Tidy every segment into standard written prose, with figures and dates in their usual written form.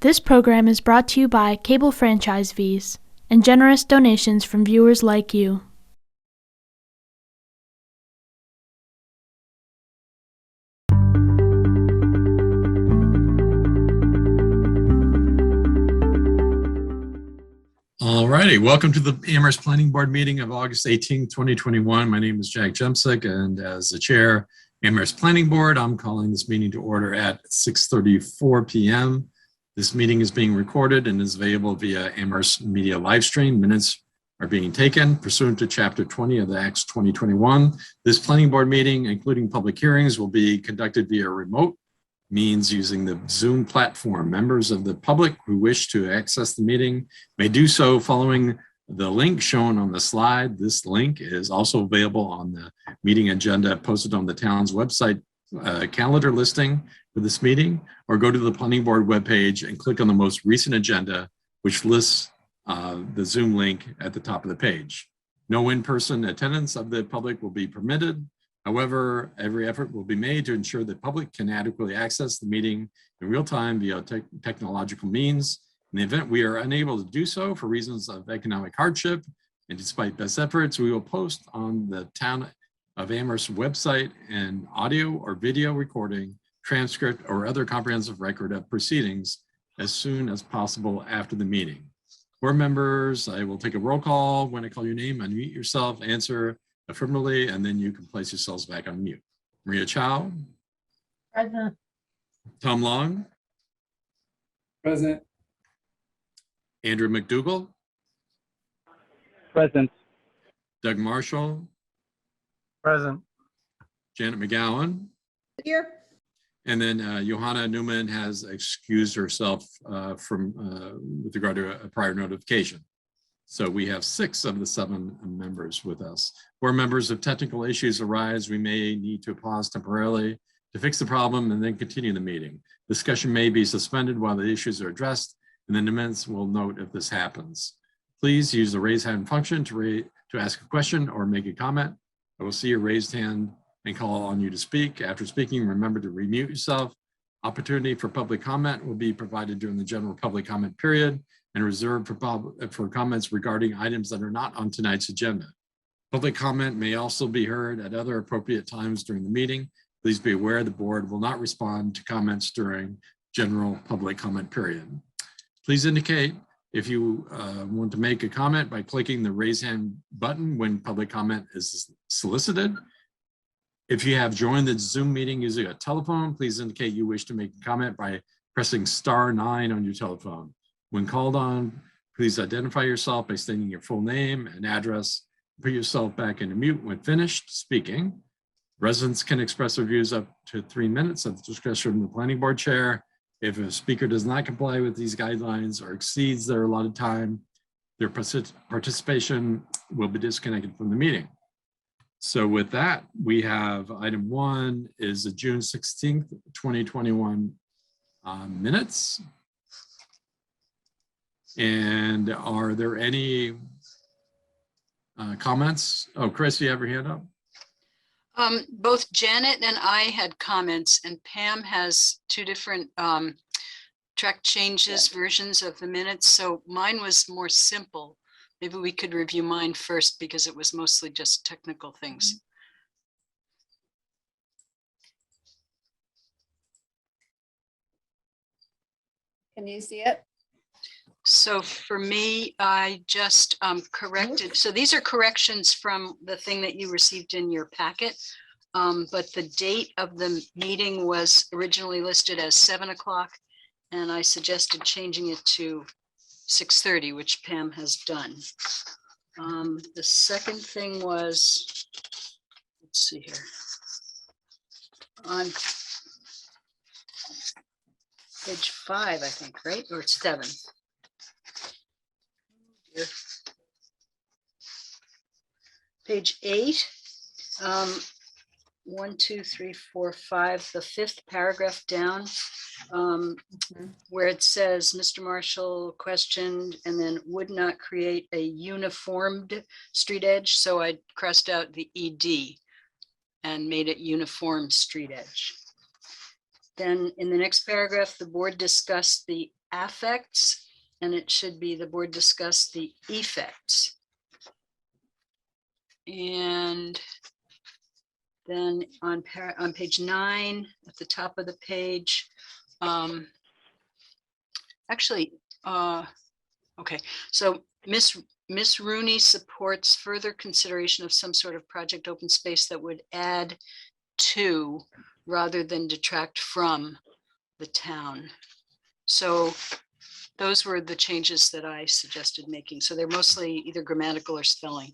This program is brought to you by cable franchise fees and generous donations from viewers like you. All righty, welcome to the Amherst Planning Board meeting of August 18th, 2021. My name is Jack Jemsick, and as the chair, Amherst Planning Board, I'm calling this meeting to order at 6:34 p.m. This meeting is being recorded and is available via Amherst Media Livestream. Minutes are being taken pursuant to Chapter 20 of the Acts 2021. This Planning Board meeting, including public hearings, will be conducted via remote means using the Zoom platform. Members of the public who wish to access the meeting may do so following the link shown on the slide. This link is also available on the meeting agenda posted on the town's website calendar listing for this meeting, or go to the Planning Board webpage and click on the most recent agenda, which lists the Zoom link at the top of the page. No in-person attendance of the public will be permitted. However, every effort will be made to ensure that public can adequately access the meeting in real time via technological means. In the event we are unable to do so for reasons of economic hardship, and despite best efforts, we will post on the Town of Amherst website an audio or video recording, transcript, or other comprehensive record of proceedings as soon as possible after the meeting. Board members, I will take a roll call. When I call your name, unmute yourself, answer affirmatively, and then you can place yourselves back on mute. Maria Chow. Present. Tom Long. Present. Andrew McDougall. Present. Doug Marshall. Present. Janet McGowan. Here. And then Johanna Newman has excused herself from with regard to a prior notification. So we have 6 of the 7 members with us. Board members, if technical issues arise, we may need to pause temporarily to fix the problem and then continue the meeting. Discussion may be suspended while the issues are addressed, and then the minutes will note if this happens. Please use the raise hand function to ask a question or make a comment. I will see your raised hand and call on you to speak. After speaking, remember to remute yourself. Opportunity for public comment will be provided during the general public comment period and reserved for comments regarding items that are not on tonight's agenda. Public comment may also be heard at other appropriate times during the meeting. Please be aware the board will not respond to comments during general public comment period. Please indicate if you want to make a comment by clicking the raise hand button when public comment is solicited. If you have joined the Zoom meeting using a telephone, please indicate you wish to make a comment by pressing *9 on your telephone. When called on, please identify yourself by stating your full name and address. Put yourself back into mute when finished speaking. Residents can express their views up to 3 minutes at the discretion of the planning board chair. If a speaker does not comply with these guidelines or exceeds their allotted time, their participation will be disconnected from the meeting. So with that, we have item 1 is the June 16th, 2021 minutes. And are there any comments? Oh, Chris, you have your hand up? Both Janet and I had comments, and Pam has 2 different track changes versions of the minutes. So mine was more simple. Maybe we could review mine first because it was mostly just technical things. Can you see it? So for me, I just corrected. So these are corrections from the thing that you received in your packet. But the date of the meeting was originally listed as 7 o'clock. And I suggested changing it to 6:30, which Pam has done. The second thing was, let's see here. On page 5, I think, right? Or 7. Page 8, 1, 2, 3, 4, 5, the 5th paragraph down, where it says Mr. Marshall questioned and then would not create a uniformed street edge. So I crossed out the ED and made it uniform street edge. Then in the next paragraph, the board discussed the affects, and it should be the board discussed the effects. And then on page 9, at the top of the page, okay, so Miss Rooney supports further consideration of some sort of project open space that would add to rather than detract from the town. So those were the changes that I suggested making. So they're mostly either grammatical or spelling.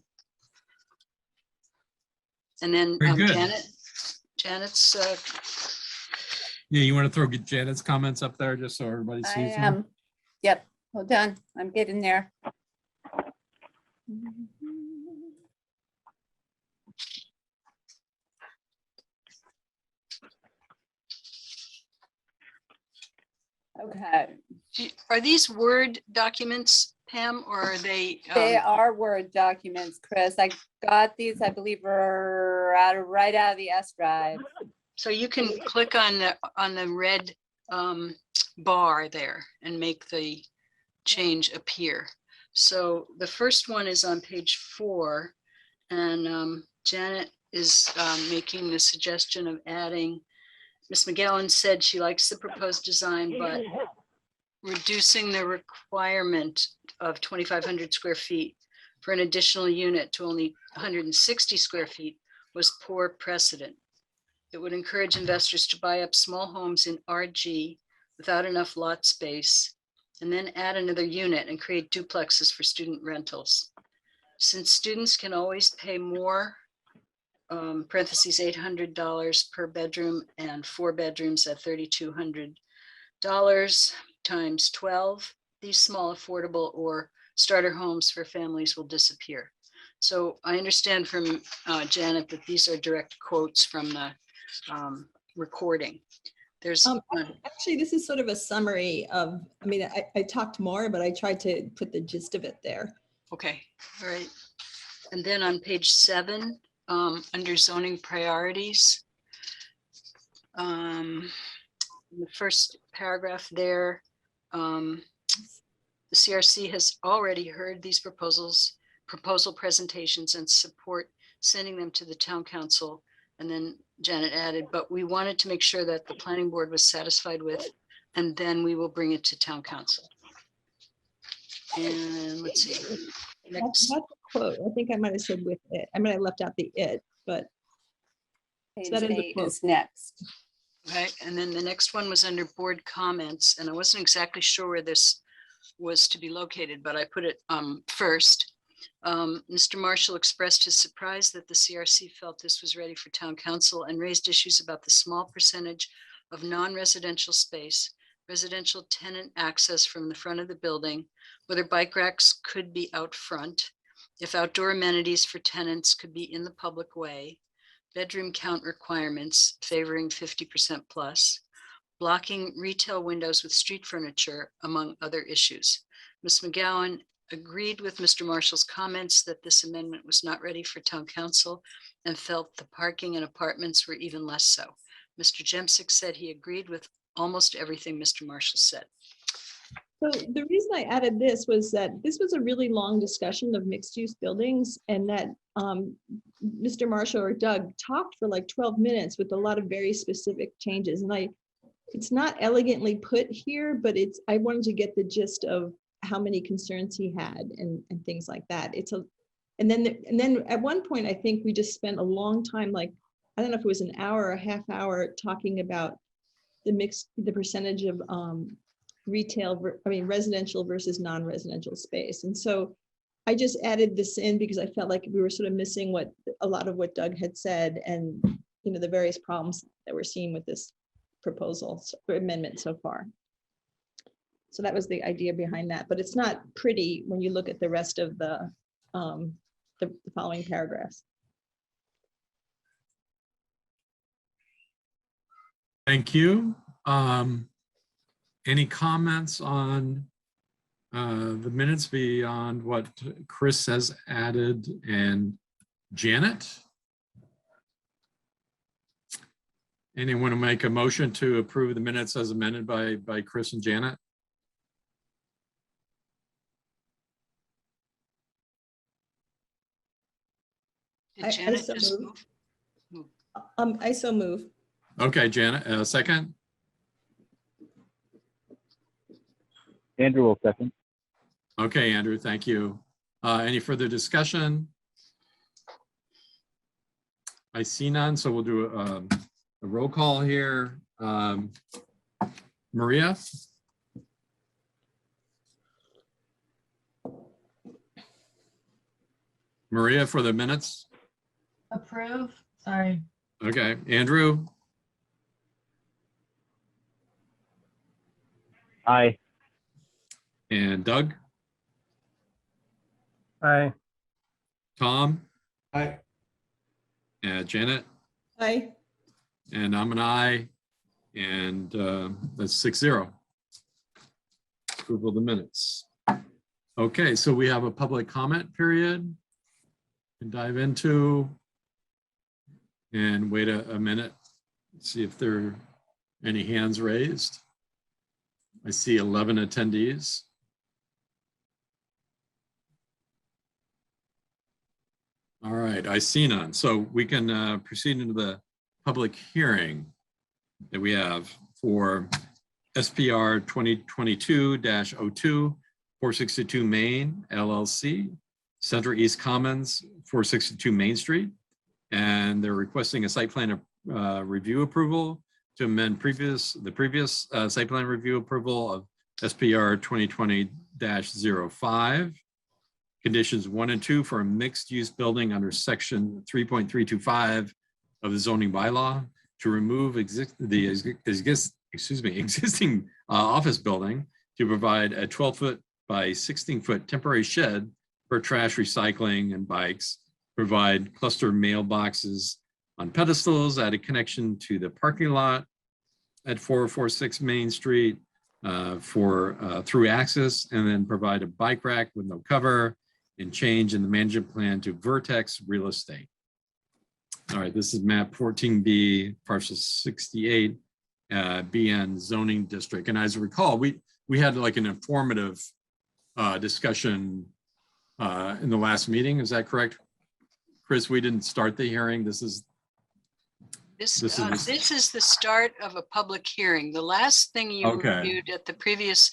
And then Very good. Janet's Yeah, you want to throw Janet's comments up there just so everybody I sees them? am. Yep, hold on. I'm getting there. Okay, are these Word documents, Pam, or are they? they are Word documents, Chris. I got these, I believe, right out of the S drive. So you can click on the red bar there and make the change appear. So the first one is on page 4, and Janet is making the suggestion of adding. Ms. McGowan said she likes the proposed design, but reducing the requirement of 2,500 square feet for an additional unit to only 160 square feet was poor precedent. It would encourage investors to buy up small homes in RG without enough lot space, and then add another unit and create duplexes for student rentals. Since students can always pay more, parentheses $800 per bedroom, and 4 bedrooms at $3,200 times 12, these small affordable or starter homes for families will disappear. So I understand from Janet that these are direct quotes from the recording. There's Actually, this is sort of a summary of, I mean, I talked more, but I tried to put the gist of it there. okay, all right. And then on page 7, under zoning priorities, in the first paragraph there, the CRC has already heard these proposal presentations and support sending them to the town council. And then Janet added, but we wanted to make sure that the planning board was satisfied with, and then we will bring it to town council. And let's see. That's a quote. I think I might have said with it. I mean, I left out the it, but Page that is a 8 quote. is next. Okay, and then the next one was under board comments, and I wasn't exactly sure where this was to be located, but I put it first. Mr. Marshall expressed his surprise that the CRC felt this was ready for town council and raised issues about the small percentage of non-residential space, residential tenant access from the front of the building, whether bike racks could be out front, if outdoor amenities for tenants could be in the public way, bedroom count requirements favoring 50% plus, blocking retail windows with street furniture, among other issues. Ms. McGowan agreed with Mr. Marshall's comments that this amendment was not ready for town council and felt the parking and apartments were even less so. Mr. Jemsik said he agreed with almost everything Mr. Marshall said. So the reason I added this was that this was a really long discussion of mixed use buildings, and that Mr. Marshall or Doug talked for like 12 minutes with a lot of very specific changes. And it's not elegantly put here, but I wanted to get the gist of how many concerns he had and things like that. And then at one point, I think we just spent a long time, like, I don't know if it was an hour or a half hour, talking about the percentage of residential versus non-residential space. And so I just added this in because I felt like we were sort of missing a lot of what Doug had said, and the various problems that we're seeing with this proposal or amendment so far. So that was the idea behind that, but it's not pretty when you look at the rest of the following paragraphs. Thank you. Any comments on the minutes beyond what Chris has added and Janet? Anyone to make a motion to approve the minutes as amended by Chris and Janet? Did I Janet so just move. move? I so move. Okay, Janet, second. Andrew will second. Okay, Andrew, thank you. Any further discussion? I see none, so we'll do a roll call here. Maria? Maria for the minutes? Approve, sorry. Okay, Andrew? Aye. And Doug? Aye. Tom? Aye. And Janet? Aye. And I'm an aye. And that's 6-0. Approval of the minutes. Okay, so we have a public comment period. Can dive into and wait a minute, see if there are any hands raised. I see 11 attendees. All right, I see none. So we can proceed into the public hearing that we have for SPR 2022-02, 462 Main LLC, Central East Commons, 462 Main Street. And they're requesting a site plan review approval to amend the previous site plan review approval of SPR 2020-05. Conditions 1 and 2 for a mixed use building under section 3.325 of the zoning bylaw to remove existing office building to provide a 12-foot by 16-foot temporary shed for trash recycling and bikes, provide cluster mailboxes on pedestals, add a connection to the parking lot at 446 Main Street for through access, and then provide a bike rack with no cover and change in the management plan to Vertex Real Estate. All right, this is map 14B, parcel 68, BN zoning district. And as I recall, we had like an informative discussion in the last meeting. Is that correct? Chris, we didn't start the hearing. This is the start of a public hearing. The last thing you Okay. reviewed at the previous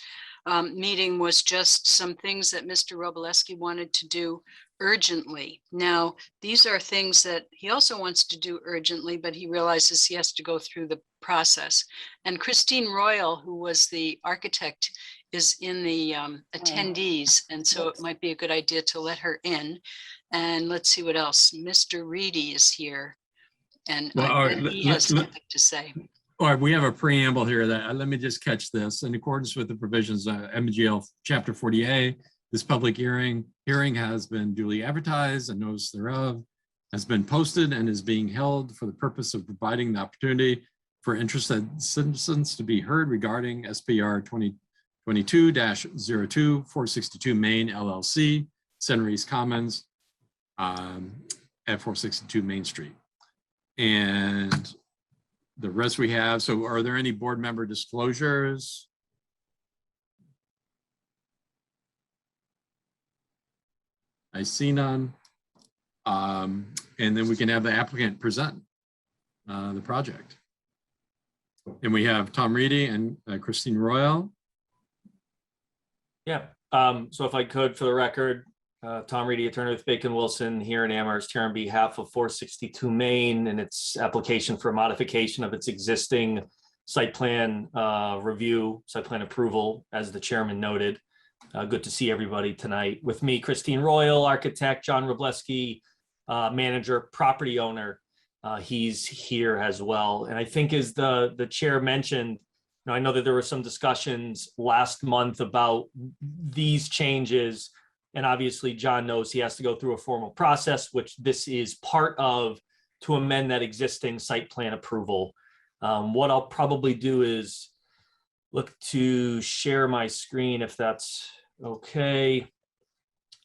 meeting was just some things that Mr. Robleski wanted to do urgently. Now, these are things that he also wants to do urgently, but he realizes he has to go through the process. And Christine Royal, who was the architect, is in the attendees. And so it might be a good idea to let her in. And let's see what else. Mr. Reedy is here. And Well, all right, he has something to say. All right, we have a preamble here that let me just catch this. In accordance with the provisions of MGL Chapter 40A, this public hearing has been duly advertised and notice thereof has been posted and is being held for the purpose of providing the opportunity for interested citizens to be heard regarding SPR 2022-02, 462 Main LLC, Center East Commons at 462 Main Street. And the rest we have, so are there any board member disclosures? I see none. And then we can have the applicant present the project. And we have Tom Reedy and Christine Royal. Yeah, so if I could, for the record, Tom Reedy, attorney with Bacon Wilson here in Amherst, here on behalf of 462 Main and its application for modification of its existing site plan review, site plan approval, as the chairman noted. Good to see everybody tonight. With me, Christine Royal, architect, John Robleski, manager, property owner. He's here as well. And I think as the chair mentioned, I know that there were some discussions last month about these changes. And obviously, John knows he has to go through a formal process, which this is part of, to amend that existing site plan approval. What I'll probably do is look to share my screen, if that's okay.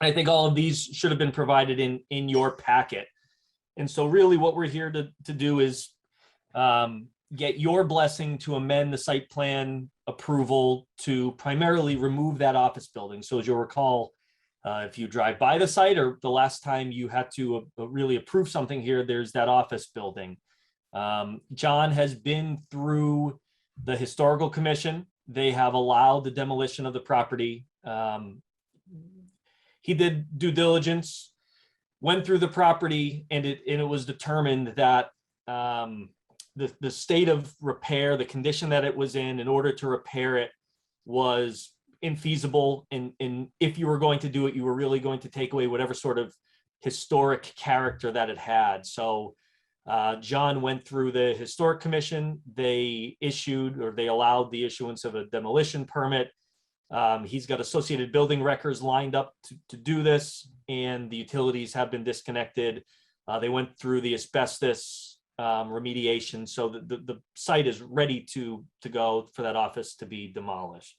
I think all of these should have been provided in your packet. And so really what we're here to do is get your blessing to amend the site plan approval to primarily remove that office building. So as you'll recall, If you drive by the site, or the last time you had to really approve something here, there's that office building. John has been through the historical commission. They have allowed the demolition of the property. He did due diligence, went through the property, and it was determined that the state of repair, the condition that it was in order to repair it, was infeasible. And if you were going to do it, you were really going to take away whatever sort of historic character that it had. So John went through the historic commission. They issued, or they allowed the issuance of a demolition permit. He's got associated building records lined up to do this, and the utilities have been disconnected. They went through the asbestos remediation, so the site is ready to go for that office to be demolished.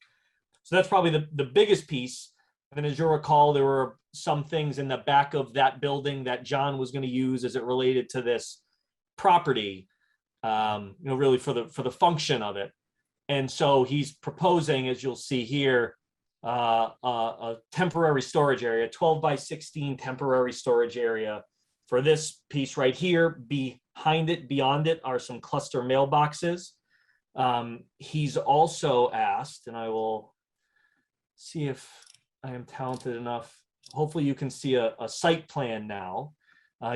So that's probably the biggest piece. And then, as you'll recall, there were some things in the back of that building that John was going to use as it related to this property, really for the function of it. And so he's proposing, as you'll see here, a temporary storage area, 12 by 16 temporary storage area for this piece right here. Behind it, beyond it, are some cluster mailboxes. He's also asked, and I will see if I am talented enough. Hopefully you can see a site plan now.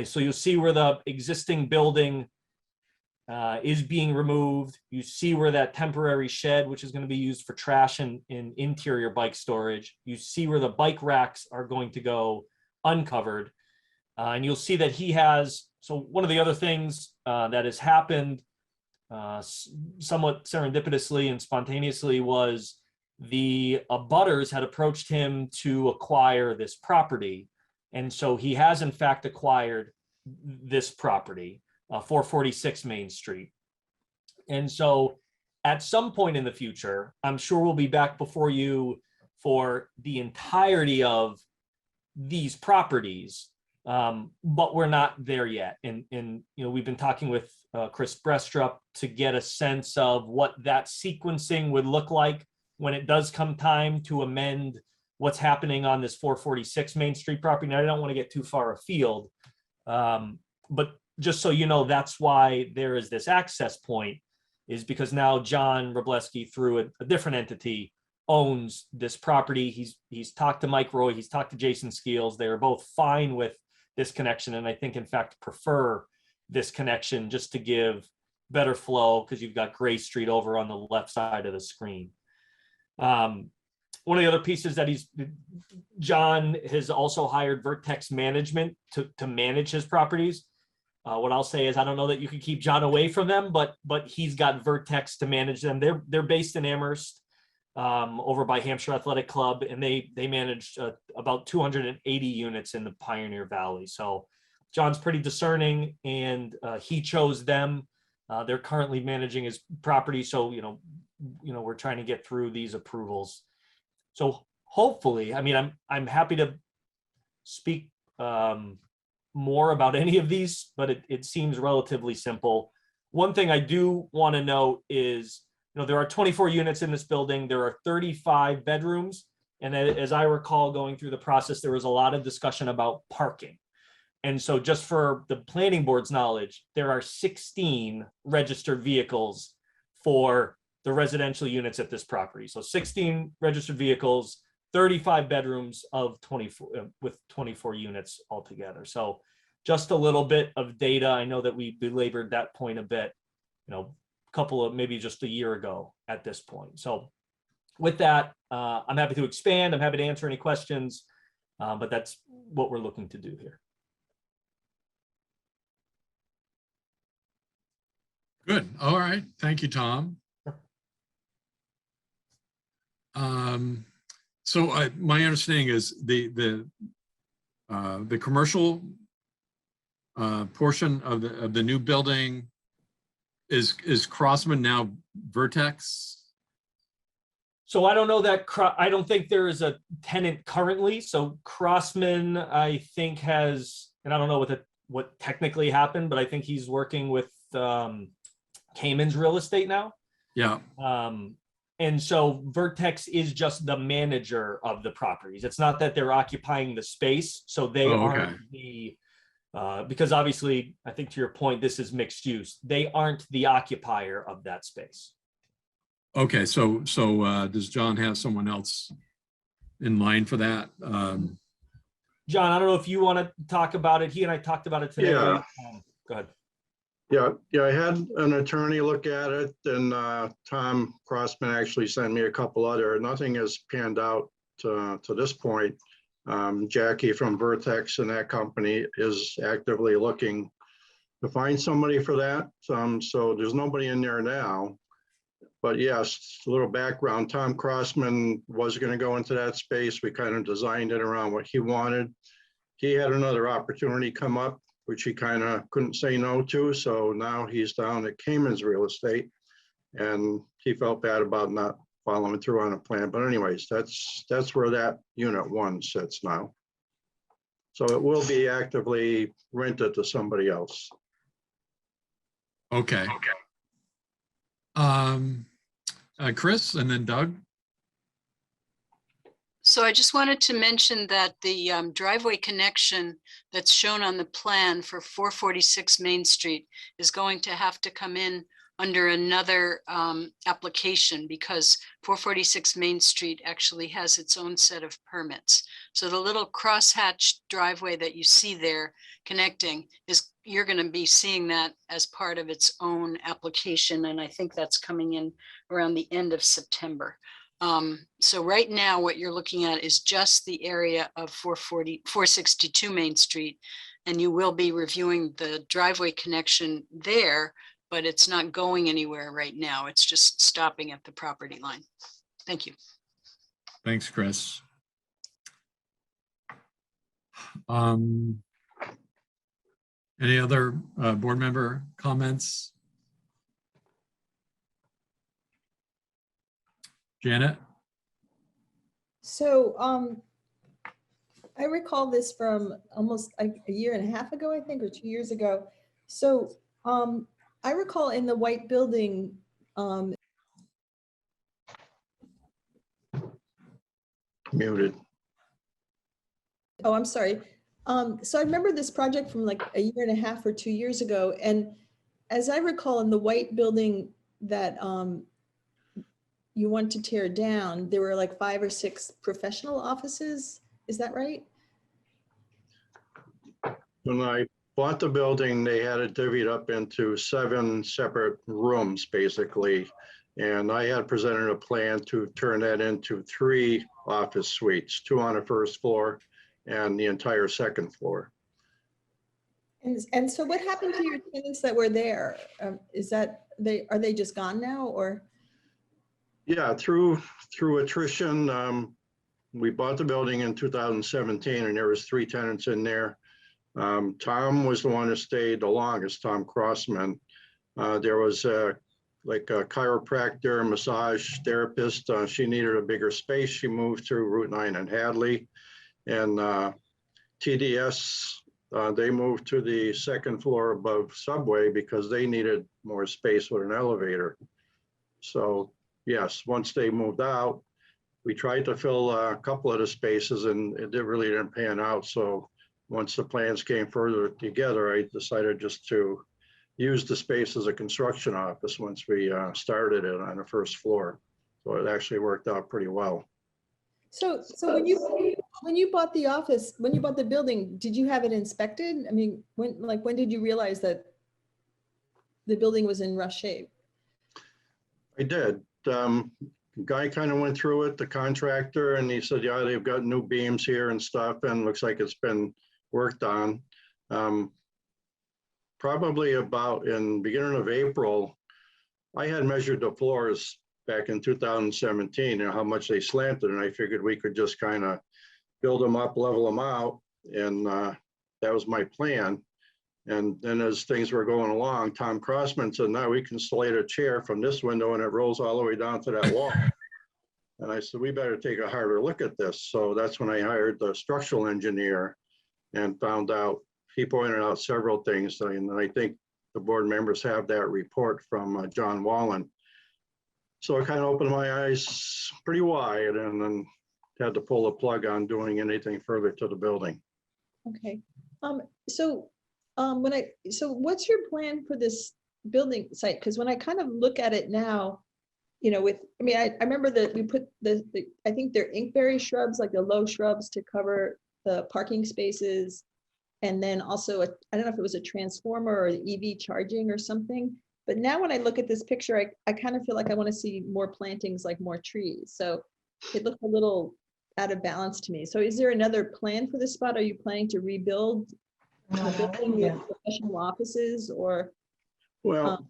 So you'll see where the existing building is being removed. You see where that temporary shed, which is going to be used for trash and interior bike storage. You see where the bike racks are going to go uncovered. And you'll see that he has, so one of the other things that has happened somewhat serendipitously and spontaneously was the abutters had approached him to acquire this property. And so he has in fact acquired this property, 446 Main Street. And so at some point in the future, I'm sure we'll be back before you for the entirety of these properties, but we're not there yet. And we've been talking with Chris Brestrup to get a sense of what that sequencing would look like when it does come time to amend what's happening on this 446 Main Street property. Now, I don't want to get too far afield, but just so you know, that's why there is this access point, is because now John Robleski, through a different entity, owns this property. He's talked to Mike Roy, he's talked to Jason Skeels. They are both fine with this connection, and I think in fact prefer this connection just to give better flow, because you've got Gray Street over on the left side of the screen. One of the other pieces that John has also hired Vertex Management to manage his properties. What I'll say is, I don't know that you can keep John away from them, but he's got Vertex to manage them. They're based in Amherst, over by Hampshire Athletic Club, and they manage about 280 units in the Pioneer Valley. So John's pretty discerning, and he chose them. They're currently managing his property, so we're trying to get through these approvals. So hopefully, I mean, I'm happy to speak more about any of these, but it seems relatively simple. One thing I do want to note is, there are 24 units in this building. There are 35 bedrooms. And as I recall going through the process, there was a lot of discussion about parking. And so just for the planning board's knowledge, there are 16 registered vehicles for the residential units at this property. So 16 registered vehicles, 35 bedrooms of 24 with 24 units altogether. So just a little bit of data. I know that we belabored that point a bit, maybe just a year ago at this point. So with that, I'm happy to expand. I'm happy to answer any questions, but that's what we're looking to do here. Good. All right. Thank you, Tom. So my understanding is the commercial portion of the new building is Crossman now Vertex? So I don't know that, I don't think there is a tenant currently. So Crossman, I think has, and I don't know what technically happened, but I think he's working with Cayman's Real Estate now. Yeah. And so Vertex is just the manager of the properties. It's not that they're occupying the space, so they Oh, aren't okay. the, because obviously, I think to your point, this is mixed use. They aren't the occupier of that space. Okay, so does John have someone else in line for that? John, I don't know if you want to talk about it. He and I talked about it today. Yeah. Go ahead. Yeah, I had an attorney look at it, and Tom Crossman actually sent me a couple other. Nothing has panned out to this point. Jackie from Vertex and that company is actively looking to find somebody for that. So there's nobody in there now. But yes, a little background. Tom Crossman was going to go into that space. We kind of designed it around what he wanted. He had another opportunity come up, which he kind of couldn't say no to. So now he's down at Cayman's Real Estate, and he felt bad about not following through on a plan. But anyways, that's where that unit 1 sits now. So it will be actively rented to somebody else. Okay. Chris and then Doug. So I just wanted to mention that the driveway connection that's shown on the plan for 446 Main Street is going to have to come in under another application, because 446 Main Street actually has its own set of permits. So the little crosshatched driveway that you see there connecting is, you're going to be seeing that as part of its own application. And I think that's coming in around the end of September. So right now, what you're looking at is just the area of 462 Main Street, and you will be reviewing the driveway connection there, but it's not going anywhere right now. It's just stopping at the property line. Thank you. Thanks, Chris. Any other board member comments? Janet? So I recall this from almost a year and a half ago, I think, or 2 years ago. So I recall in the white building, Muted. oh, I'm sorry. So I remember this project from like a year and a half or 2 years ago. And as I recall, in the white building that you want to tear down, there were like 5 or 6 professional offices. Is that right? When I bought the building, they had it divvied up into 7 separate rooms, basically. And I had presented a plan to turn that into 3 office suites, 2 on the first floor and the entire second floor. And so what happened to your tenants that were there? Are they just gone now, or? Yeah, through attrition, we bought the building in 2017, and there was 3 tenants in there. Tom was the one that stayed the longest, Tom Crossman. There was like a chiropractor, massage therapist. She needed a bigger space. She moved through Route 9 and Hadley. And TDS, they moved to the second floor above Subway because they needed more space with an elevator. So yes, once they moved out, we tried to fill a couple of the spaces, and it really didn't pan out. So once the plans came further together, I decided just to use the space as a construction office once we started it on the first floor. So it actually worked out pretty well. So when you bought the office, when you bought the building, did you have it inspected? I mean, when did you realize that the building was in rough shape? I did. Guy kind of went through it, the contractor, and he said, yeah, they've got new beams here and stuff, and looks like it's been worked on. Probably about in beginning of April, I had measured the floors back in 2017 and how much they slanted, and I figured we could just kind of build them up, level them out, and that was my plan. And then as things were going along, Tom Crossman said, no, we can slide a chair from this window and it rolls all the way down to that wall. And I said, we better take a harder look at this. So that's when I hired the structural engineer and found out, he pointed out several things. And I think the board members have that report from John Wallen. So it kind of opened my eyes pretty wide and then had to pull the plug on doing anything further to the building. Okay. So what's your plan for this building site? Because when I kind of look at it now, you know, I remember that we put I think they're inkberry shrubs, like the low shrubs to cover the parking spaces. And then also, I don't know if it was a transformer or EV charging or something. But now when I look at this picture, I kind of feel like I want to see more plantings, like more trees. So it looked a little out of balance to me. So is there another plan for this spot? Are you planning to rebuild the building with professional offices or? Well,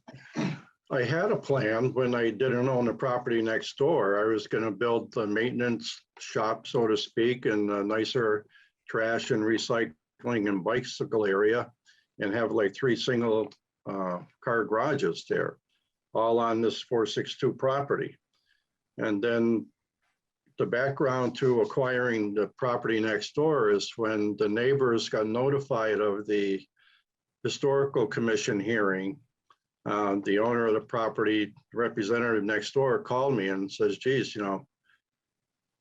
I had a plan when I didn't own the property next door. I was going to build the maintenance shop, so to speak, and a nicer trash and recycling and bicycle area and have like 3 single car garages there, all on this 462 property. And then the background to acquiring the property next door is when the neighbors got notified of the historical commission hearing. The owner of the property, representative next door, called me and says, geez, you know,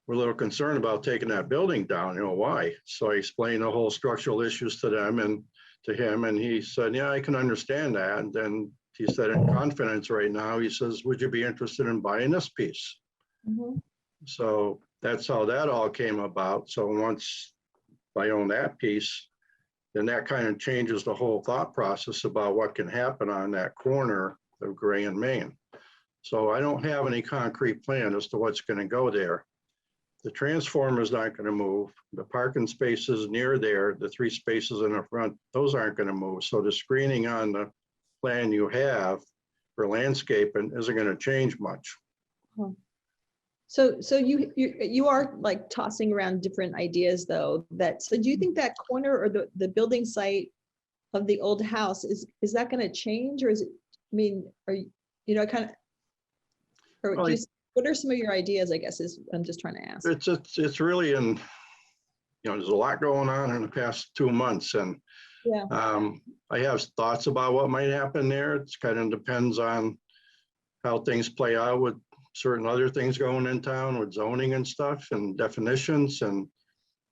we're a little concerned about taking that building down, you know, why? So I explained the whole structural issues to them and to him, and he said, yeah, I can understand that. And then he said, in confidence right now, he says, would you be interested in buying this piece? Mm-hmm. So that's how that all came about. So once I own that piece, then that kind of changes the whole thought process about what can happen on that corner of Gray and Main. So I don't have any concrete plan as to what's going to go there. The transformer is not going to move. The parking spaces near there, the 3 spaces in the front, those aren't going to move. So the screening on the plan you have for landscaping isn't going to change much. So you are like tossing around different ideas though. So do you think that corner or the building site of the old house is that going to change, or is it? I mean, are you know kind of? Or Well, what are some of your ideas? I guess I'm just trying to ask. It's really in, you know, there's a lot going on in the past 2 months, and Yeah. I have thoughts about what might happen there. It's kind of depends on how things play out with certain other things going in town with zoning and stuff and definitions and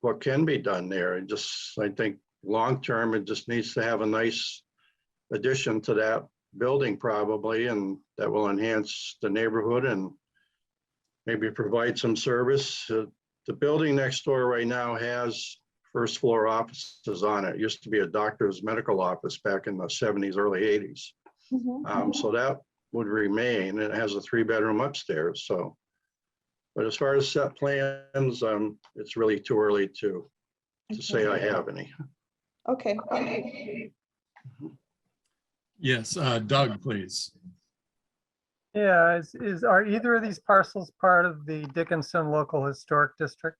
what can be done there. And just, I think long term, it just needs to have a nice addition to that building probably, and that will enhance the neighborhood and maybe provide some service. The building next door right now has 1st floor offices on it. It used to be a doctor's medical office back in the 70s, early 80s. Mm-hmm. So that would remain. It has a 3-bedroom upstairs. So, but as far as set plans, it's really too early to say I have any. Okay. Thank you. Yes, Doug, please. Yeah, are either of these parcels part of the Dickinson Local Historic District?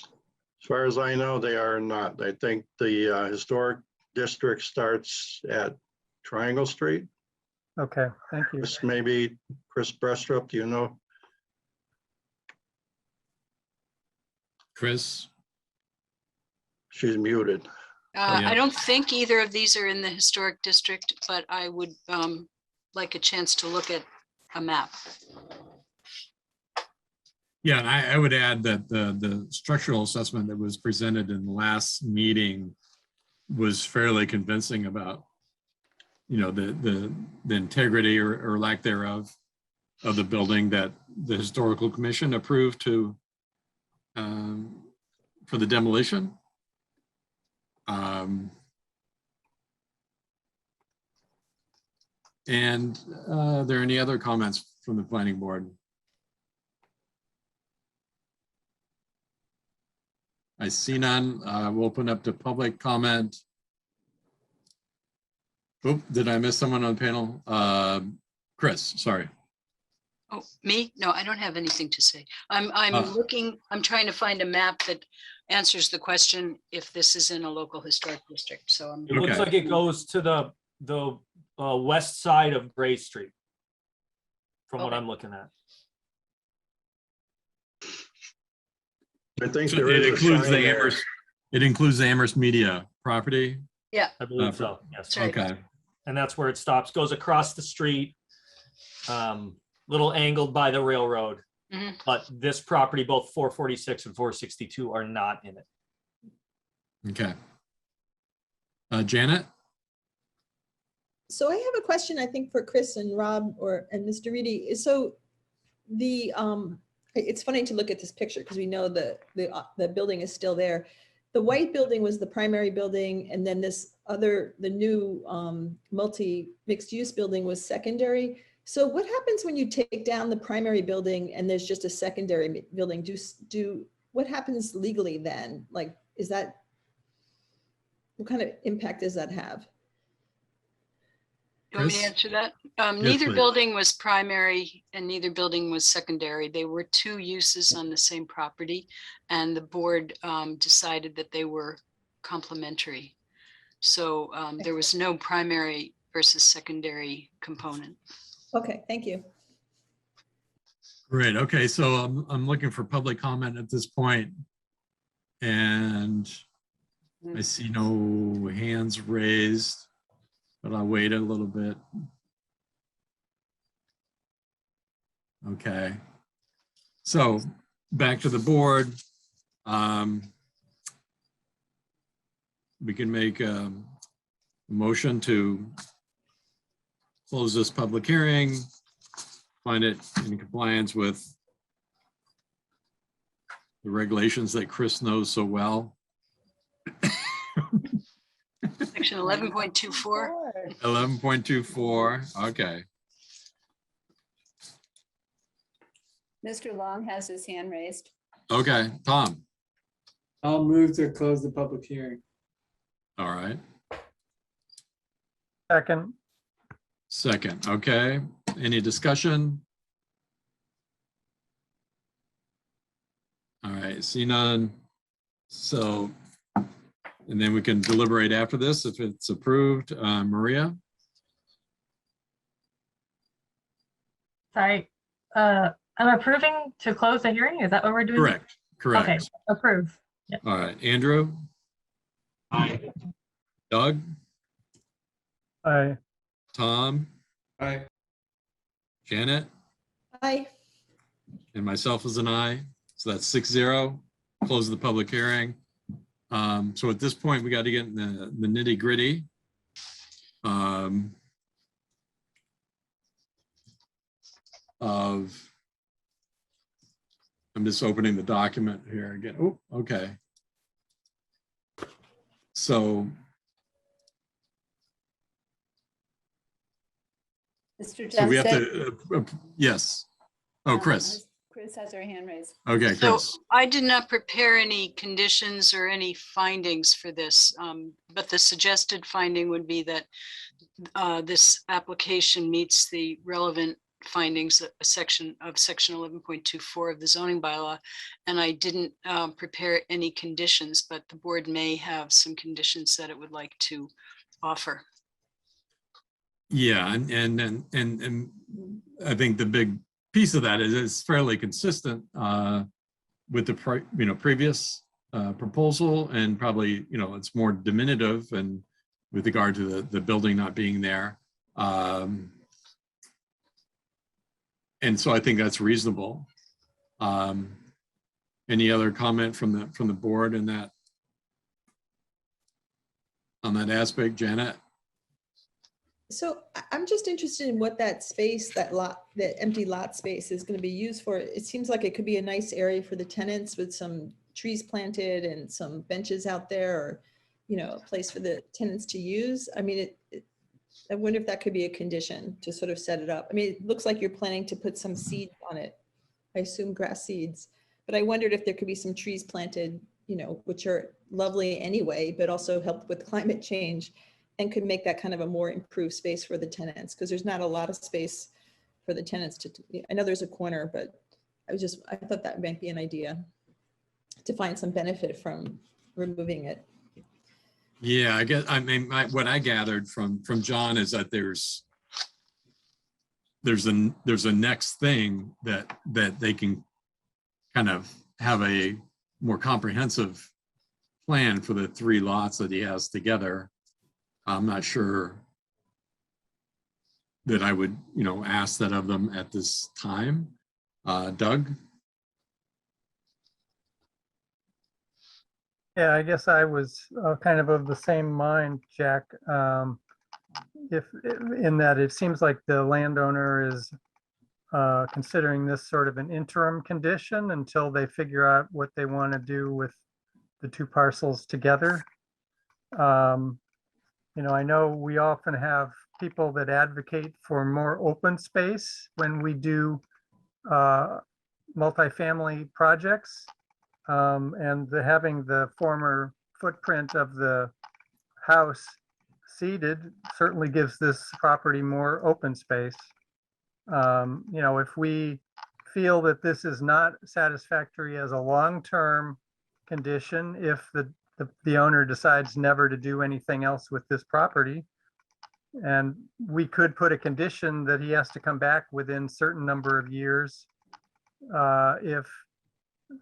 As far as I know, they are not. I think the historic district starts at Triangle Street. Okay, thank you. Maybe Chris Brestrup, do you know? Chris? She's muted. I don't think either of these are in the historic district, but I would like a chance to look at a map. Yeah, and I would add that the structural assessment that was presented in the last meeting was fairly convincing about, you know, the integrity or lack thereof of the building that the historical commission approved to for the demolition. And are there any other comments from the planning board? I see none. We'll open up to public comment. Oop, did I miss someone on the panel? Chris, sorry. Oh, me? No, I don't have anything to say. I'm trying to find a map that answers the question if this is in a local historic district. So It looks Okay. like it goes to the west side of Gray Street, from what Okay. I'm looking at. I think So there it is a includes sign the there. Amherst. It includes the Amherst Media property. yeah, I believe so, yes. Sorry. Okay. And that's where it stops, goes across the street little angled by the railroad. Mhm. But this property, both 446 and 462 are not in it. Okay. Janet? So I have a question, I think, for Chris and Rob and Mr. Reedy. So it's funny to look at this picture because we know the building is still there. The white building was the primary building, and then the new mixed use building was secondary. So what happens when you take down the primary building and there's just a secondary building? What happens legally then? Like, what kind of impact does that have? You want me to Chris? answer that? Neither please. building was primary and neither building was secondary. They were two uses on the same property, and the board decided that they were complementary. So there was no primary versus secondary component. Okay, thank you. Great. Okay, so I'm looking for public comment at this point, and I see no hands raised, but I'll wait a little bit. Okay. So back to the board. We can make a motion to close this public hearing, find it in compliance with the regulations that Chris knows so well. Section 11.24. 11.24, okay. Mr. Long has his hand raised. Okay, Tom, I'll move to close the public hearing. all right. Second, Okay. Any discussion? All right, see none. So, and then we can deliberate after this if it's approved. Maria? Sorry. I'm approving to close the hearing. Is that what we're doing? Correct, correct. Okay, approve. All right, Andrew? Aye. Doug? aye. Tom? Aye. Janet? Hi. And myself as an aye. So that's 6-0. Close the public hearing. So at this point, we got to get in the nitty gritty. I'm just opening the document here again. Oh, okay. So Mr. we have Jensen. to, yes. Oh, Chris. Chris has her hand raised. Okay, So Chris. I did not prepare any conditions or any findings for this, but the suggested finding would be that this application meets the relevant findings, section 11.24 of the zoning bylaw. And I didn't prepare any conditions, but the board may have some conditions that it would like to offer. Yeah, and I think the big piece of that is it's fairly consistent with the previous proposal, and probably it's more diminutive and with regard to the building not being there, and so I think that's reasonable. Any other comment from the board in that on that aspect, Janet? So I'm just interested in what that space, that empty lot space is going to be used for. It seems like it could be a nice area for the tenants with some trees planted and some benches out there, or, a place for the tenants to use. I mean, I wonder if that could be a condition to sort of set it up. I mean, it looks like you're planning to put some seeds on it. I assume grass seeds, but I wondered if there could be some trees planted, which are lovely anyway, but also help with climate change, and could make that kind of a more improved space for the tenants, because there's not a lot of space for the tenants to, I know there's a corner, but I thought that might be an idea to find some benefit from removing it. Yeah, what I gathered from John is that there's a next thing that they can kind of have a more comprehensive plan for the 3 lots that he has together. I'm not sure that I would, ask that of them at this time. Doug? Yeah, I guess I was kind of the same mind, Jack. If in that it seems like the landowner is considering this sort of an interim condition until they figure out what they want to do with the two parcels together. I know we often have people that advocate for more open space when we do multifamily projects. And having the former footprint of the house ceded certainly gives this property more open space. If we feel that this is not satisfactory as a long-term condition, if the owner decides never to do anything else with this property, and we could put a condition that he has to come back within certain number of years if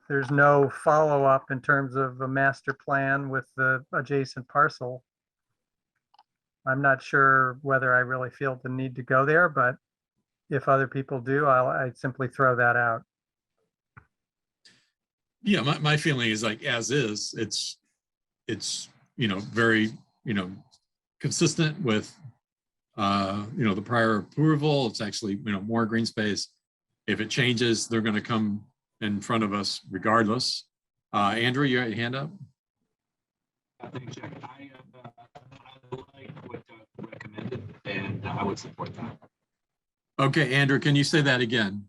there's no follow-up in terms of a master plan with the adjacent parcel. I'm not sure whether I really feel the need to go there, but if other people do, I'd simply throw that out. Yeah, my feeling is like as is, it's very, consistent with, the prior approval. It's actually, more green space. If it changes, they're going to come in front of us regardless. Andrew, you had your hand up? Thanks, Jack. I like what Doug recommended, and I would support that. Okay, Andrew, can you say that again?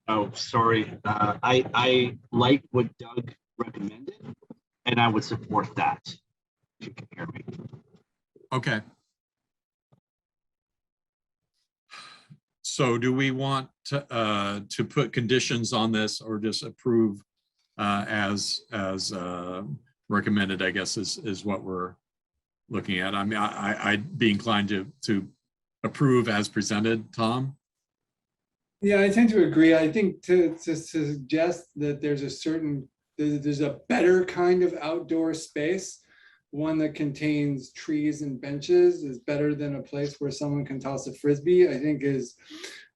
Oh, sorry. I like what Doug recommended, and I would support that. If you can hear me. Okay. So do we want to put conditions on this or just approve as recommended, I guess is what we're looking at. I mean, I'd be inclined to approve as presented. Tom? Yeah, I tend to agree. I think to suggest that there's a better kind of outdoor space, one that contains trees and benches, is better than a place where someone can toss a Frisbee, I think is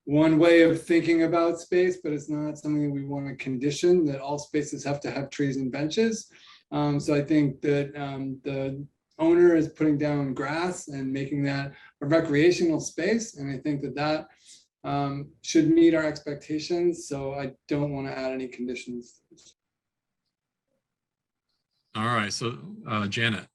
one way of thinking about space, but it's not something we want to condition that all spaces have to have trees and benches. So I think that the owner is putting down grass and making that a recreational space. And I think that should meet our expectations. So I don't want to add any conditions. All right, so Janet.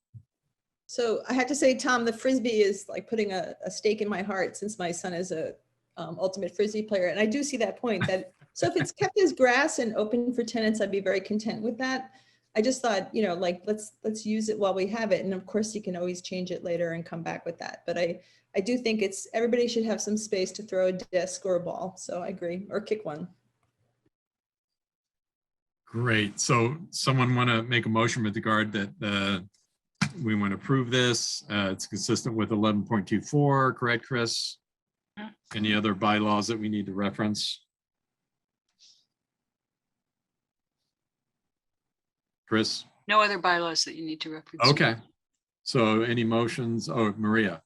So I have to say, Tom, the Frisbee is like putting a stake in my heart since my son is a ultimate Frisbee player. And I do see that point that, so if it's kept as grass and open for tenants, I'd be very content with that. I just thought, like, let's use it while we have it. And of course you can always change it later and come back with that. But I do think everybody should have some space to throw a disc or a ball. So I agree, or kick one. Great. So someone want to make a motion with regard that we want to approve this. It's consistent with 11.24, correct, Chris? Any other bylaws that we need to reference? Chris? No other bylaws that you need to reference. Okay. So any motions? Oh, Maria.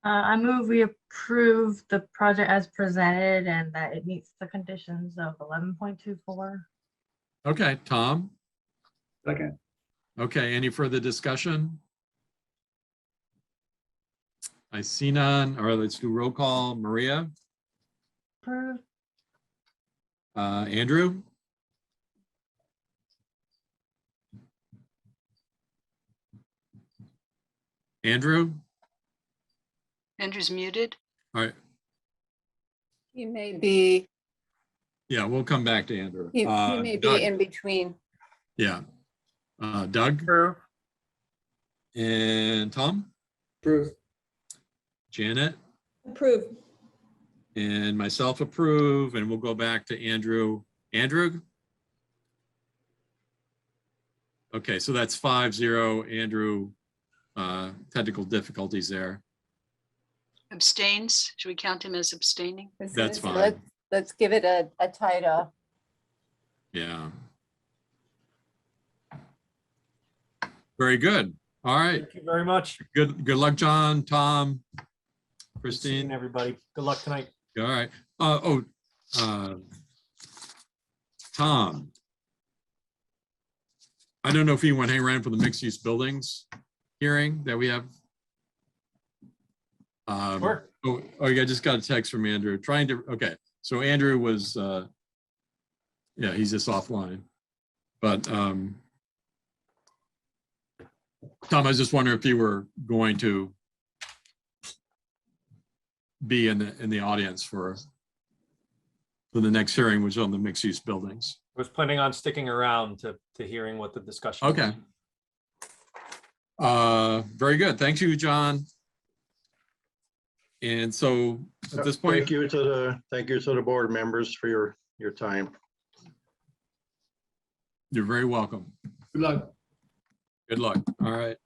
I move we approve the project as presented and that it meets the conditions of 11.24. Okay, Tom? Second. Okay, any further discussion? I see none. All right, let's do roll call. Maria? Approve. Andrew? Andrew? Andrew's muted. All right. He may be, Yeah, we'll come back to Andrew. he may Doug? be in between. Yeah. Doug? Approve. And Tom? Approve. Janet? Approve. And myself approve, and we'll go back to Andrew. Andrew? Okay, so that's 5-0. Andrew, technical difficulties there. Abstains. Should we count him as abstaining? That's fine. Let's give it a title. Yeah. Very good. All right. Thank you very much. Good luck, John, Tom, Christine. Everybody, good luck tonight. All right. Tom. I don't know if you want to hang around for the mixed use buildings hearing that we have. Sure. I just got a text from Andrew okay. So Andrew was, yeah, he's just offline. But Tom, I was just wondering if you were going to be in the audience for the next hearing, which is on the mixed use buildings. I was planning on sticking around to hearing what the discussion was. Okay. Very good. Thank you, John. And so at this point, thank you to the board members for your time. you're very welcome. Good luck. Good luck. All right.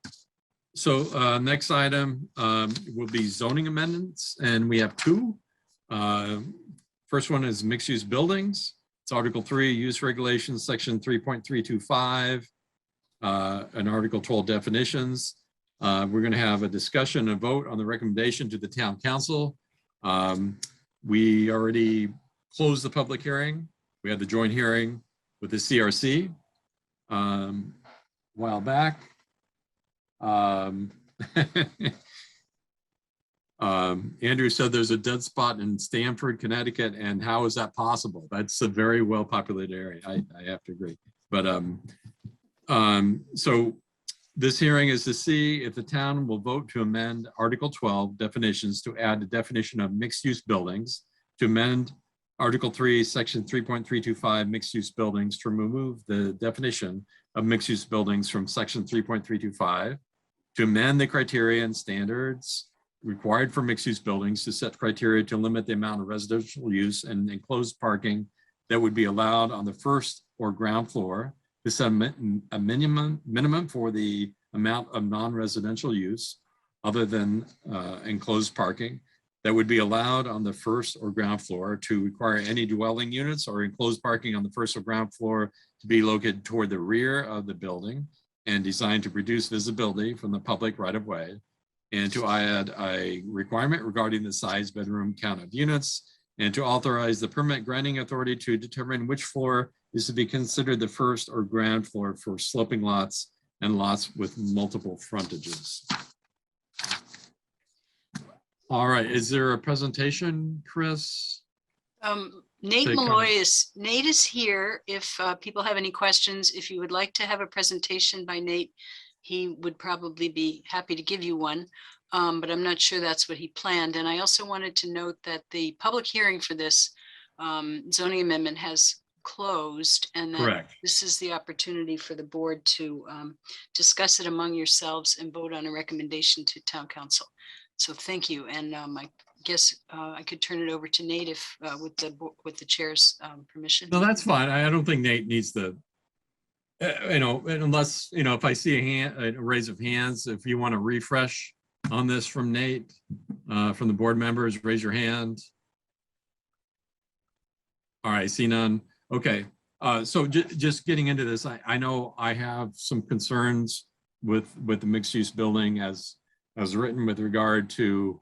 So next item will be zoning amendments, and we have two. First one is mixed use buildings. It's Article 3, use regulations, section 3.325, and Article 12 definitions. We're going to have a discussion and vote on the recommendation to the town council. We already closed the public hearing. We had the joint hearing with the CRC a while back. Andrew said there's a dead spot in Stamford, Connecticut, and how is that possible? That's a very well populated area. I have to agree. But so this hearing is to see if the town will vote to amend Article 12 definitions to add the definition of mixed use buildings, to amend Article 3, Section 3.325 mixed use buildings to remove the definition of mixed use buildings from Section 3.325, to amend the criteria and standards required for mixed use buildings to set criteria to limit the amount of residential use and enclosed parking that would be allowed on the first or ground floor, to set a minimum for the amount of non-residential use other than enclosed parking that would be allowed on the first or ground floor, to require any dwelling units or enclosed parking on the first or ground floor to be located toward the rear of the building and designed to reduce visibility from the public right of way, and to add a requirement regarding the size, bedroom count of units, and to authorize the permit granting authority to determine which floor is to be considered the first or ground floor for sloping lots and lots with multiple frontages. All right, is there a presentation, Chris? Nate Take Malloy comments. Nate is here. If people have any questions, if you would like to have a presentation by Nate, he would probably be happy to give you one. But I'm not sure that's what he planned. And I also wanted to note that the public hearing for this zoning amendment has closed, and that Correct. this is the opportunity for the board to discuss it among yourselves and vote on a recommendation to town council. So thank you. And I guess I could turn it over to Nate if with the chair's permission. No, that's fine. I don't think Nate needs the, unless, if I see a hand, a raise of hands, if you want to refresh on this from Nate, from the board members, raise your hand. All right, see none. Okay, so just getting into this, I know I have some concerns with the mixed use building as written with regard to,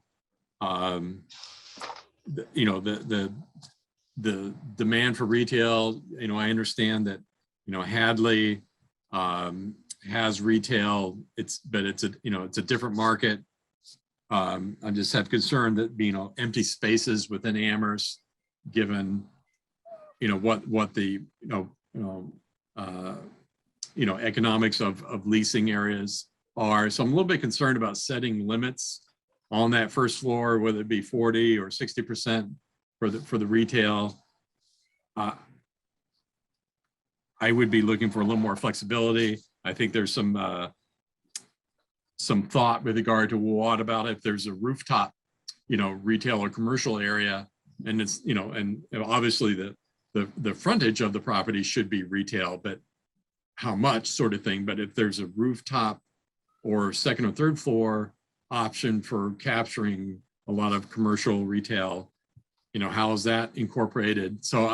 the demand for retail. I understand that, Hadley has retail, but it's a different market. I just have concern that, empty spaces within Amherst, given, what the, economics of leasing areas are. So I'm a little bit concerned about setting limits on that first floor, whether it be 40 or 60% for the retail. I would be looking for a little more flexibility. I think there's some thought with regard to what about if there's a rooftop, retail or commercial area, and it's, and obviously the frontage of the property should be retail, but how much sort of thing. But if there's a rooftop or second or third floor option for capturing a lot of commercial retail, how is that incorporated? So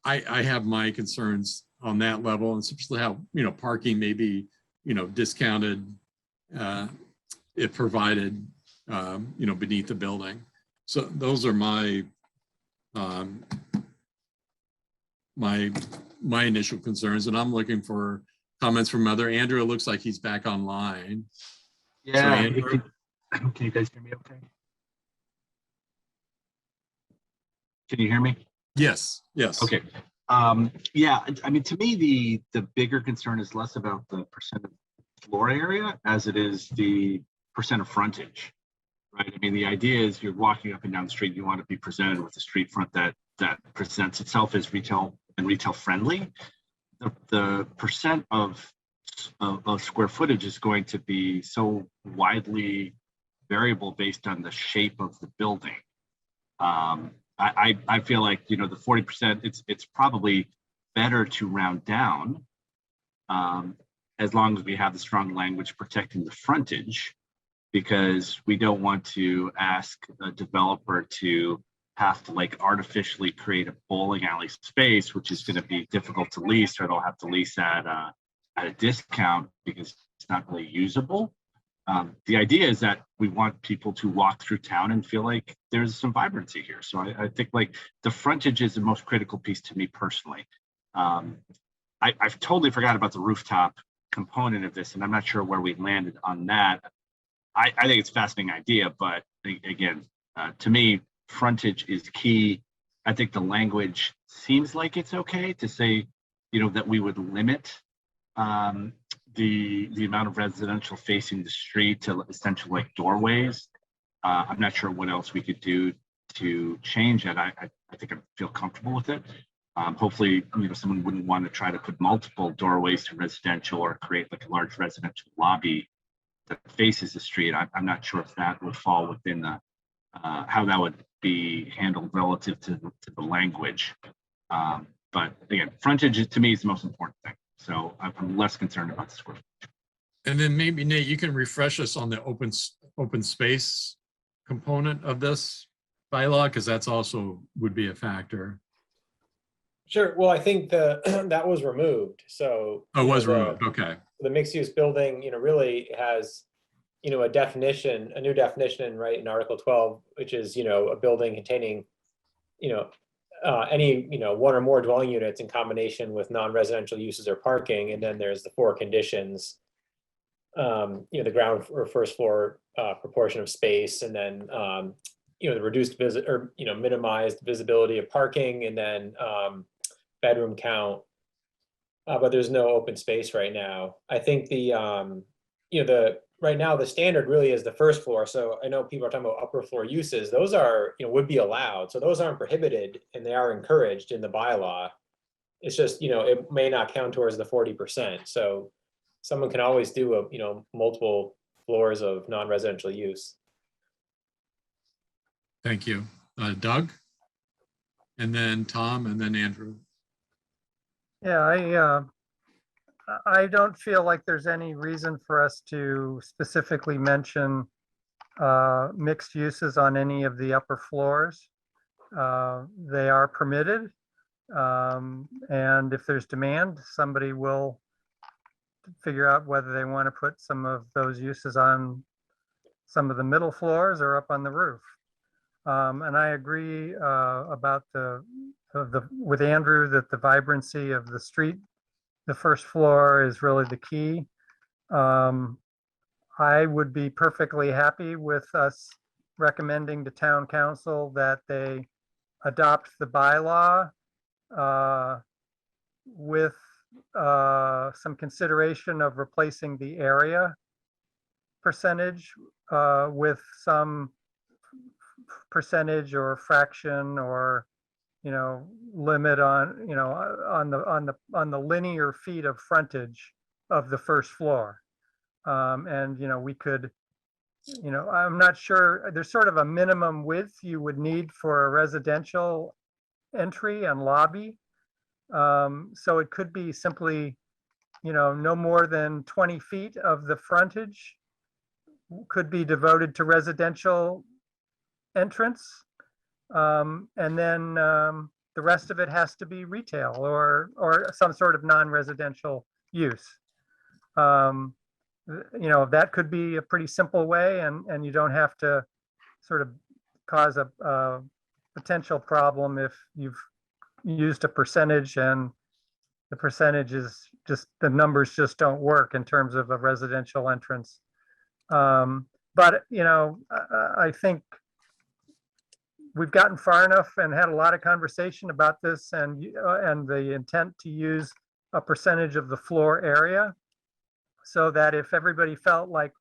I have my concerns on that level, and especially how, parking may be, discounted if provided, beneath the building. So those are my my initial concerns, and I'm looking for comments from other. Andrew, it looks like he's back online. Yeah. Andrew? Can you guys hear me okay? Can you hear me? Yes. Okay. Yeah, I mean, to me, the bigger concern is less about the percent of floor area as it is the percent of frontage, right? I mean, the idea is you're walking up and down the street, you want to be presented with a street front that presents itself as retail and retail friendly. The percent of square footage is going to be so widely variable based on the shape of the building. I feel like, the 40%, it's probably better to round down as long as we have the strong language protecting the frontage, because we don't want to ask a developer to have to artificially create a bowling alley space, which is going to be difficult to lease, or they'll have to lease at a discount because it's not really usable. The idea is that we want people to walk through town and feel like there's some vibrancy here. So I think the frontage is the most critical piece to me personally. I've totally forgot about the rooftop component of this, and I'm not sure where we landed on that. I think it's a fascinating idea, but again, to me, frontage is key. I think the language seems like it's okay to say, that we would limit the amount of residential facing the street to essentially doorways. I'm not sure what else we could do to change it. I think I feel comfortable with it. Hopefully, someone wouldn't want to try to put multiple doorways to residential or create a large residential lobby that faces the street. I'm not sure if that would fall within the how that would be handled relative to the language. But again, frontage to me is the most important thing. So I'm less concerned about the square footage. And then maybe Nate, you can refresh us on the open space component of this bylaw, because that's also would be a factor. Sure. Well, I think that was removed. So Oh, it was removed. Okay. The mixed use building, really has, a new definition, right, in Article 12, which is, a building containing, any, one or more dwelling units in combination with non-residential uses or parking. And then there's the 4 conditions, the ground or first floor proportion of space, and then, the reduced minimized visibility of parking, and then bedroom count. But there's no open space right now. I think right now the standard really is the first floor. So I know people are talking about upper floor uses. Those are, would be allowed. So those aren't prohibited, and they are encouraged in the bylaw. It's just, it may not count towards the 40%. So someone can always do multiple floors of non-residential use. Thank you. Doug? And then Tom, and then Andrew. Yeah, I don't feel like there's any reason for us to specifically mention mixed uses on any of the upper floors. They are permitted. And if there's demand, somebody will figure out whether they want to put some of those uses on some of the middle floors or up on the roof. And I agree about with Andrew that the vibrancy of the street, the first floor, is really the key. I would be perfectly happy with us recommending to town council that they adopt the bylaw with some consideration of replacing the area percentage with some percentage or fraction or limit on on the linear feet of frontage of the first floor. And we could, I'm not sure, there's sort of a minimum width you would need for a residential entry and lobby. So it could be simply, no more than 20 feet of the frontage could be devoted to residential entrance. And then the rest of it has to be retail or some sort of non-residential use. that could be a pretty simple way, and you don't have to sort of cause a potential problem if you've used a percentage and the percentage is just, the numbers just don't work in terms of a residential entrance. But, I think we've gotten far enough and had a lot of conversation about this, and the intent to use a percentage of the floor area, so that if everybody felt like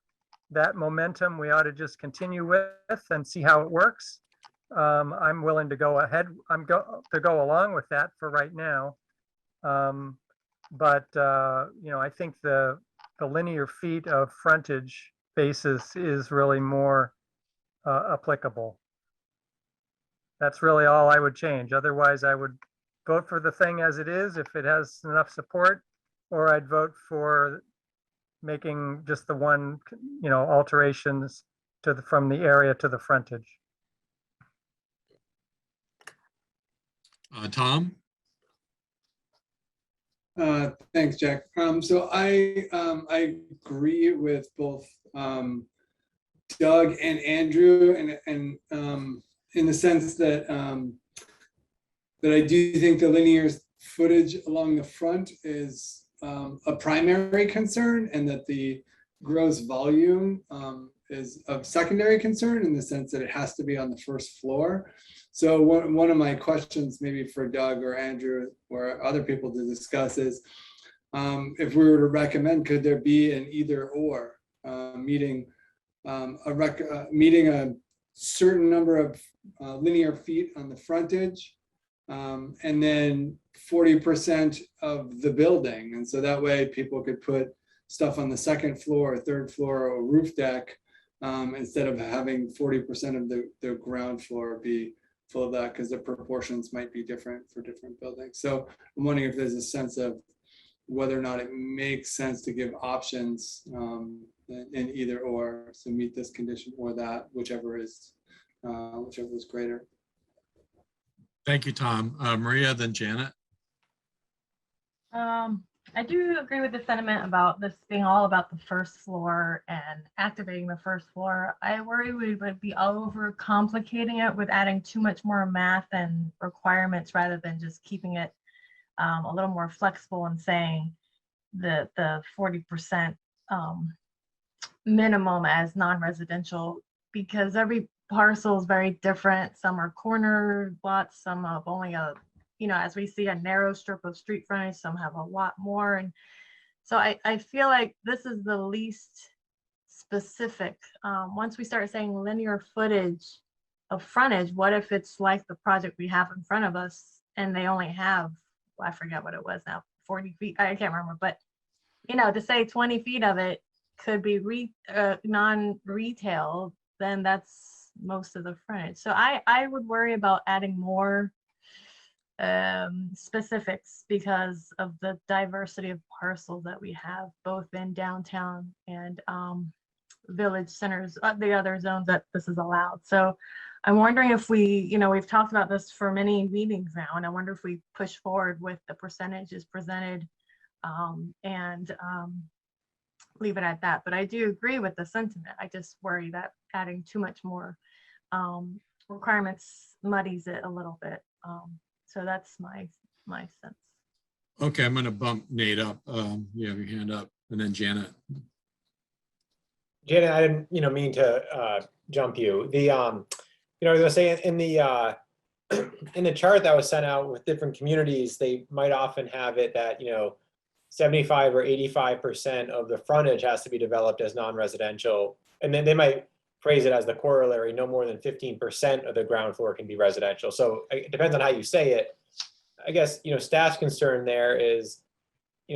that momentum we ought to just continue with and see how it works. I'm willing to go ahead. To go along with that for right now. But I think the linear feet of frontage basis is really more applicable. That's really all I would change. Otherwise, I would vote for the thing as it is if it has enough support, or I'd vote for making just the one, alterations from the area to the frontage. Tom? Thanks, Jack. So I agree with both Doug and Andrew, and in the sense that that I do think the linear footage along the front is a primary concern, and that the gross volume is of secondary concern, in the sense that it has to be on the first floor. So one of my questions, maybe for Doug or Andrew or other people to discuss, is if we were to recommend, could there be an either or, meeting a certain number of linear feet on the frontage, and then 40% of the building. And so that way people could put stuff on the second floor or third floor or roof deck, instead of having 40% of the ground floor be full of that, because the proportions might be different for different buildings. So I'm wondering if there's a sense of whether or not it makes sense to give options in either or, so meet this condition or that, whichever is greater. Thank you, Tom. Maria, then Janet. I do agree with the sentiment about this being all about the first floor and activating the first floor. I worry we would be over complicating it with adding too much more math and requirements, rather than just keeping it a little more flexible and saying that the 40% minimum as non-residential, because every parcel is very different. Some are corner lots, some have only as we see, a narrow strip of street frontage, some have a lot more. And so I feel like this is the least specific. Once we start saying linear footage of frontage, what if it's like the project we have in front of us and they only have, I forget what it was now, 40 feet, I can't remember, but to say 20 feet of it could be non-retail, then that's most of the frontage. So I would worry about adding more specifics because of the diversity of parcels that we have, both in downtown and village centers, the other zones that this is allowed. So I'm wondering if we, we've talked about this for many meetings now, and I wonder if we push forward with the percentages presented and leave it at that. But I do agree with the sentiment. I just worry that adding too much more requirements muddies it a little bit. So that's my sense. Okay, I'm going to bump Nate up. You have your hand up, and then Janet. Janet, I didn't, mean to jump you. I was going to say in the chart that was sent out with different communities, they might often have it that 75 or 85% of the frontage has to be developed as non-residential, and then they might phrase it as the corollary, no more than 15% of the ground floor can be residential. So it depends on how you say it. I guess, staff's concern there is,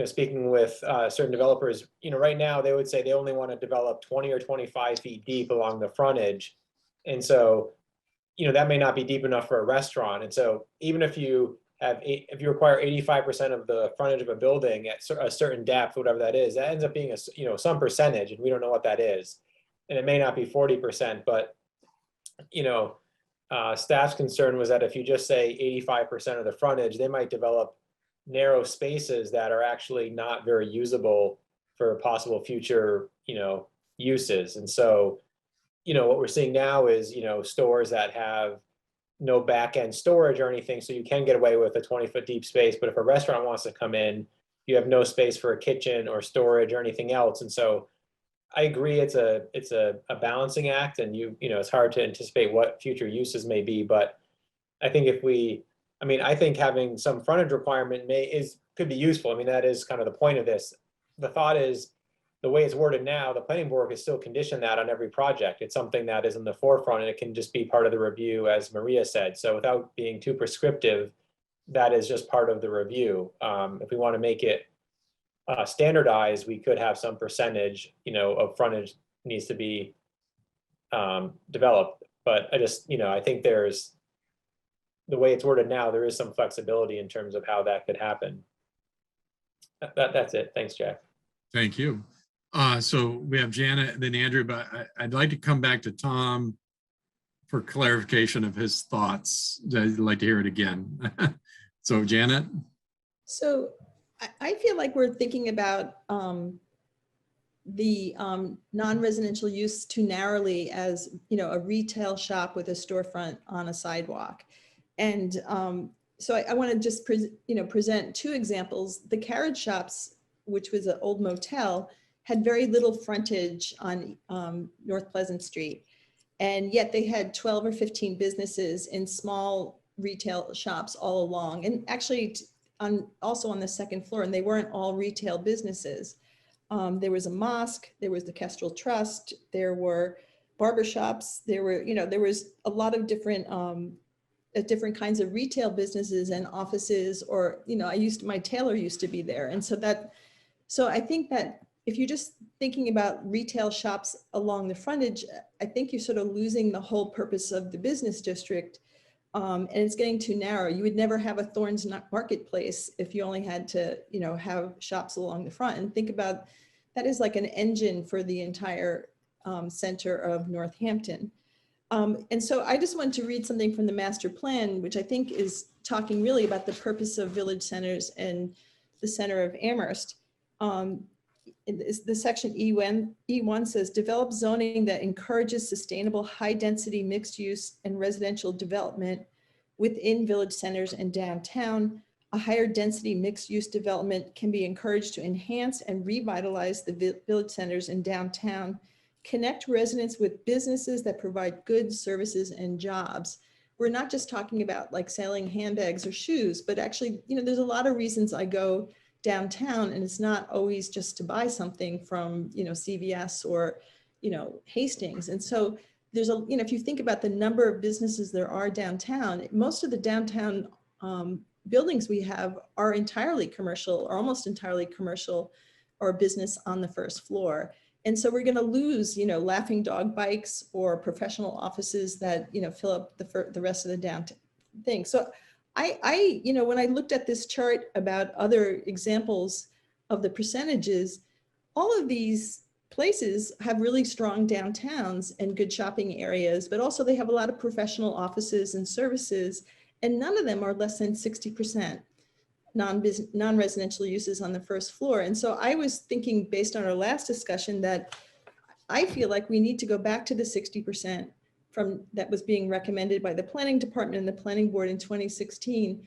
speaking with certain developers, right now they would say they only want to develop 20 or 25 feet deep along the frontage. And so, that may not be deep enough for a restaurant. And so even if you require 85% of the frontage of a building at a certain depth, whatever that is, that ends up being some percentage, and we don't know what that is. And it may not be 40%, but staff's concern was that if you just say 85% of the frontage, they might develop narrow spaces that are actually not very usable for possible future, uses. And so, what we're seeing now is, stores that have no back end storage or anything. So you can get away with a 20-foot deep space, but if a restaurant wants to come in, you have no space for a kitchen or storage or anything else. And so I agree, it's a balancing act, and it's hard to anticipate what future uses may be. But I think I think having some frontage requirement could be useful. I mean, that is kind of the point of this. The thought is, the way it's worded now, the planning board can still condition that on every project. It's something that is in the forefront, and it can just be part of the review, as Maria said. So without being too prescriptive, that is just part of the review. If we want to make it standardized, we could have some percentage, of frontage needs to be developed. But I think there's, the way it's worded now, there is some flexibility in terms of how that could happen. That's it. Thanks, Jack. Thank you. So we have Janet, then Andrew, but I'd like to come back to Tom for clarification of his thoughts. I'd like to hear it again. So Janet? So I feel like we're thinking about the non-residential use too narrowly as, a retail shop with a storefront on a sidewalk. And so I want to just present two examples. The Carriage Shops, which was an old motel, had very little frontage on North Pleasant Street. And yet they had 12 or 15 businesses in small retail shops all along. And actually also on the second floor, and they weren't all retail businesses. There was a mosque, there was the Kestrel Trust, there were barbershops, there was a lot of different kinds of retail businesses and offices, or, my tailor used to be there. And so I think that if you're just thinking about retail shops along the frontage, I think you're sort of losing the whole purpose of the business district. And it's getting too narrow. You would never have a Thorns Marketplace if you only had to, have shops along the front. And think about that is like an engine for the entire center of Northampton. And so I just want to read something from the master plan, which I think is talking really about the purpose of village centers and the center of Amherst. The section E1 says, develop zoning that encourages sustainable high-density mixed-use and residential development within village centers and downtown. A higher density mixed-use development can be encouraged to enhance and revitalize the village centers and downtown, connect residents with businesses that provide goods, services, and jobs. We're not just talking about like selling handbags or shoes, but actually, there's a lot of reasons I go downtown, and it's not always just to buy something from, CVS or, Hastings. And so there's if you think about the number of businesses there are downtown, most of the downtown buildings we have are entirely commercial or almost entirely commercial or business on the first floor. And so we're going to lose, Laughing Dog Bikes or professional offices that, fill up the rest of the downtown thing. So when I looked at this chart about other examples of the percentages, all of these places have really strong downtowns and good shopping areas, but also they have a lot of professional offices and services, and none of them are less than 60% non-residential uses on the first floor. And so I was thinking, based on our last discussion, that I feel like we need to go back to the 60% that was being recommended by the planning department and the planning board in 2016.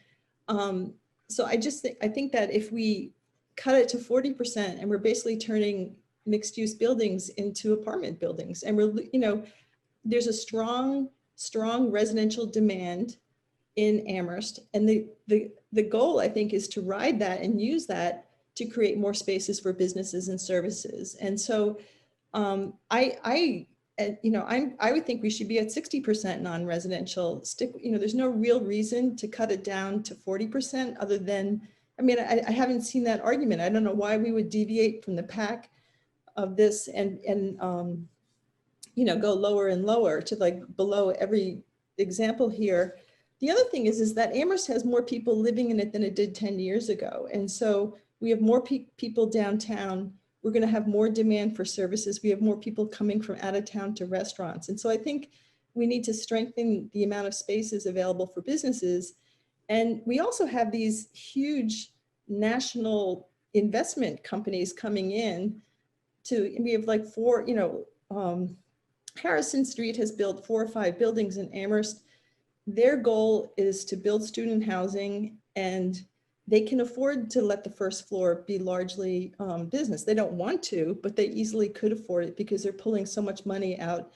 So I think that if we cut it to 40% and we're basically turning mixed use buildings into apartment buildings, and there's a strong residential demand in Amherst, and the goal, I think, is to ride that and use that to create more spaces for businesses and services. And so I would think we should be at 60% non-residential. There's no real reason to cut it down to 40% other than, I haven't seen that argument. I don't know why we would deviate from the pack of this and go lower and lower to like below every example here. The other thing is that Amherst has more people living in it than it did 10 years ago. And so we have more people downtown. We're going to have more demand for services. We have more people coming from out of town to restaurants. And so I think we need to strengthen the amount of spaces available for businesses. And we also have these huge national investment companies coming in to, we have like four, Harrison Street has built 4 or 5 buildings in Amherst. Their goal is to build student housing, and they can afford to let the first floor be largely business. They don't want to, but they easily could afford it because they're pulling so much money out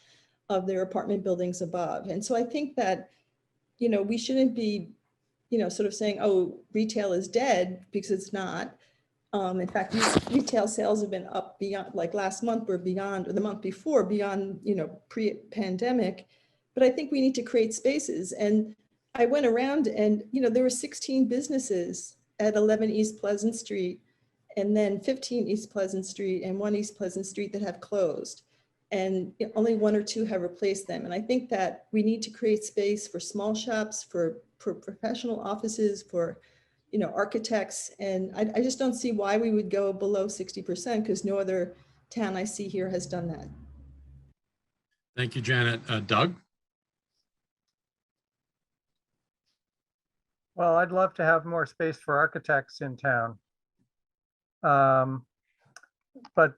of their apartment buildings above. And so I think that, we shouldn't be, sort of saying, oh, retail is dead, because it's not. In fact, retail sales have been up beyond, like last month were beyond, or the month before, beyond, pre-pandemic. But I think we need to create spaces. And I went around and, there were 16 businesses at 11 East Pleasant Street, and then 15 East Pleasant Street and 1 East Pleasant Street that have closed. And only 1 or 2 have replaced them. And I think that we need to create space for small shops, for professional offices, for architects. And I just don't see why we would go below 60%, because no other town I see here has done that. Thank you, Janet. Doug? Well, I'd love to have more space for architects in town. But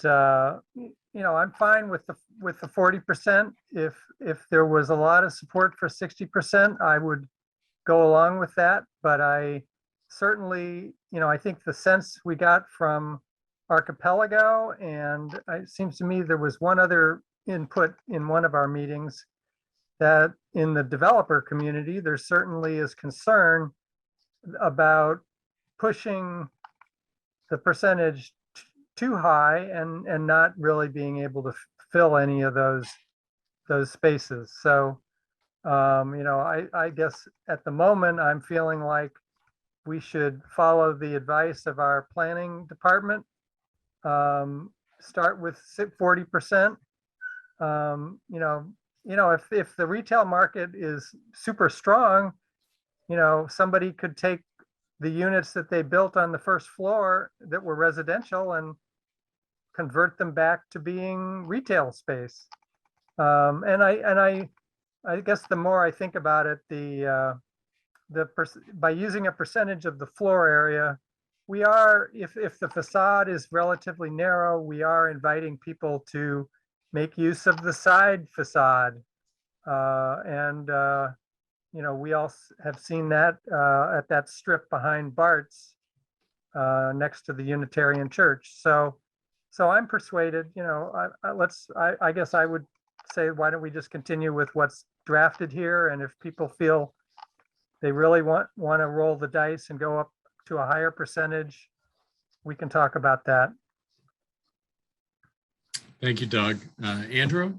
I'm fine with the 40%. If there was a lot of support for 60%, I would go along with that. But I certainly, I think the sense we got from Archipelago, and it seems to me there was one other input in one of our meetings, that in the developer community, there certainly is concern about pushing the percentage too high and not really being able to fill any of those spaces. So, I guess at the moment, I'm feeling like we should follow the advice of our planning department. Start with 40%. If the retail market is super strong, somebody could take the units that they built on the first floor that were residential and convert them back to being retail space. And I guess the more I think about it, by using a percentage of the floor area, we are, if the facade is relatively narrow, we are inviting people to make use of the side facade. We all have seen that at that strip behind Bart's next to the Unitarian Church. So I'm persuaded, I guess I would say, why don't we just continue with what's drafted here? And if people feel they really want to roll the dice and go up to a higher percentage, we can talk about that. Thank you, Doug. Andrew,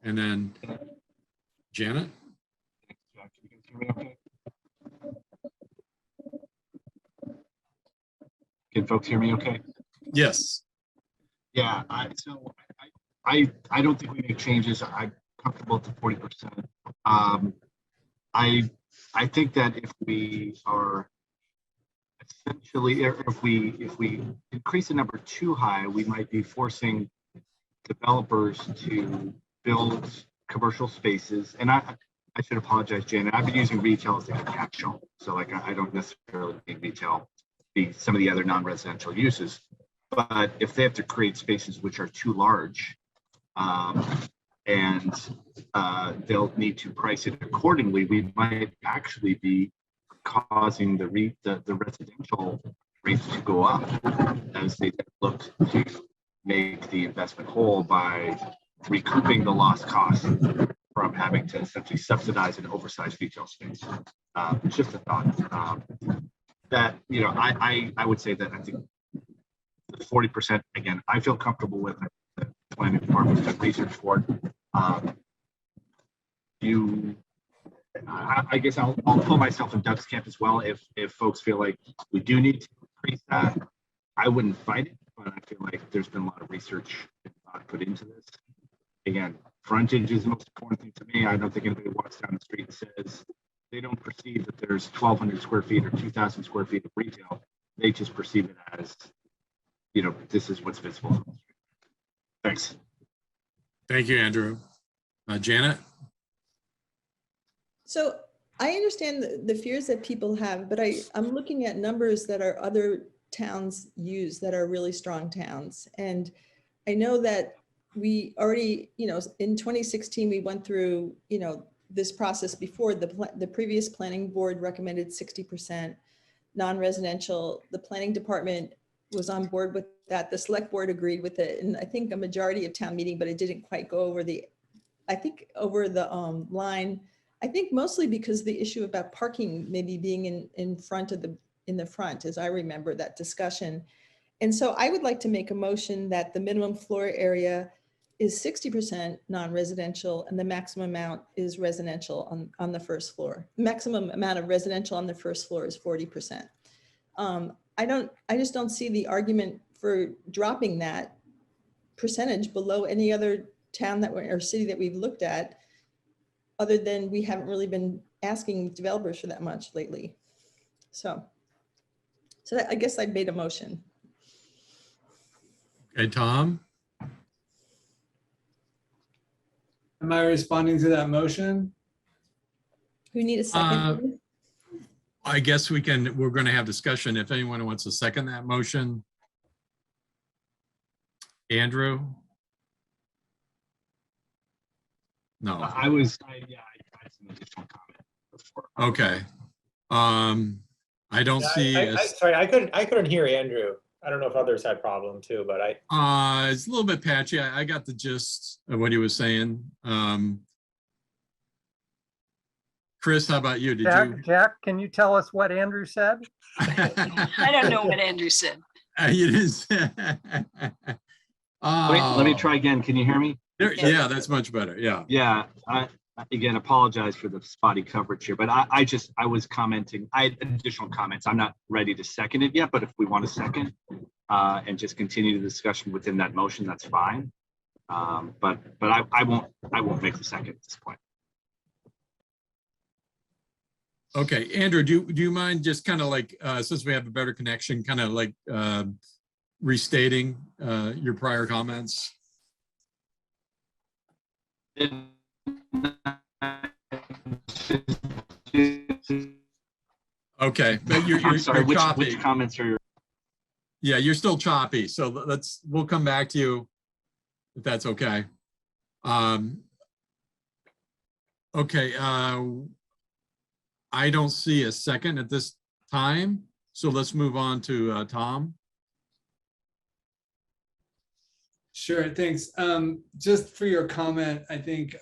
and then Janet. Can folks hear me okay? Yes. Yeah, I don't think we make changes. I'm comfortable at the 40%. I think that if we are essentially, if we increase the number too high, we might be forcing developers to build commercial spaces. And I should apologize, Janet. I've been using retail as a catch-all. So like I don't necessarily mean retail, some of the other non-residential uses. But if they have to create spaces which are too large, and they'll need to price it accordingly, we might actually be causing the residential rates to go up as they look to make the investment whole by recouping the lost costs from having to essentially subsidize an oversized retail space. It's just a thought that, I would say that I think the 40%, again, I feel comfortable with it. The planning department's done research for it. I guess I'll pull myself in Doug's camp as well. If folks feel like we do need to increase that, I wouldn't fight it, but I feel like there's been a lot of research put into this. Again, frontage is the most important thing to me. I don't think anybody walks down the street and says they don't perceive that there's 1,200 square feet or 2,000 square feet of retail. They just perceive it as, this is what's visible. Thanks. Thank you, Andrew. Janet? So I understand the fears that people have, but I'm looking at numbers that our other towns use that are really strong towns. And I know that we already, in 2016, we went through, this process before. The previous planning board recommended 60% non-residential. The planning department was on board with that. The select board agreed with it. And I think a majority of town meeting, but it didn't quite go over the line. I think mostly because the issue about parking maybe being in the front, as I remember that discussion. And so I would like to make a motion that the minimum floor area is 60% non-residential and the maximum amount is residential on the first floor. Maximum amount of residential on the first floor is 40%. I just don't see the argument for dropping that percentage below any other town or city that we've looked at, other than we haven't really been asking developers for that much lately. So I guess I made a motion. Okay, Tom? Am I responding to that motion? We need a second. I guess we're going to have discussion if anyone wants to second that motion. Andrew? No. I had some additional comment before. Okay. I don't see. Sorry, I couldn't hear Andrew. I don't know if others had problem too, but It's a little bit patchy. I got the gist of what he was saying. Chris, how about you? Jack, can you tell us what Andrew said? I don't know what Andrew said. You didn't say. Let me try again. Can you hear me? Yeah, that's much better. Yeah. Yeah. Again, apologize for the spotty coverage here, but I was commenting. I had additional comments. I'm not ready to second it yet, but if we want a second and just continue the discussion within that motion, that's fine. But I won't make the second at this point. Okay, Andrew, do you mind just kind of like, since we have a better connection, kind of like restating your prior comments? Okay, but you're sorry, you're choppy. which comments are your? Yeah, you're still choppy. So we'll come back to you if that's okay. Okay, I don't see a second at this time. So let's move on to Tom. Sure, thanks. Just for your comment, I think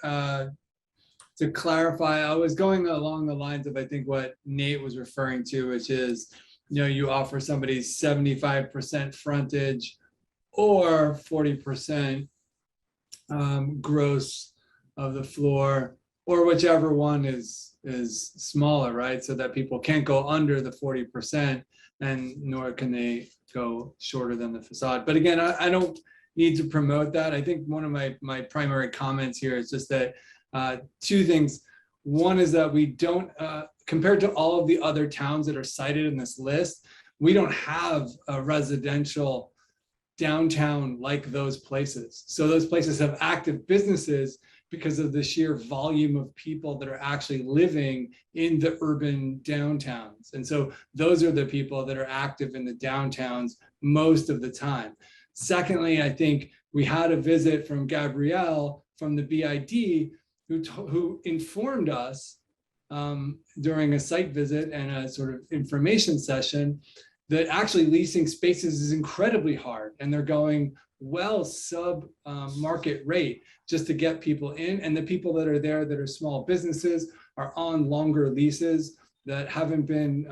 to clarify, I was going along the lines of, I think what Nate was referring to, which is, you offer somebody 75% frontage or 40% gross of the floor, or whichever one is smaller, right? So that people can't go under the 40% and nor can they go shorter than the facade. But again, I don't need to promote that. I think one of my primary comments here is just that two things. One is that we don't, compared to all of the other towns that are cited in this list, we don't have a residential downtown like those places. So those places have active businesses because of the sheer volume of people that are actually living in the urban downtowns. And so those are the people that are active in the downtowns most of the time. Secondly, I think we had a visit from Gabrielle from the BID who informed us during a site visit and a sort of information session that actually leasing spaces is incredibly hard, and they're going well sub market rate just to get people in. And the people that are there that are small businesses are on longer leases that haven't been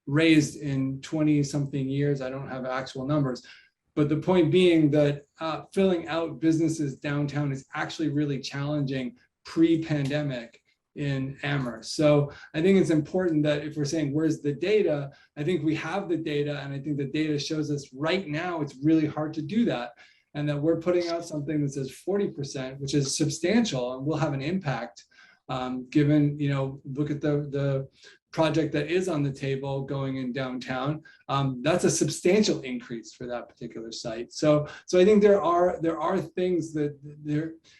raised in 20 something years. I don't have actual numbers. But the point being that filling out businesses downtown is actually really challenging pre-pandemic in Amherst. So I think it's important that if we're saying, where's the data? I think we have the data, and I think the data shows us right now it's really hard to do that. And that we're putting out something that says 40%, which is substantial and will have an impact given, look at the project that is on the table going in downtown. That's a substantial increase for that particular site. So I think there are things that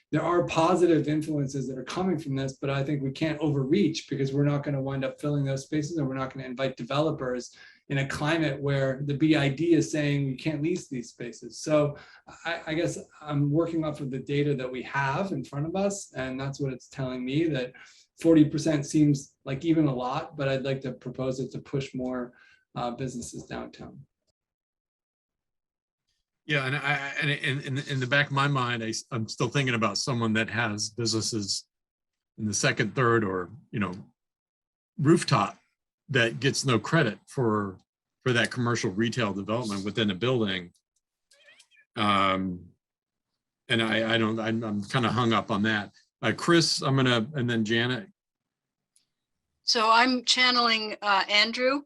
there are positive influences that are coming from this, but I think we can't overreach because we're not going to wind up filling those spaces, and we're not going to invite developers in a climate where the BID is saying you can't lease these spaces. So I guess I'm working off of the data that we have in front of us, and that's what it's telling me, that 40% seems like even a lot, but I'd like to propose it to push more businesses downtown. Yeah, and in the back of my mind, I'm still thinking about someone that has businesses in the second, third, or rooftop that gets no credit for that commercial retail development within a building. And I'm kind of hung up on that. Chris, and then Janet. So I'm channeling Andrew,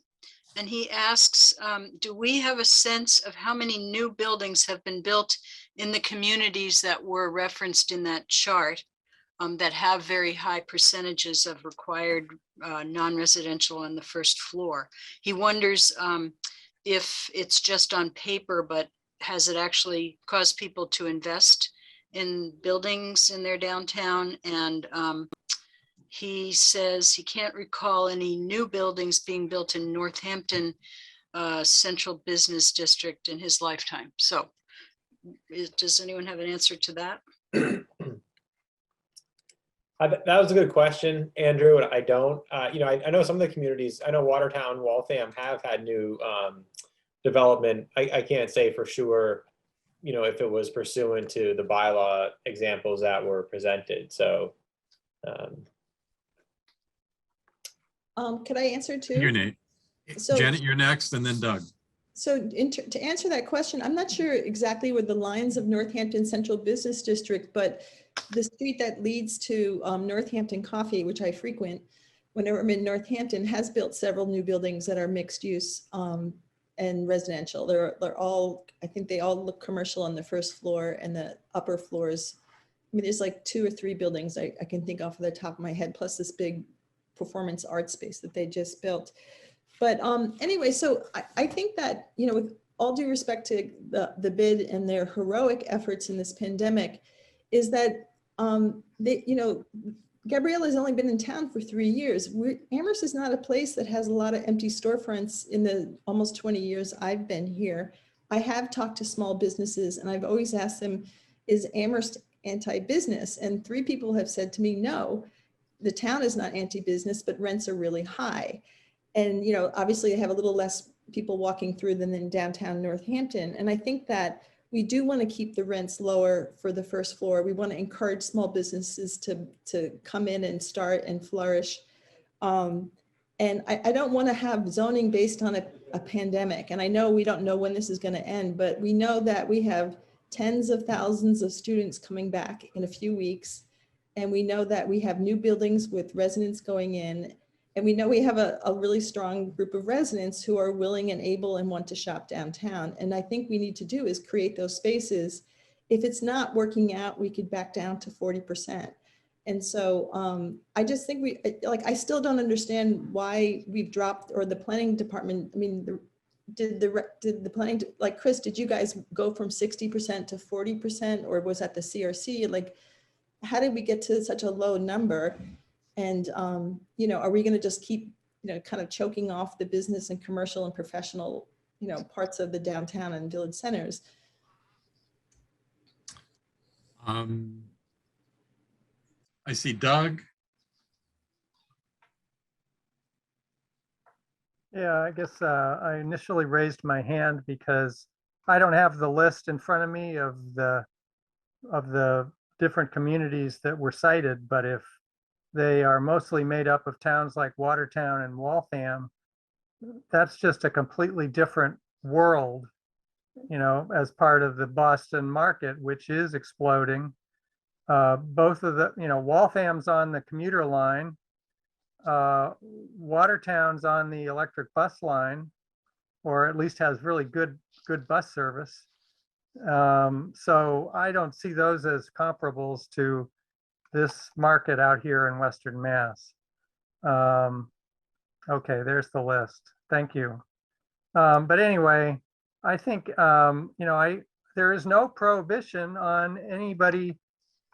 and he asks, do we have a sense of how many new buildings have been built in the communities that were referenced in that chart that have very high percentages of required non-residential on the first floor? He wonders if it's just on paper, but has it actually caused people to invest in buildings in their downtown? And he says he can't recall any new buildings being built in Northampton Central Business District in his lifetime. So does anyone have an answer to that? That was a good question, Andrew, and I don't. I know some of the communities, I know Watertown, Waltham have had new development. I can't say for sure, if it was pursuant to the bylaw examples that were presented. So could I answer too? Your name. So, Janet, you're next, and then Doug. So to answer that question, I'm not sure exactly where the lines of Northampton Central Business District, but the street that leads to Northampton Coffee, which I frequent whenever I'm in Northampton, has built several new buildings that are mixed use and residential. They're all, I think they all look commercial on the first floor, and the upper floors, I mean, there's like 2 or 3 buildings I can think off of the top of my head, plus this big performance art space that they just built. But anyway, so I think that, with all due respect to the bid and their heroic efforts in this pandemic, is that Gabriella has only been in town for 3 years. Amherst is not a place that has a lot of empty storefronts in the almost 20 years I've been here. I have talked to small businesses, and I've always asked them, is Amherst anti-business? And 3 people have said to me, no, the town is not anti-business, but rents are really high. And, obviously I have a little less people walking through than in downtown Northampton. And I think that we do want to keep the rents lower for the first floor. We want to encourage small businesses to come in and start and flourish. And I don't want to have zoning based on a pandemic. And I know we don't know when this is going to end, but we know that we have tens of thousands of students coming back in a few weeks. And we know that we have new buildings with residents going in. And we know we have a really strong group of residents who are willing and able and want to shop downtown. And I think we need to do is create those spaces. If it's not working out, we could back down to 40%. And so I just think I still don't understand why we've dropped, or the planning department, I mean, did the planning, like Chris, did you guys go from 60% to 40%, or was that the CRC? Like, how did we get to such a low number? And, are we going to just keep, kind of choking off the business and commercial and professional, parts of the downtown and village centers? I see Doug. Yeah, I guess I initially raised my hand because I don't have the list in front of me of the different communities that were cited, but if they are mostly made up of towns like Watertown and Waltham, that's just a completely different world, as part of the Boston market, which is exploding. Both of the, Waltham's on the commuter line, Watertown's on the electric bus line, or at least has really good bus service. So I don't see those as comparables to this market out here in Western Mass. Okay, there's the list. Thank you. But anyway, I think, there is no prohibition on anybody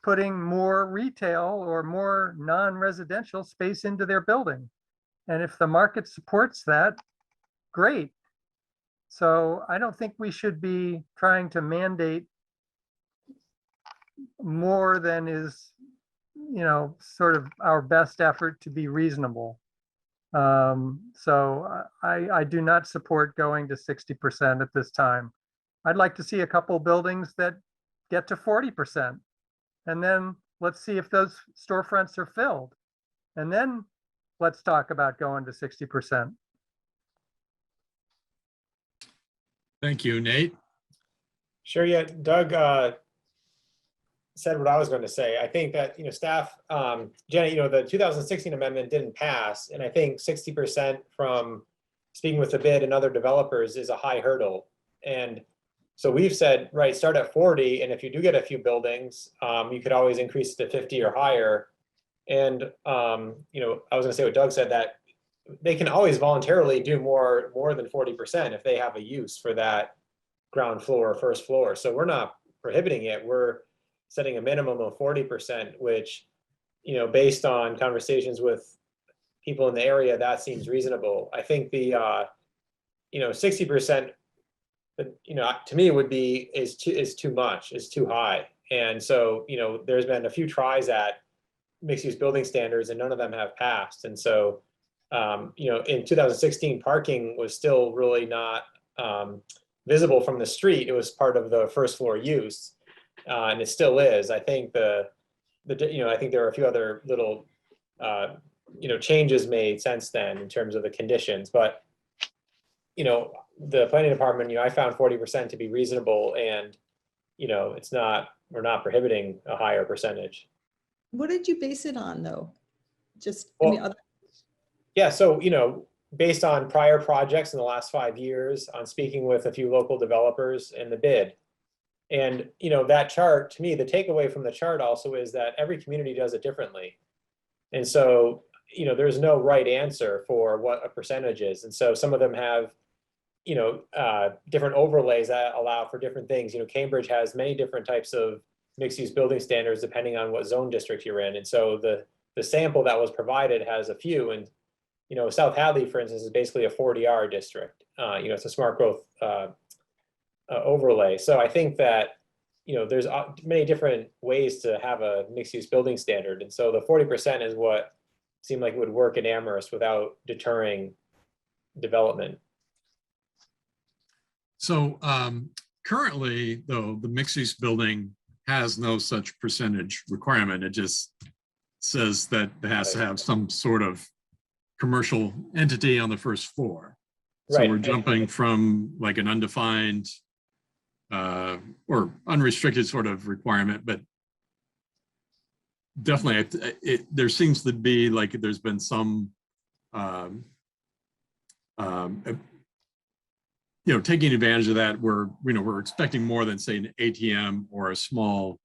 putting more retail or more non-residential space into their building. And if the market supports that, great. So I don't think we should be trying to mandate more than is, sort of our best effort to be reasonable. So I do not support going to 60% at this time. I'd like to see a couple buildings that get to 40%. And then let's see if those storefronts are filled. And then let's talk about going to 60%. Thank you, Nate. Sure, yeah, Doug said what I was going to say. I think that, staff, Jenny, the 2016 amendment didn't pass, and I think 60% from speaking with the bid and other developers is a high hurdle. And so we've said, right, start at 40, and if you do get a few buildings, you could always increase it to 50 or higher. And I was going to say what Doug said, that they can always voluntarily do more than 40% if they have a use for that ground floor or first floor. So we're not prohibiting it. We're setting a minimum of 40%, which, based on conversations with people in the area, that seems reasonable. I think the 60%, to me is too much, is too high. And so, there's been a few tries at mixed use building standards and none of them have passed. And so, in 2016, parking was still really not visible from the street. It was part of the first floor use, and it still is. I think I think there are a few other little changes made since then in terms of the conditions. But the planning department, I found 40% to be reasonable, and we're not prohibiting a higher percentage. What did you base it on, though? Just, Yeah, so, based on prior projects in the last 5 years, on speaking with a few local developers in the bid. And, that chart, to me, the takeaway from the chart also is that every community does it differently. And so, there's no right answer for what a percentage is. And so some of them have, different overlays that allow for different things. Cambridge has many different types of mixed use building standards depending on what zone district you're in. And so the sample that was provided has a few, and South Hadley, for instance, is basically a 40R district. It's a smart growth overlay. So I think that, there's many different ways to have a mixed use building standard. And so the 40% is what seemed like it would work in Amherst without deterring development. So currently, though, the mixed use building has no such percentage requirement. It just says that it has to have some sort of commercial entity on the first floor. So Right. we're jumping from like an undefined or unrestricted sort of requirement, but definitely there seems to be like there's been some taking advantage of that. We're expecting more than, say, an ATM or a small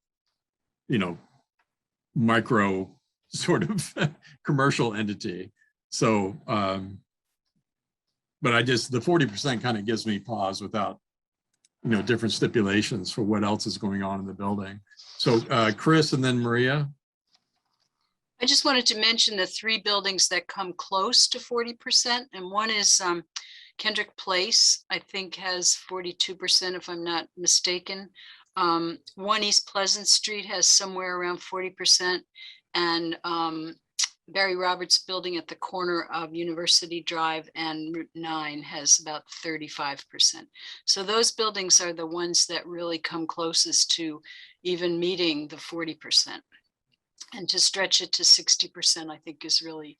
micro sort of commercial entity. So but the 40% kind of gives me pause without different stipulations for what else is going on in the building. So Chris and then Maria. I just wanted to mention the 3 buildings that come close to 40%, and one is Kendrick Place, I think has 42%, if I'm not mistaken. One East Pleasant Street has somewhere around 40%, and Barry Roberts building at the corner of University Drive and Route 9 has about 35%. So those buildings are the ones that really come closest to even meeting the 40%. And to stretch it to 60%, I think is really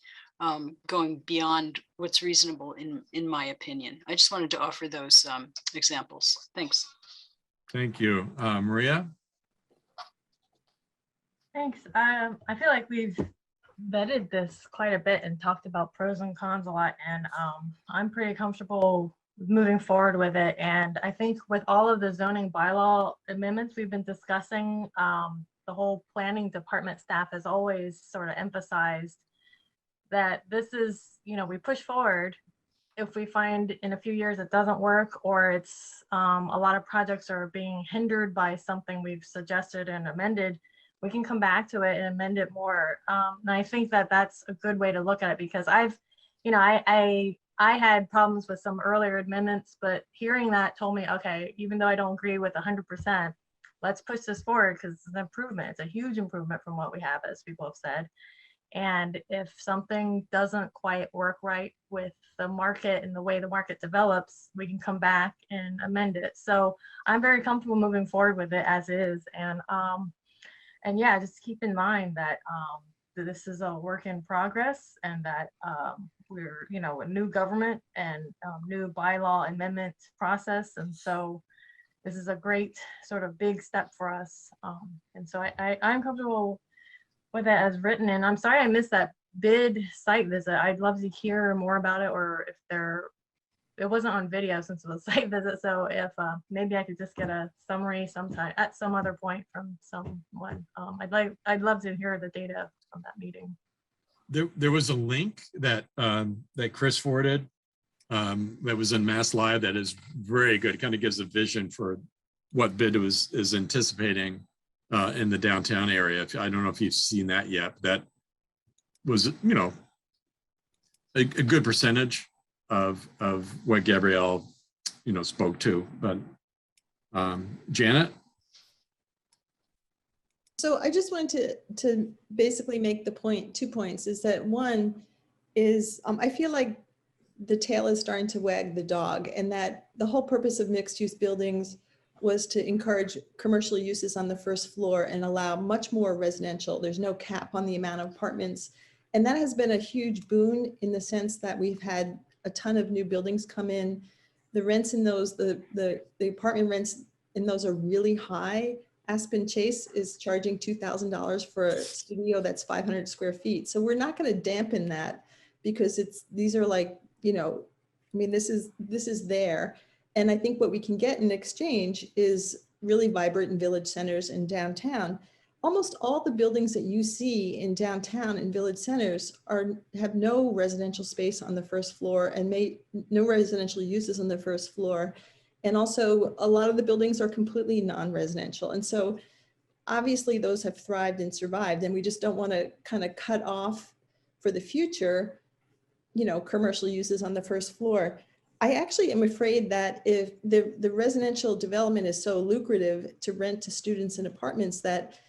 going beyond what's reasonable in my opinion. I just wanted to offer those examples. Thanks. Thank you. Maria? Thanks. I feel like we've vetted this quite a bit and talked about pros and cons a lot, and I'm pretty comfortable moving forward with it. And I think with all of the zoning bylaw amendments we've been discussing, the whole planning department staff has always sort of emphasized that this is, we push forward. If we find in a few years it doesn't work, or it's a lot of projects are being hindered by something we've suggested and amended, we can come back to it and amend it more. And I think that that's a good way to look at it, because I I had problems with some earlier amendments, but hearing that told me, okay, even though I don't agree with 100%, let's push this forward because it's an improvement. It's a huge improvement from what we have, as people have said. And if something doesn't quite work right with the market and the way the market develops, we can come back and amend it. So I'm very comfortable moving forward with it as is. And yeah, just keep in mind that this is a work in progress, and that we're, a new government and new bylaw amendment process. And so this is a great sort of big step for us. And so I'm comfortable with it as written. And I'm sorry I missed that bid site visit. I'd love to hear more about it, or if it wasn't on video since it was a site visit. So if maybe I could just get a summary sometime at some other point from someone. I'd love to hear the data from that meeting. There was a link that that Chris forwarded that was in Mass Live that is very good. It kind of gives a vision for what bid is anticipating in the downtown area. I don't know if you've seen that yet. That was, a good percentage of what Gabrielle, spoke to. But Janet? So I just wanted to basically make the point, 2 points, is that one is I feel like the tail is starting to wag the dog, and that the whole purpose of mixed use buildings was to encourage commercial uses on the first floor and allow much more residential. There's no cap on the amount of apartments. And that has been a huge boon in the sense that we've had a ton of new buildings come in. The rents in those, the apartment rents in those are really high. Aspen Chase is charging $2,000 for a studio that's 500 square feet. So we're not going to dampen that, because these are like, this is there. And I think what we can get in exchange is really vibrant in village centers and downtown. Almost all the buildings that you see in downtown and village centers have no residential space on the first floor, and no residential uses on the first floor. And also a lot of the buildings are completely non-residential. And so obviously those have thrived and survived, and we just don't want to kind of cut off for the future, commercial uses on the first floor. I actually am afraid that if the residential development is so lucrative to rent to students in apartments, that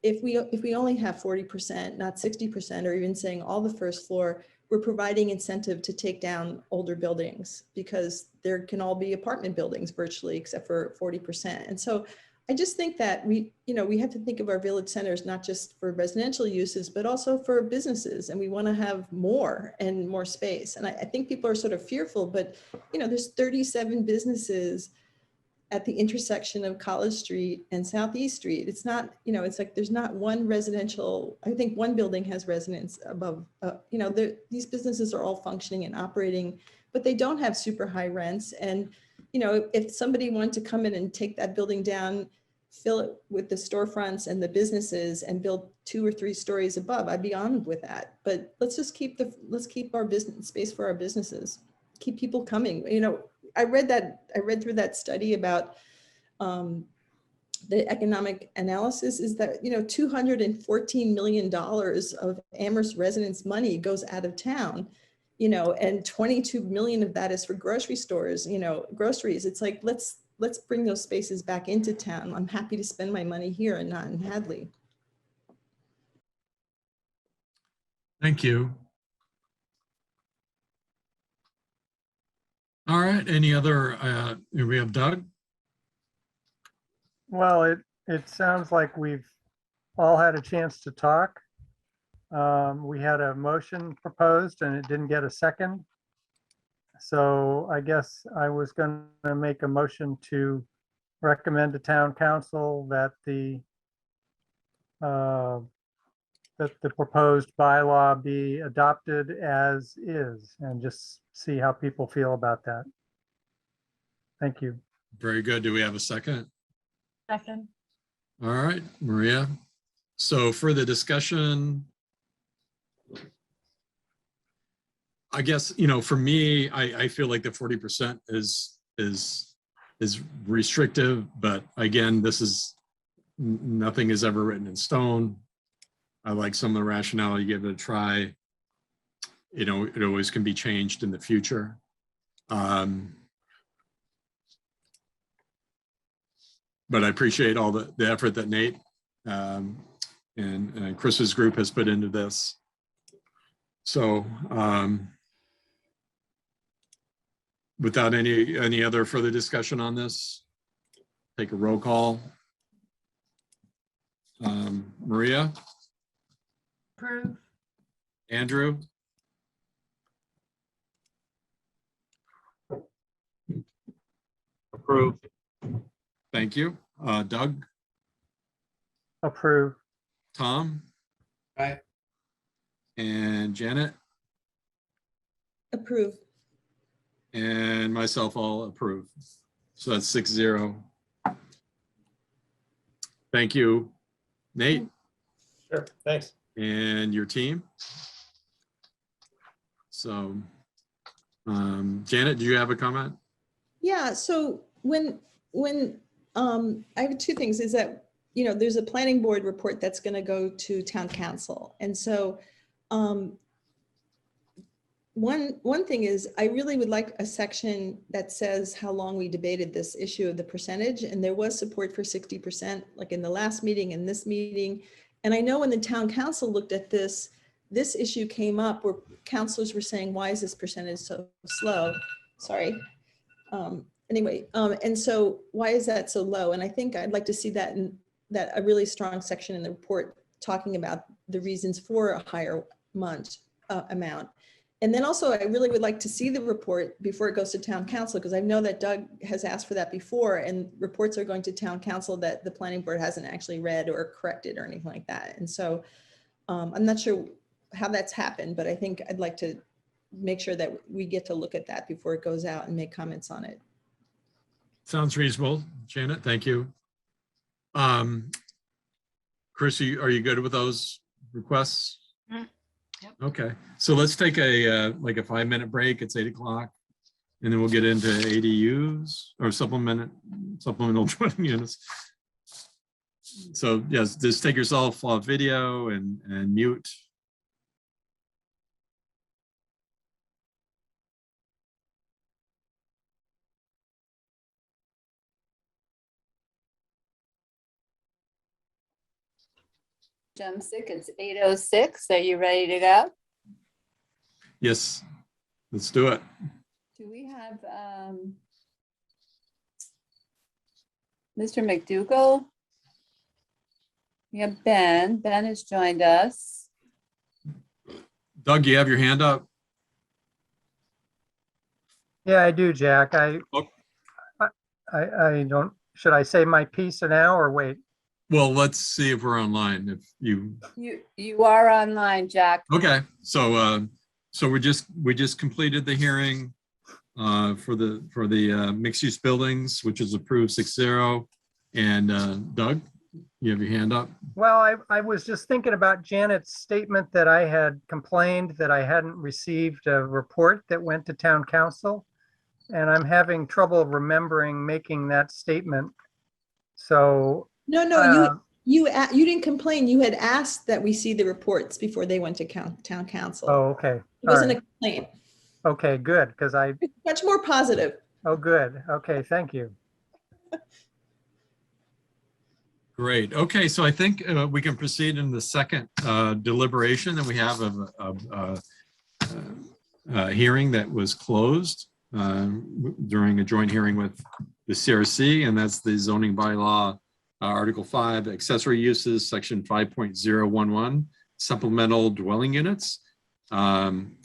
if we only have 40%, not 60%, or even saying all the first floor, we're providing incentive to take down older buildings, because there can all be apartment buildings virtually, except for 40%. And so I just think that we have to think of our village centers, not just for residential uses, but also for businesses. And we want to have more and more space. And I think people are sort of fearful, but there's 37 businesses at the intersection of College Street and Southeast Street. It's not, it's like there's not one residential. I think one building has residents above, these businesses are all functioning and operating, but they don't have super high rents. And, if somebody wanted to come in and take that building down, fill it with the storefronts and the businesses and build 2 or 3 stories above, I'd be on with that. But let's just keep our business space for our businesses, keep people coming. I read through that study about the economic analysis is that, $214 million of Amherst residents' money goes out of town, and 22 million of that is for grocery stores, groceries. It's like, let's bring those spaces back into town. I'm happy to spend my money here and not in Hadley. Thank you. All right, any other, we have Doug? Well, it sounds like we've all had a chance to talk. We had a motion proposed and it didn't get a second. So I guess I was going to make a motion to recommend to town council that the proposed bylaw be adopted as is, and just see how people feel about that. Thank you. Very good. Do we have a second? Second. All right, Maria. So for the discussion, I guess, for me, I feel like the 40% is restrictive, but again, nothing is ever written in stone. I like some of the rationale, you give it a try. you know, it always can be changed in the future. But I appreciate all the effort that Nate and Chris's group has put into this. So without any other further discussion on this, take a roll call. Maria, Approve. Andrew, Approve. thank you. Doug, Approve. Tom, Aye. and Janet, Approve. and myself all approve. So that's 6-0. Thank you, Nate, Sure, thanks. and your team. So Janet, do you have a comment? Yeah, so when I have two things is that, you know, there's a planning board report that's going to go to town council. And so one thing is I really would like a section that says how long we debated this issue of the percentage. And there was support for 60%, like in the last meeting and this meeting. And I know when the town council looked at this issue came up where councilors were saying, why is this percentage so slow? Sorry. Anyway, and so why is that so low? And I think I'd like to see that in that a really strong section in the report talking about the reasons for a higher amount. And then also I really would like to see the report before it goes to town council, because I know that Doug has asked for that before, and reports are going to town council that the planning board hasn't actually read or corrected or anything like that. And so I'm not sure how that's happened, but I think I'd like to make sure that we get to look at that before it goes out and make comments on it. Sounds reasonable, Janet. Thank you. Chris, are you good with those requests? Yep. Okay, so let's take like a 5-minute break. It's 8 o'clock, and then we'll get into ADUs or supplemental dwelling units. So yes, just take yourself off video and mute. Jumsick, it's 8:06. Are you ready to go? Yes, let's do it. Do we have Mr. McDougall? We have Ben. Ben has joined us. Doug, you have your hand up? Yeah, I do, Jack. I don't, should I say my piece now or wait? Well, let's see if we're online. If you You are online, Jack. okay, so we just completed the hearing for the mixed use buildings, which is approved 6-0. And Doug, you have your hand up. Well, I was just thinking about Janet's statement that I had complained that I hadn't received a report that went to town council. And I'm having trouble remembering making that statement. So. No, you didn't complain. You had asked that we see the reports before they went to town council. Oh, okay. It wasn't a complaint. Okay, good, because It's much more positive. oh, good. Okay, thank you. Great. Okay, so I think we can proceed in the second deliberation that we have of a hearing that was closed during a joint hearing with the CRC, and that's the zoning bylaw Article 5, accessory uses, section 5.011, supplemental dwelling units. And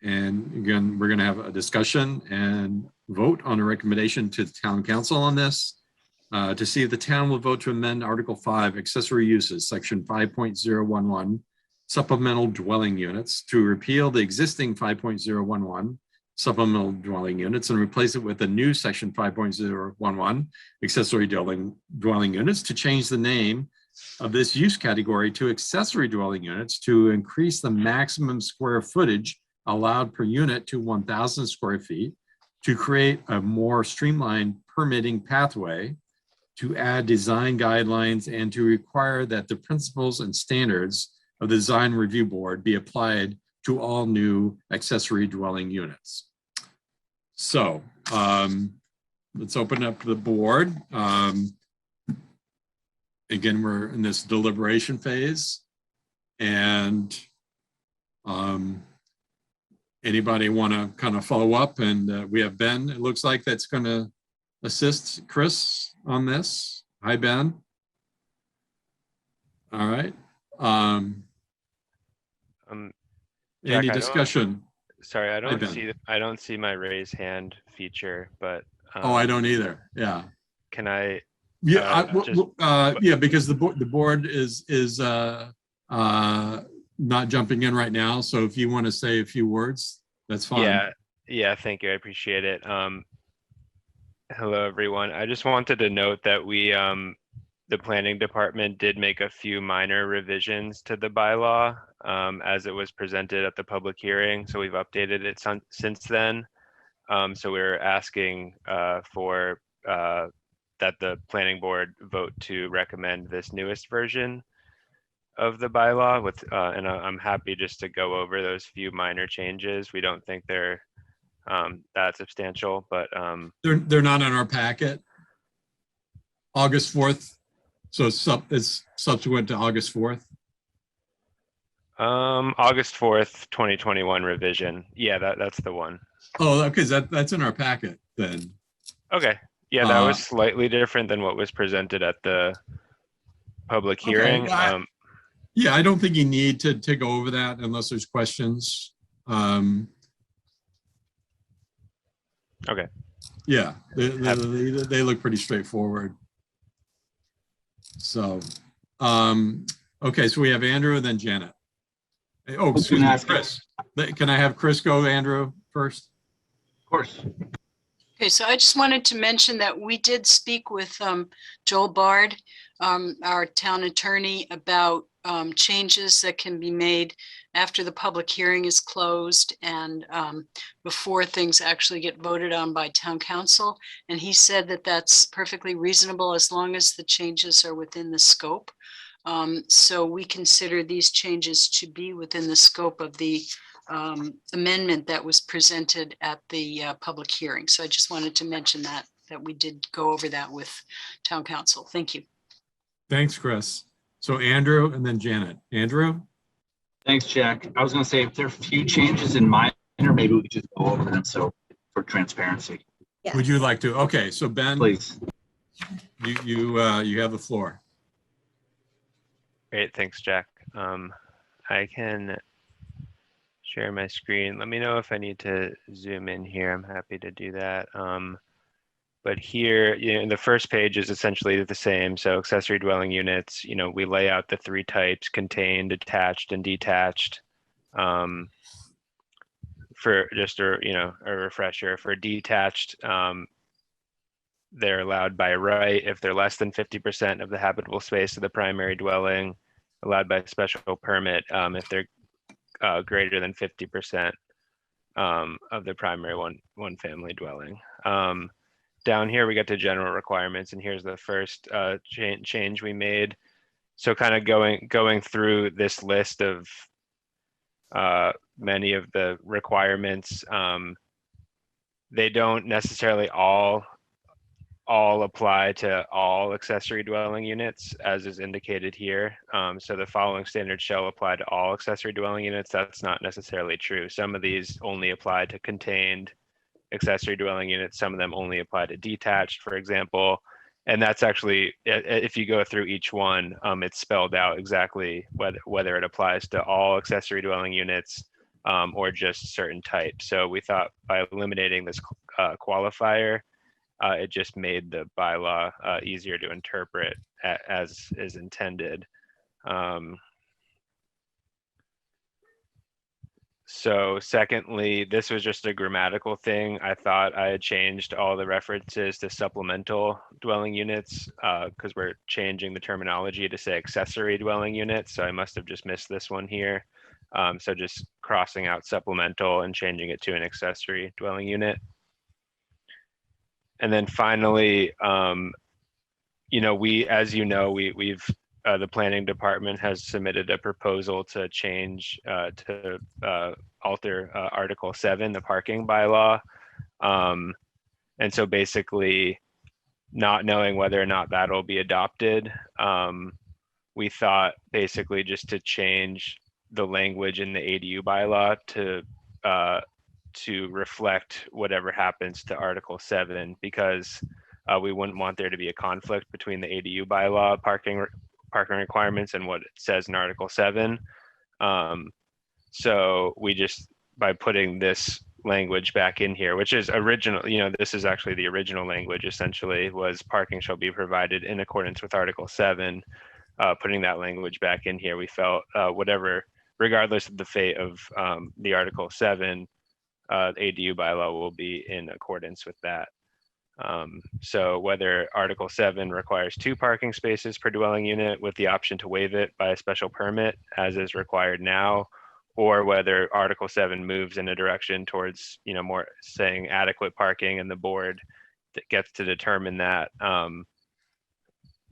again, we're going to have a discussion and vote on a recommendation to the town council on this to see if the town will vote to amend Article 5, accessory uses, section 5.011, supplemental dwelling units to repeal the existing 5.011 supplemental dwelling units and replace it with a new section 5.011 accessory dwelling units to change the name of this use category to accessory dwelling units to increase the maximum square footage allowed per unit to 1,000 square feet, to create a more streamlined permitting pathway, to add design guidelines, and to require that the principles and standards of the design review board be applied to all new accessory dwelling units. So let's open up the board. Again, we're in this deliberation phase, and anybody want to kind of follow up? And we have Ben, it looks like, that's going to assist Chris on this. Hi, Ben. All right. Jack, Any discussion? Sorry, I Ben. don't see my raise hand feature, but Oh, I don't either. Yeah. can I? Yeah, yeah, because the board is not jumping in right now. So if you want to say a few words, that's fine. Yeah, thank you. I appreciate it. Hello, everyone. I just wanted to note that we, the planning department did make a few minor revisions to the bylaw as it was presented at the public hearing. So we've updated it since then. So we're asking for that the planning board vote to recommend this newest version of the bylaw with, and I'm happy just to go over those few minor changes. We don't think they're that substantial, but they're not in our packet. August 4th. So it's subsequent to August 4th. August 4th, 2021 revision. Yeah, that's the one. Oh, okay, that's in our packet then. Okay. Yeah, that was slightly different than what was presented at the public hearing. Okay. Yeah, I don't think you need to go over that unless there's questions. Okay. Yeah, they look pretty straightforward. So, okay, so we have Andrew and then Janet. Oh, excuse me, Chris. Can I have Chris go, Andrew, first? Of course. Okay, so I just wanted to mention that we did speak with Joel Bard, our town attorney, about changes that can be made after the public hearing is closed and before things actually get voted on by town council. And he said that that's perfectly reasonable as long as the changes are within the scope. So we consider these changes to be within the scope of the amendment that was presented at the public hearing. So I just wanted to mention that we did go over that with town council. Thank you. Thanks, Chris. So Andrew and then Janet. Andrew? Thanks, Jack. I was going to say, if there are a few changes in minor, maybe we could just go over them. So for transparency. Yes. Would you like to? Okay, so Ben, please. You have the floor. Great, thanks, Jack. I can share my screen. Let me know if I need to zoom in here. I'm happy to do that. But here, the first page is essentially the same. So accessory dwelling units, we lay out the three types: contained, attached, and detached. For just a refresher, for detached, they're allowed by right if they're less than 50% of the habitable space of the primary dwelling, allowed by special permit if they're greater than 50% of the primary one family dwelling. Down here, we get to general requirements, and here's the first change we made. So kind of going through this list of many of the requirements, they don't necessarily all apply to all accessory dwelling units, as is indicated here. So the following standards shall apply to all accessory dwelling units. That's not necessarily true. Some of these only apply to contained accessory dwelling units. Some of them only apply to detached, for example. And that's actually, if you go through each one, it's spelled out exactly whether it applies to all accessory dwelling units or just certain types. So we thought by eliminating this qualifier, it just made the bylaw easier to interpret as is intended. So secondly, this was just a grammatical thing. I thought I had changed all the references to supplemental dwelling units because we're changing the terminology to say accessory dwelling units. So I must have just missed this one here. So just crossing out supplemental and changing it to an accessory dwelling unit. And then finally, we've the planning department has submitted a proposal to change, to alter Article 7, the parking bylaw. And so basically, not knowing whether or not that'll be adopted, we thought basically just to change the language in the ADU bylaw to reflect whatever happens to Article 7, because we wouldn't want there to be a conflict between the ADU bylaw parking requirements and what it says in Article 7. So we just, by putting this language back in here, which is original, this is actually the original language, essentially was parking shall be provided in accordance with Article 7. Putting that language back in here, we felt regardless of the fate of the Article 7, ADU bylaw will be in accordance with that. So whether Article 7 requires 2 parking spaces per dwelling unit with the option to waive it by a special permit, as is required now, or whether Article 7 moves in a direction towards, more saying adequate parking, and the board that gets to determine that, the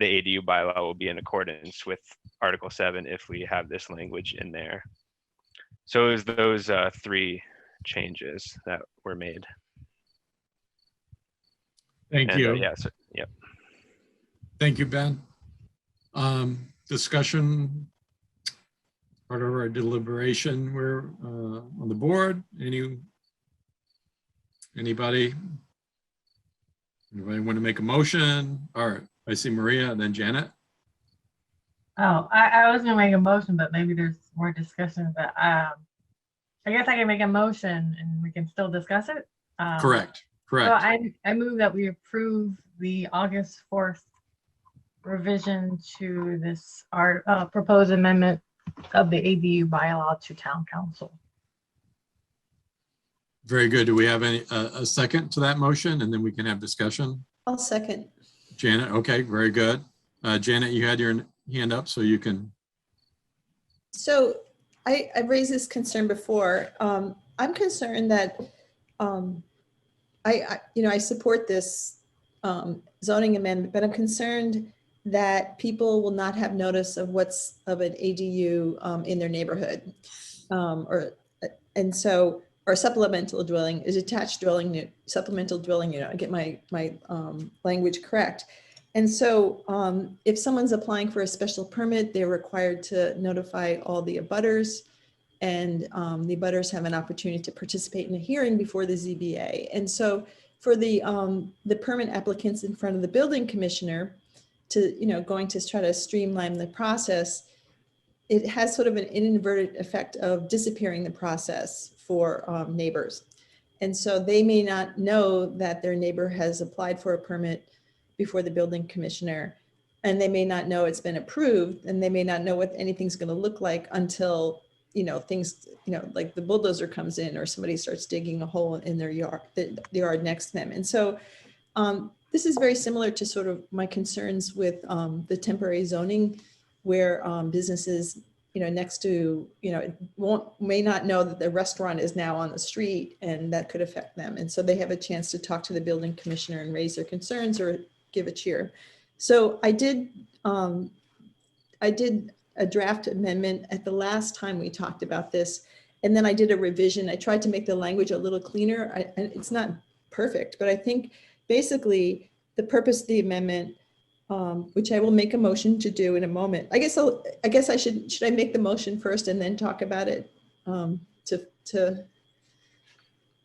ADU bylaw will be in accordance with Article 7 if we have this language in there. So it was those 3 changes that were made. Thank you. Yes. Yep. Thank you, Ben. Discussion, part of our deliberation. We're on the board. Anybody want to make a motion? All right, I see Maria and then Janet. Oh, I was gonna make a motion, but maybe there's more discussion, but I guess I can make a motion and we can still discuss it. Correct. So I move that we approve the August 4th revision to this proposed amendment of the ADU bylaw to town council. Very good. Do we have a second to that motion, and then we can have discussion? I'll second. Janet, okay, very good. Janet, you had your hand up, so you can. So I've raised this concern before. I'm concerned that I support this zoning amendment, but I'm concerned that people will not have notice of what's of an ADU in their neighborhood, or supplemental dwelling is attached dwelling unit, supplemental dwelling unit. I get my language correct. And so if someone's applying for a special permit, they're required to notify all the abutters, and the abutters have an opportunity to participate in a hearing before the ZBA. And so for the permit applicants in front of the building commissioner to, going to try to streamline the process, it has sort of an inadvertent effect of disappearing the process for neighbors. And so they may not know that their neighbor has applied for a permit before the building commissioner, and they may not know it's been approved, and they may not know what anything's going to look like until, things, like the bulldozer comes in or somebody starts digging a hole in their yard, the yard next to them. And so this is very similar to sort of my concerns with the temporary zoning, where businesses, next to, may not know that the restaurant is now on the street, and that could affect them. And so they have a chance to talk to the building commissioner and raise their concerns or give a cheer. So I did a draft amendment at the last time we talked about this, and then I did a revision. I tried to make the language a little cleaner. It's not perfect, but I think basically the purpose of the amendment, which I will make a motion to do in a moment. I guess I should I make the motion first and then talk about it?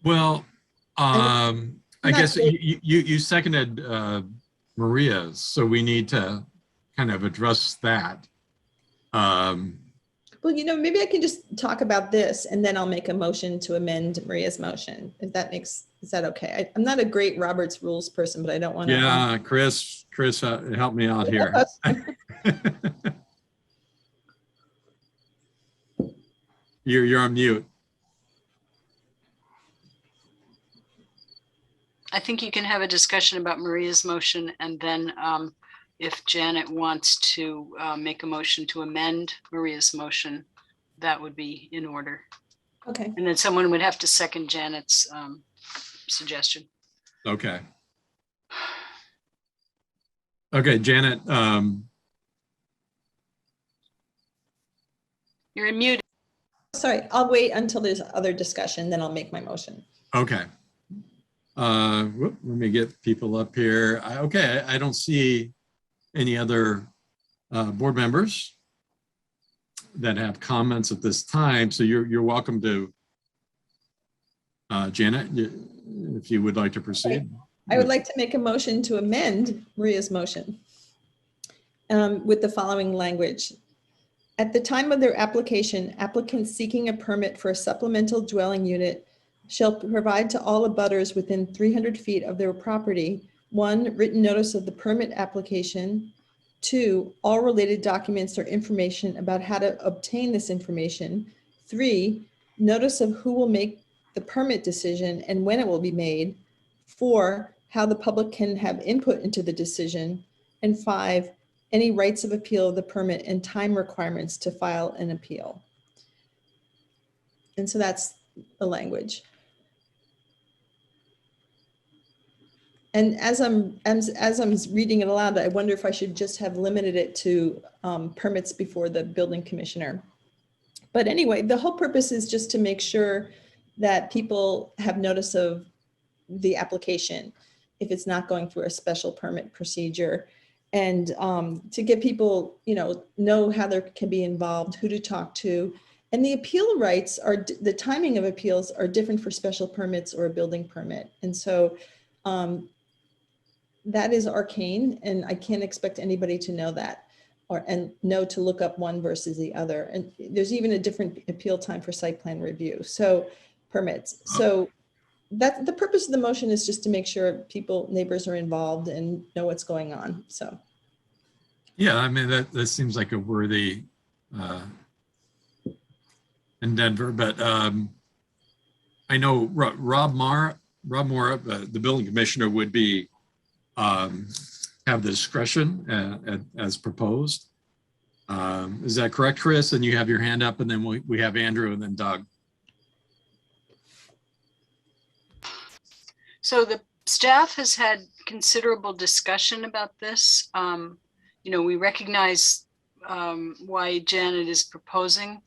Well, I guess you seconded Maria's, so we need to kind of address that. Well, maybe I can just talk about this and then I'll make a motion to amend Maria's motion. Is that okay? I'm not a great Robert's rules person, but I don't want to. Yeah, Chris, help me out here. You're on mute. I think you can have a discussion about Maria's motion, and then if Janet wants to make a motion to amend Maria's motion, that would be in order. Okay. And then someone would have to second Janet's suggestion. Okay. Okay, Janet, You're muted. Sorry, I'll wait until there's other discussion, then I'll make my motion. Okay. Let me get people up here. Okay, I don't see any other board members that have comments at this time. So you're welcome to, Janet, if you would like to proceed. I would like to make a motion to amend Maria's motion with the following language. At the time of their application, applicants seeking a permit for a supplemental dwelling unit shall provide to all abutters within 300 feet of their property, 1, written notice of the permit application, 2, all related documents or information about how to obtain this information, 3, notice of who will make the permit decision and when it will be made, 4, how the public can have input into the decision, and 5, any rights of appeal of the permit and time requirements to file an appeal. And so that's the language. And as I'm reading it aloud, I wonder if I should just have limited it to permits before the building commissioner. But anyway, the whole purpose is just to make sure that people have notice of the application if it's not going through a special permit procedure, and to get people, know how they can be involved, who to talk to. And the appeal rights are, the timing of appeals are different for special permits or a building permit. And so that is arcane, and I can't expect anybody to know that and know to look up one versus the other. And there's even a different appeal time for site plan review. So permits. So that the purpose of the motion is just to make sure neighbors are involved and know what's going on. So. Yeah, I mean, that seems like a worthy endeavor, but I know Rob Mora, the building commissioner, would be have the discretion as proposed. Is that correct, Chris? And you have your hand up, and then we have Andrew and then Doug. So the staff has had considerable discussion about this. We recognize why Janet is proposing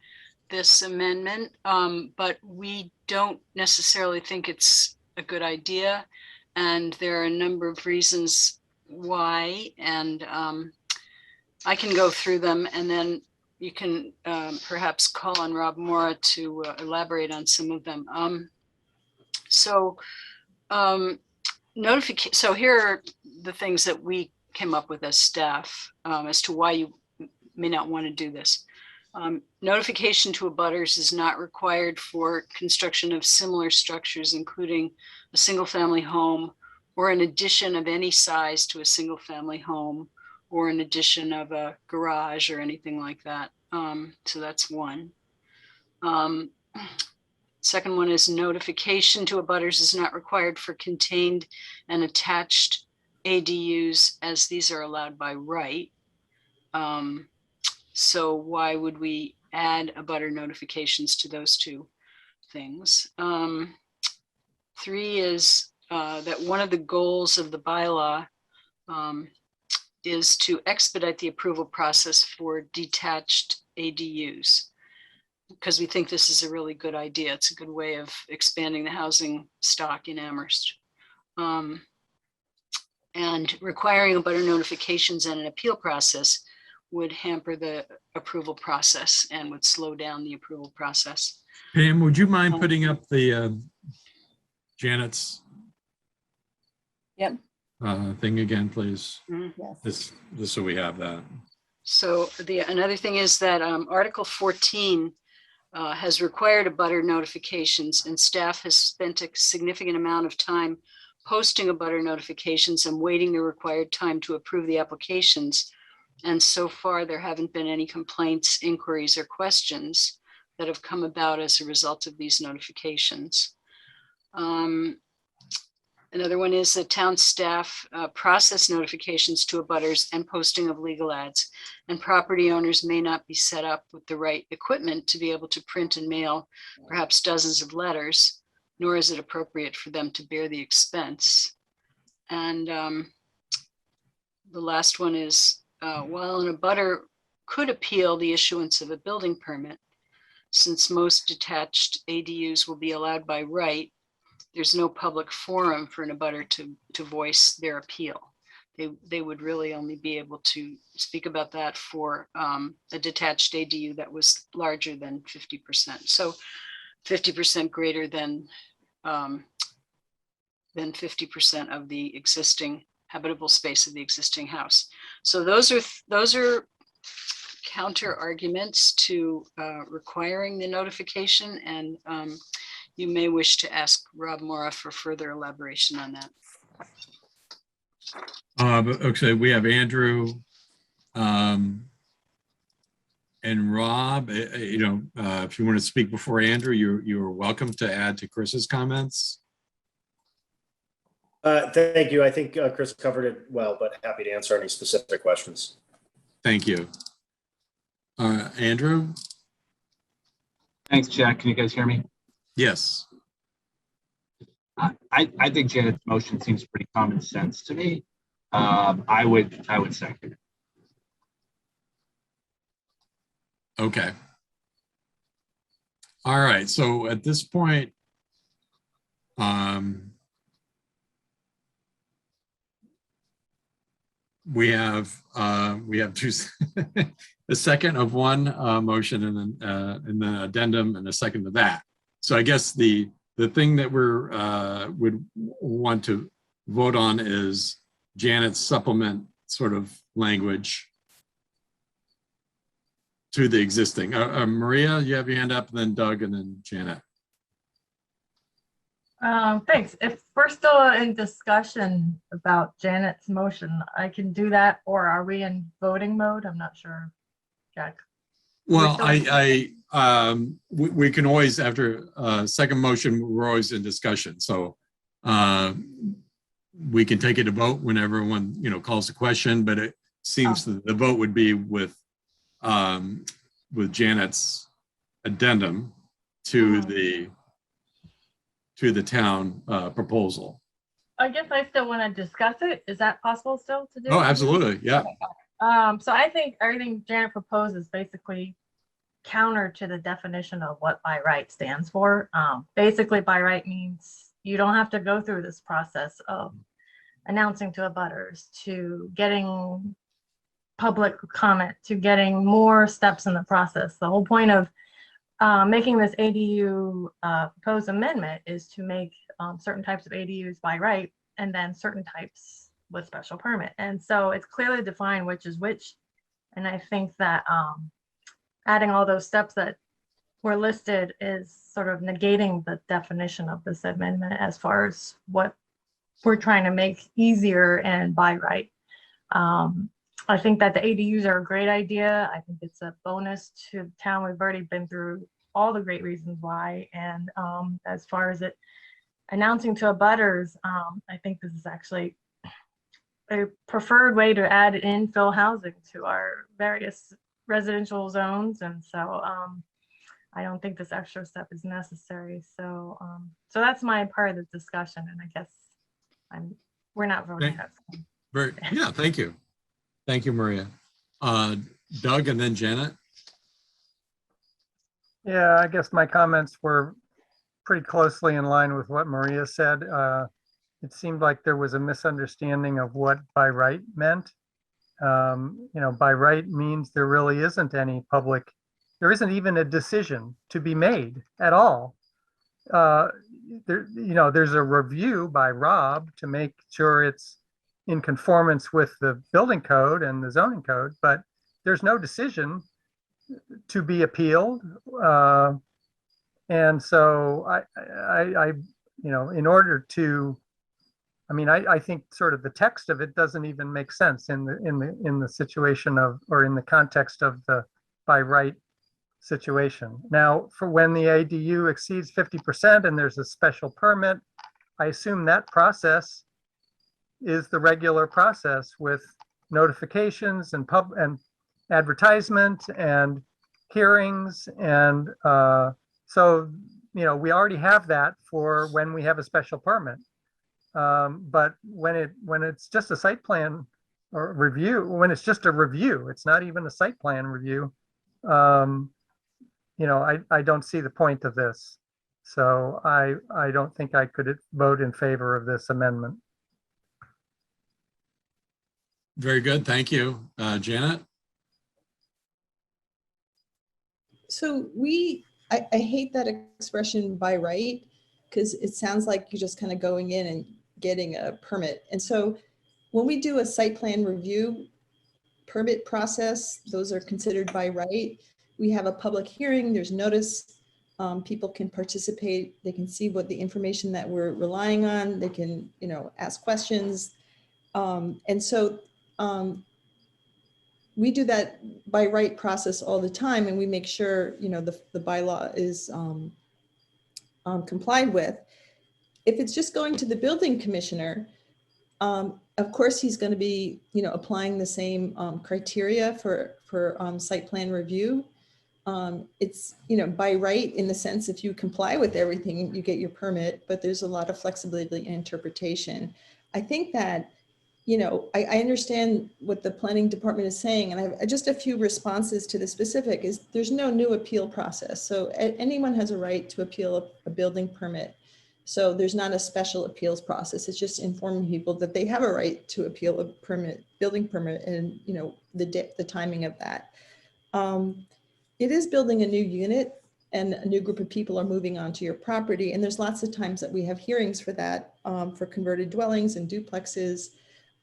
this amendment, but we don't necessarily think it's a good idea. And there are a number of reasons why, and I can go through them, and then you can perhaps call on Rob Mora to elaborate on some of them. So here are the things that we came up with as staff as to why you may not want to do this. Notification to abutters is not required for construction of similar structures, including a single family home or an addition of any size to a single family home or an addition of a garage or anything like that. So that's one. Second one is notification to abutters is not required for contained and attached ADUs, as these are allowed by right. So why would we add abutter notifications to those two things? 3 is that one of the goals of the bylaw is to expedite the approval process for detached ADUs, because we think this is a really good idea. It's a good way of expanding the housing stock in Amherst. And requiring abutter notifications and an appeal process would hamper the approval process and would slow down the approval process. Pam, would you mind putting up the Janet's thing again, please? Yes. Just so we have that. So another thing is that Article 14 has required abutter notifications, and staff has spent a significant amount of time posting abutter notifications and waiting the required time to approve the applications. And so far, there haven't been any complaints, inquiries, or questions that have come about as a result of these notifications. Another one is that town staff process notifications to abutters and posting of legal ads, and property owners may not be set up with the right equipment to be able to print and mail perhaps dozens of letters, nor is it appropriate for them to bear the expense. And the last one is, while an abutter could appeal the issuance of a building permit, since most detached ADUs will be allowed by right, there's no public forum for an abutter to voice their appeal. They would really only be able to speak about that for a detached ADU that was larger than 50%. So 50% greater than 50% of the existing habitable space of the existing house. So those are counter arguments to requiring the notification, and you may wish to ask Rob Mora for further elaboration on that. Okay, we have Andrew and Rob. If you want to speak before Andrew, you're welcome to add to Chris's comments. Thank you. I think Chris covered it well, but happy to answer any specific questions. Thank you. Andrew? Thanks, Jack. Can you guys hear me? Yes. I think Janet's motion seems pretty common sense to me. I would second it. Okay. All right. So at this point, we have two, a second of one motion and then addendum and a second to that. So I guess the thing that would want to vote on is Janet's supplement sort of language to the existing. Maria, you have your hand up, and then Doug, and then Janet. Thanks. If we're still in discussion about Janet's motion, I can do that, or are we in voting mode? I'm not sure, Jack. Well, we can always, after second motion, we're always in discussion. So we can take it to vote when everyone, calls the question, but it seems that the vote would be with Janet's addendum to the town proposal. I guess I still want to discuss it. Is that possible still to do? Oh, absolutely. Yeah. So I think everything Janet proposes basically counter to the definition of what by right stands for. Basically, by right means you don't have to go through this process of announcing to abutters, to getting public comment, to getting more steps in the process. The whole point of making this ADU proposed amendment is to make certain types of ADUs by right, and then certain types with special permit. And so it's clearly defined which is which. And I think that adding all those steps that were listed is sort of negating the definition of this amendment as far as what we're trying to make easier and by right. I think that the ADUs are a great idea. I think it's a bonus to the town. We've already been through all the great reasons why. And as far as it announcing to abutters, I think this is actually a preferred way to add infill housing to our various residential zones. And so I don't think this extra step is necessary. So so that's my part of the discussion. And I guess we're not voting. Yeah, thank you. Thank you, Maria. Doug, and then Janet. Yeah, I guess my comments were pretty closely in line with what Maria said. It seemed like there was a misunderstanding of what by right meant. By right means there really isn't any public, there isn't even a decision to be made at all. There's a review by Rob to make sure it's in conformance with the building code and the zoning code, but there's no decision to be appealed. And so I in order to, I think sort of the text of it doesn't even make sense in the situation of, or in the context of the by right situation. Now, for when the ADU exceeds 50% and there's a special permit, I assume that process is the regular process with notifications and advertisement and hearings. And so, we already have that for when we have a special permit. But when it's just a site plan or review, when it's just a review, it's not even a site plan review. I don't see the point of this. So I don't think I could vote in favor of this amendment. Very good. Thank you. Janet? So I hate that expression by right, because it sounds like you're just kind of going in and getting a permit. And so when we do a site plan review permit process, those are considered by right. We have a public hearing, there's notice, people can participate, they can see what the information that we're relying on, they can, ask questions. And so we do that by right process all the time, and we make sure, the bylaw is complied with. If it's just going to the building commissioner, of course, he's going to be, applying the same criteria for site plan review. It's, by right in the sense, if you comply with everything, you get your permit, but there's a lot of flexibility in interpretation. I think that, I understand what the planning department is saying, and I have just a few responses to the specific is there's no new appeal process. So anyone has a right to appeal a building permit. So there's not a special appeals process. It's just informing people that they have a right to appeal a building permit, and the timing of that. It is building a new unit, and a new group of people are moving onto your property. And there's lots of times that we have hearings for that, for converted dwellings and duplexes.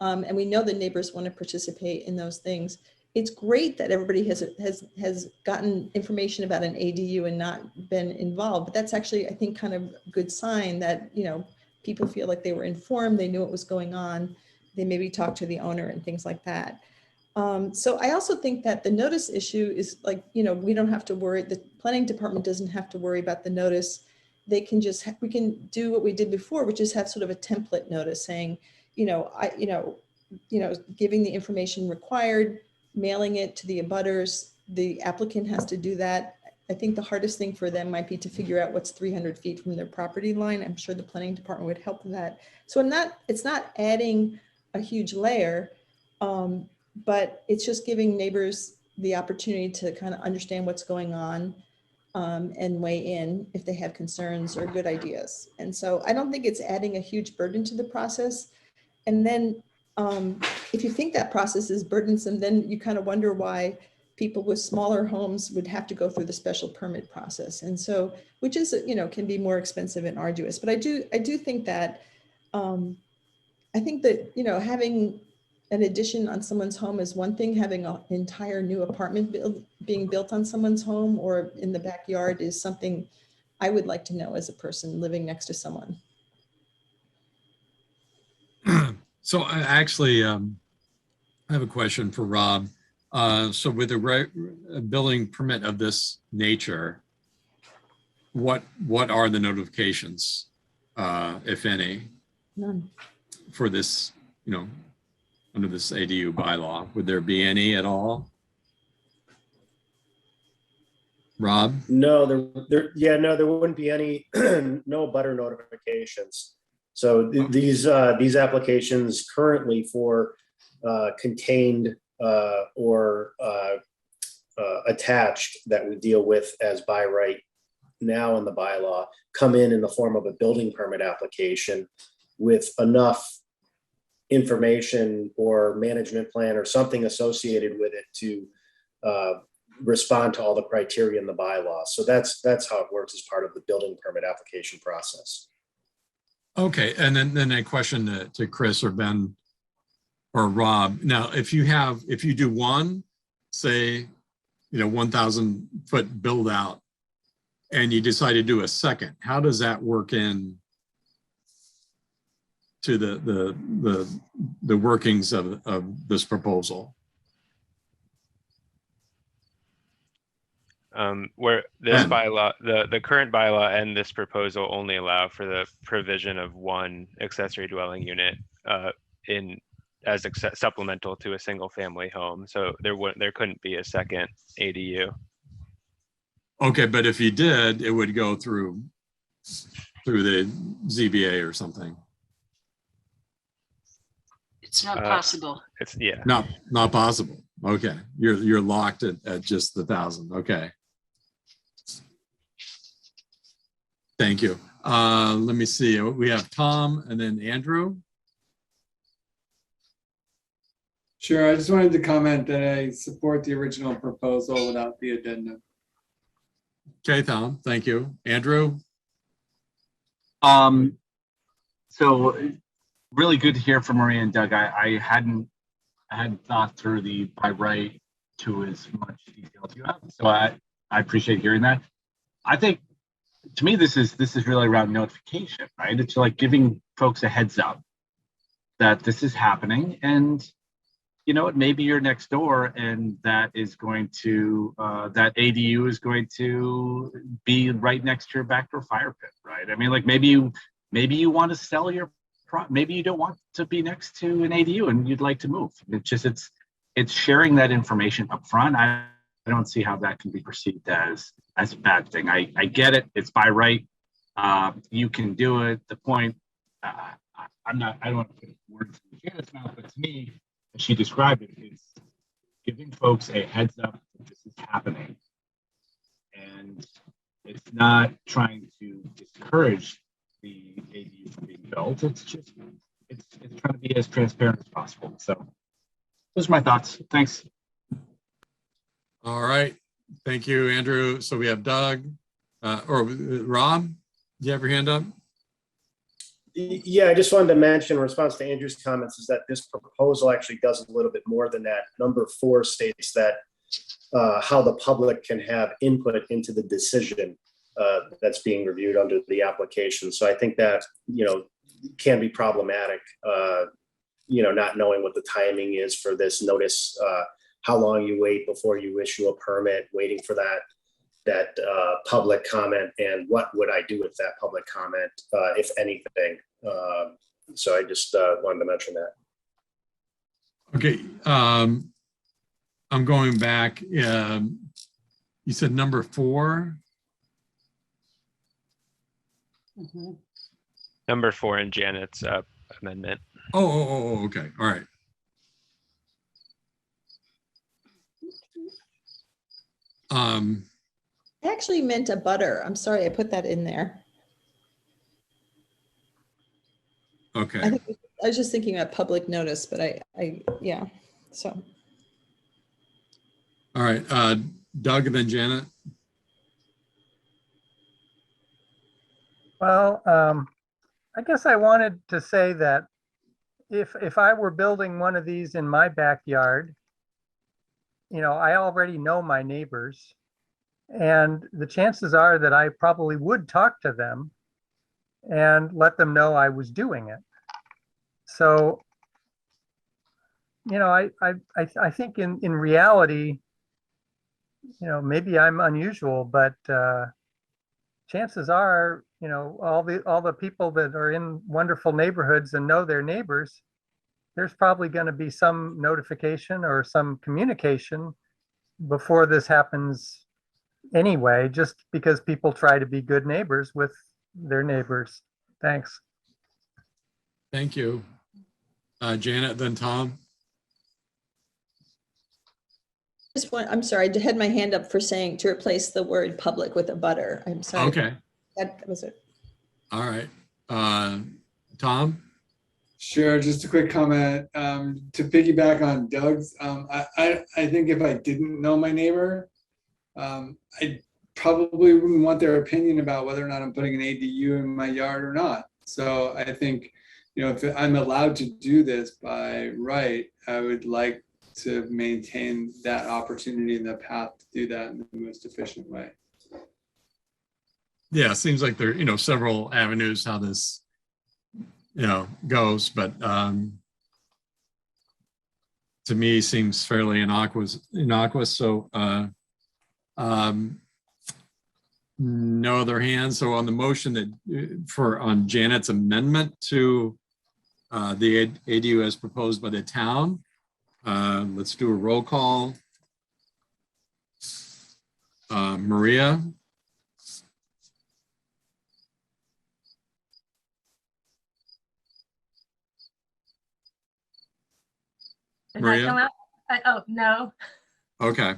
And we know the neighbors want to participate in those things. It's great that everybody has gotten information about an ADU and not been involved, but that's actually, I think, kind of a good sign that, people feel like they were informed, they knew what was going on, they maybe talked to the owner and things like that. So I also think that the notice issue is like, we don't have to worry, the planning department doesn't have to worry about the notice. They can just, we can do what we did before, which is have sort of a template notice saying, giving the information required, mailing it to the abutters. The applicant has to do that. I think the hardest thing for them might be to figure out what's 300 feet from their property line. I'm sure the planning department would help with that. So it's not adding a huge layer, but it's just giving neighbors the opportunity to kind of understand what's going on, and weigh in if they have concerns or good ideas. And so I don't think it's adding a huge burden to the process. And then if you think that process is burdensome, then you kind of wonder why people with smaller homes would have to go through the special permit process. And so, which is, can be more expensive and arduous. But I do think that, I think that, having an addition on someone's home is one thing, having an entire new apartment being built on someone's home or in the backyard is something I would like to know as a person living next to someone. So I actually have a question for Rob. So with a building permit of this nature, what are the notifications, if any? None. For this, under this ADU bylaw? Would there be any at all? Rob? No, there wouldn't be any, no butter notifications. So these applications currently for contained or attached that we deal with as by right now in the bylaw come in the form of a building permit application with enough information or management plan or something associated with it to respond to all the criteria in the bylaw. So that's how it works as part of the building permit application process. Okay, and then a question to Chris or Ben or Rob. Now, if you do one, say, 1,000 foot build out, and you decide to do a second, how does that work in to the workings of this proposal? Where this bylaw, the current bylaw and this proposal only allow for the provision of one accessory dwelling unit as supplemental to a single family home. So there couldn't be a second ADU. Okay, but if you did, it would go through the ZBA or something. It's not possible. It's not possible. Okay, you're locked at just the 1,000. Okay. Thank you. Let me see. We have Tom and then Andrew. Sure, I just wanted to comment that I support the original proposal without the addendum. Okay, Tom, thank you. Andrew? So really good to hear from Maria and Doug. I hadn't thought through the by right to as much detail as you have. So I appreciate hearing that. I think to me, this is really around notification, right? It's like giving folks a heads up that this is happening, and you know what, maybe you're next door and that is going to, that ADU is going to be right next to your back door fire pit, right? I mean, like maybe you want to sell your, maybe you don't want to be next to an ADU and you'd like to move. It's sharing that information up front. I don't see how that can be perceived as a bad thing. I get it. It's by right. You can do it. The point, I don't want to put words in Janet's mouth, but to me, as she described it, is giving folks a heads up that this is happening. And it's not trying to discourage the ADU from being built. It's trying to be as transparent as possible. So those are my thoughts. Thanks. All right. Thank you, Andrew. So we have Doug or Rob. Do you have your hand up? Yeah, I just wanted to mention in response to Andrew's comments is that this proposal actually does a little bit more than that. Number 4 states that how the public can have input into the decision that's being reviewed under the application. So I think that, can be problematic, not knowing what the timing is for this notice, how long you wait before you issue a permit, waiting for that public comment, and what would I do with that public comment, if anything. So I just wanted to mention that. Okay. I'm going back. You said number 4. Mm-hmm. Number 4 in Janet's amendment. Oh, okay. All right. I actually meant a butter. I'm sorry, I put that in there. Okay. I was just thinking about public notice, but yeah, so. All right. Doug and then Janet. Well, I guess I wanted to say that if I were building one of these in my backyard, I already know my neighbors, and the chances are that I probably would talk to them and let them know I was doing it. So, I think in reality, maybe I'm unusual, but chances are, all the people that are in wonderful neighborhoods and know their neighbors, there's probably going to be some notification or some communication before this happens anyway, just because people try to be good neighbors with their neighbors. Thanks. Thank you. Janet, then Tom. I'm sorry, I had my hand up for saying to replace the word public with a butter. I'm sorry. Okay. That was it. All right. Tom? Sure, just a quick comment. To piggyback on Doug's, I think if I didn't know my neighbor, I probably wouldn't want their opinion about whether or not I'm putting an ADU in my yard or not. So I think, if I'm allowed to do this by right, I would like to maintain that opportunity and the path to do that in the most efficient way. Yeah, it seems like there, several avenues how this, goes, but to me seems fairly innocuous. So no other hands. So on the motion that on Janet's amendment to the ADU as proposed by the town, let's do a roll call. Maria? Did Maria? that come out? Oh, no. Okay.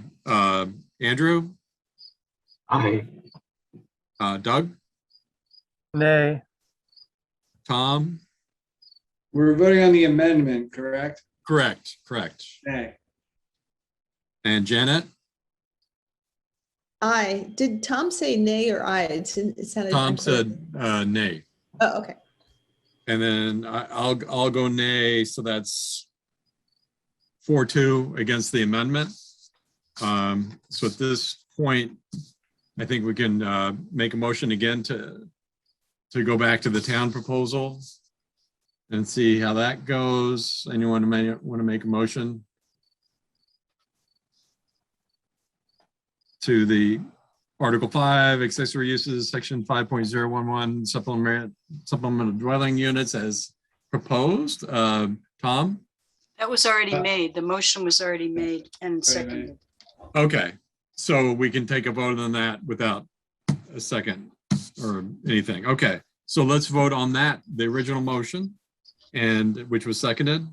Andrew? Aye. Doug? Nay. Tom? We're voting on the amendment, correct? Correct. Nay. And Janet? Aye. Did Tom say nay or aye? It sounded. Tom unclear. said nay. Oh, okay. And then I'll go nay, so that's 4-2 against the amendment. So at this point, I think we can make a motion again to go back to the town proposal and see how that goes. Anyone want to make a motion to the Article 5, accessory uses, section 5.011, supplemental dwelling units as proposed? Tom? That was already made. The motion was already made and seconded. Okay, so we can take a vote on that without a second or anything. Okay, so let's vote on that, the original motion, and which was seconded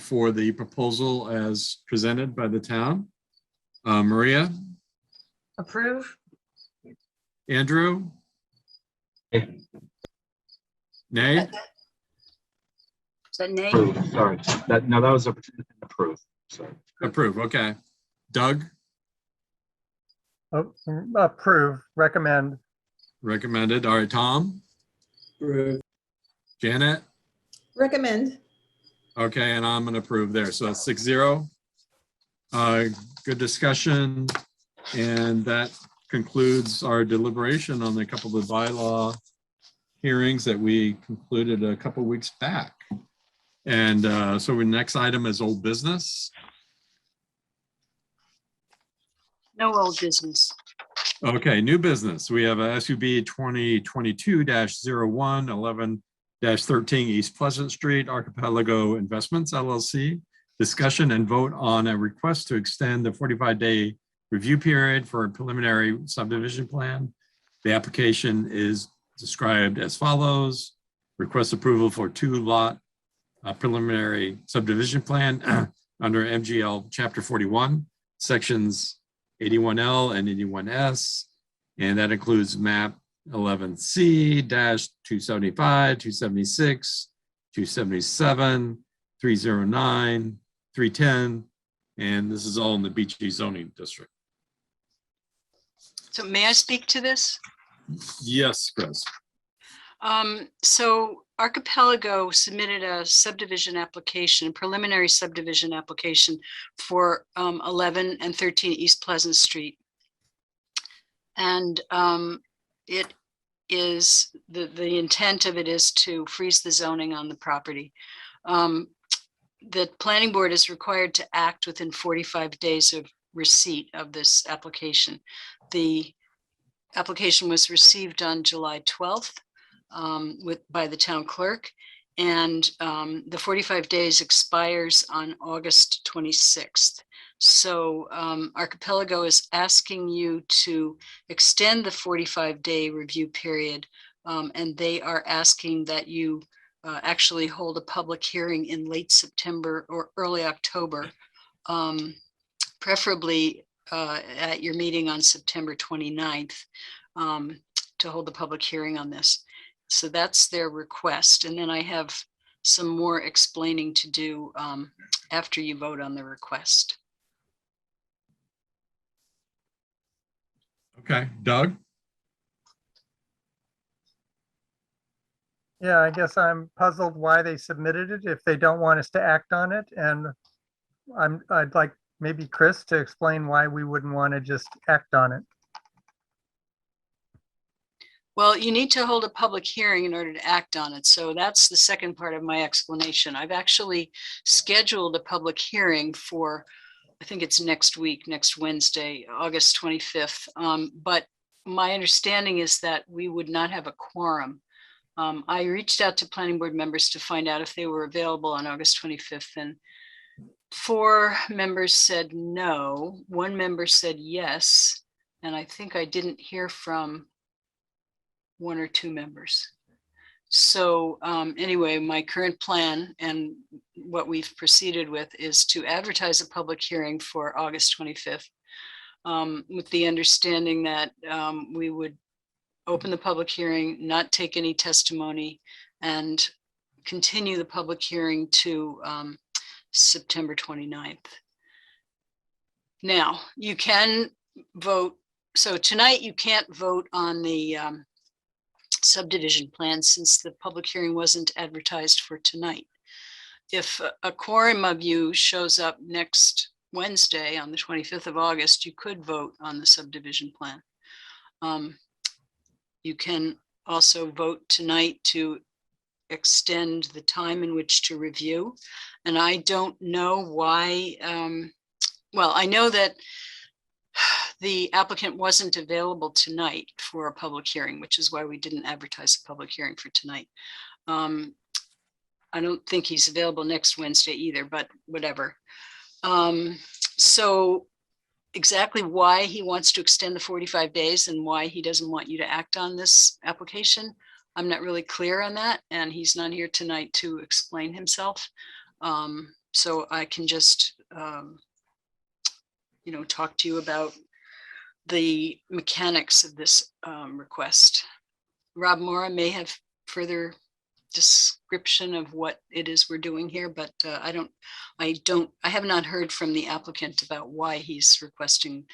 for the proposal as presented by the town. Maria? Approve. Andrew? Nay? Is that nay? Approve, sorry. That was approve. Sorry. Approve, okay. Doug? Approve, recommend. Recommended. All right, Tom? Approve. Janet? Recommend. Okay, and I'm gonna approve there. So that's 6-0. Good discussion. And that concludes our deliberation on a couple of bylaw hearings that we concluded a couple weeks back. And so the next item is old business. No old business. Okay, new business. We have a SUB 2022-01 11-13 East Pleasant Street, Archipelago Investments LLC. Discussion and vote on a request to extend the 45-day review period for a preliminary subdivision plan. The application is described as follows. Request approval for 2-lot preliminary subdivision plan under MGL Chapter 41, sections 81L and 81S. And that includes map 11C-275, 276, 277, 309, 310. And this is all in the Beachy zoning district. So may I speak to this? Yes, Chris. So Archipelago submitted a subdivision application, preliminary subdivision application for 11 and 13 East Pleasant Street. And it is, the intent of it is to freeze the zoning on the property. The planning board is required to act within 45 days of receipt of this application. The application was received on July 12th by the town clerk, and the 45 days expires on August 26th. So Archipelago is asking you to extend the 45-day review period, and they are asking that you actually hold a public hearing in late September or early October, preferably at your meeting on September 29th, to hold the public hearing on this. So that's their request. And then I have some more explaining to do after you vote on the request. Okay, Doug? Yeah, I guess I'm puzzled why they submitted it if they don't want us to act on it. And I'd like maybe Chris to explain why we wouldn't want to just act on it. Well, you need to hold a public hearing in order to act on it. So that's the second part of my explanation. I've actually scheduled a public hearing for, I think it's next week, next Wednesday, August 25th. But my understanding is that we would not have a quorum. I reached out to planning board members to find out if they were available on August 25th, and 4 members said no. 1 member said yes. And I think I didn't hear from 1 or 2 members. So anyway, my current plan and what we've proceeded with is to advertise a public hearing for August 25th, with the understanding that we would open the public hearing, not take any testimony, and continue the public hearing to September 29th. Now, you can vote. So tonight you can't vote on the subdivision plan since the public hearing wasn't advertised for tonight. If a quorum of you shows up next Wednesday on the 25th of August, you could vote on the subdivision plan. You can also vote tonight to extend the time in which to review. And I don't know why, well, I know that the applicant wasn't available tonight for a public hearing, which is why we didn't advertise a public hearing for tonight. I don't think he's available next Wednesday either, but whatever. So exactly why he wants to extend the 45 days and why he doesn't want you to act on this application, I'm not really clear on that, and he's not here tonight to explain himself. So I can just, you know, talk to you about the mechanics of this request. Rob Mora may have further description of what it is we're doing here, but I have not heard from the applicant about why he's requesting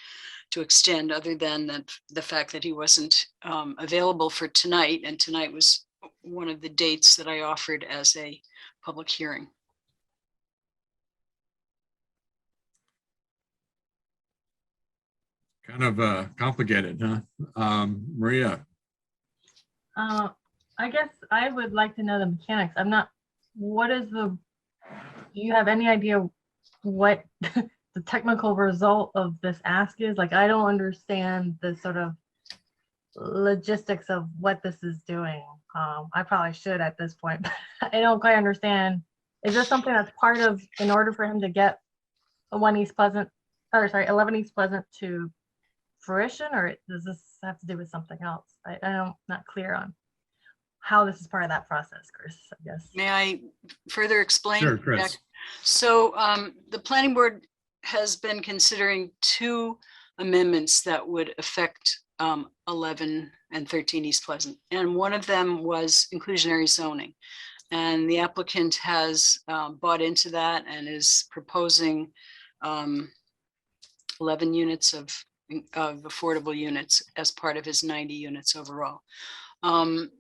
to extend, other than that the fact that he wasn't available for tonight, and tonight was one of the dates that I offered as a public hearing. Kind of complicated, huh? Maria? I guess I would like to know the mechanics. I'm not, do you have any idea what the technical result of this ask is? Like, I don't understand the sort of logistics of what this is doing. I probably should at this point, but I don't quite understand. Is this something that's part of, in order for him to get 11 East Pleasant to fruition, or does this have to do with something else? I'm not clear on how this is part of that process, Chris, I guess. May I further explain? Sure, Chris. Jack? So the planning board has been considering two amendments that would affect 11 and 13 East Pleasant. And one of them was inclusionary zoning. And the applicant has bought into that and is proposing 11 units of affordable units as part of his 90 units overall.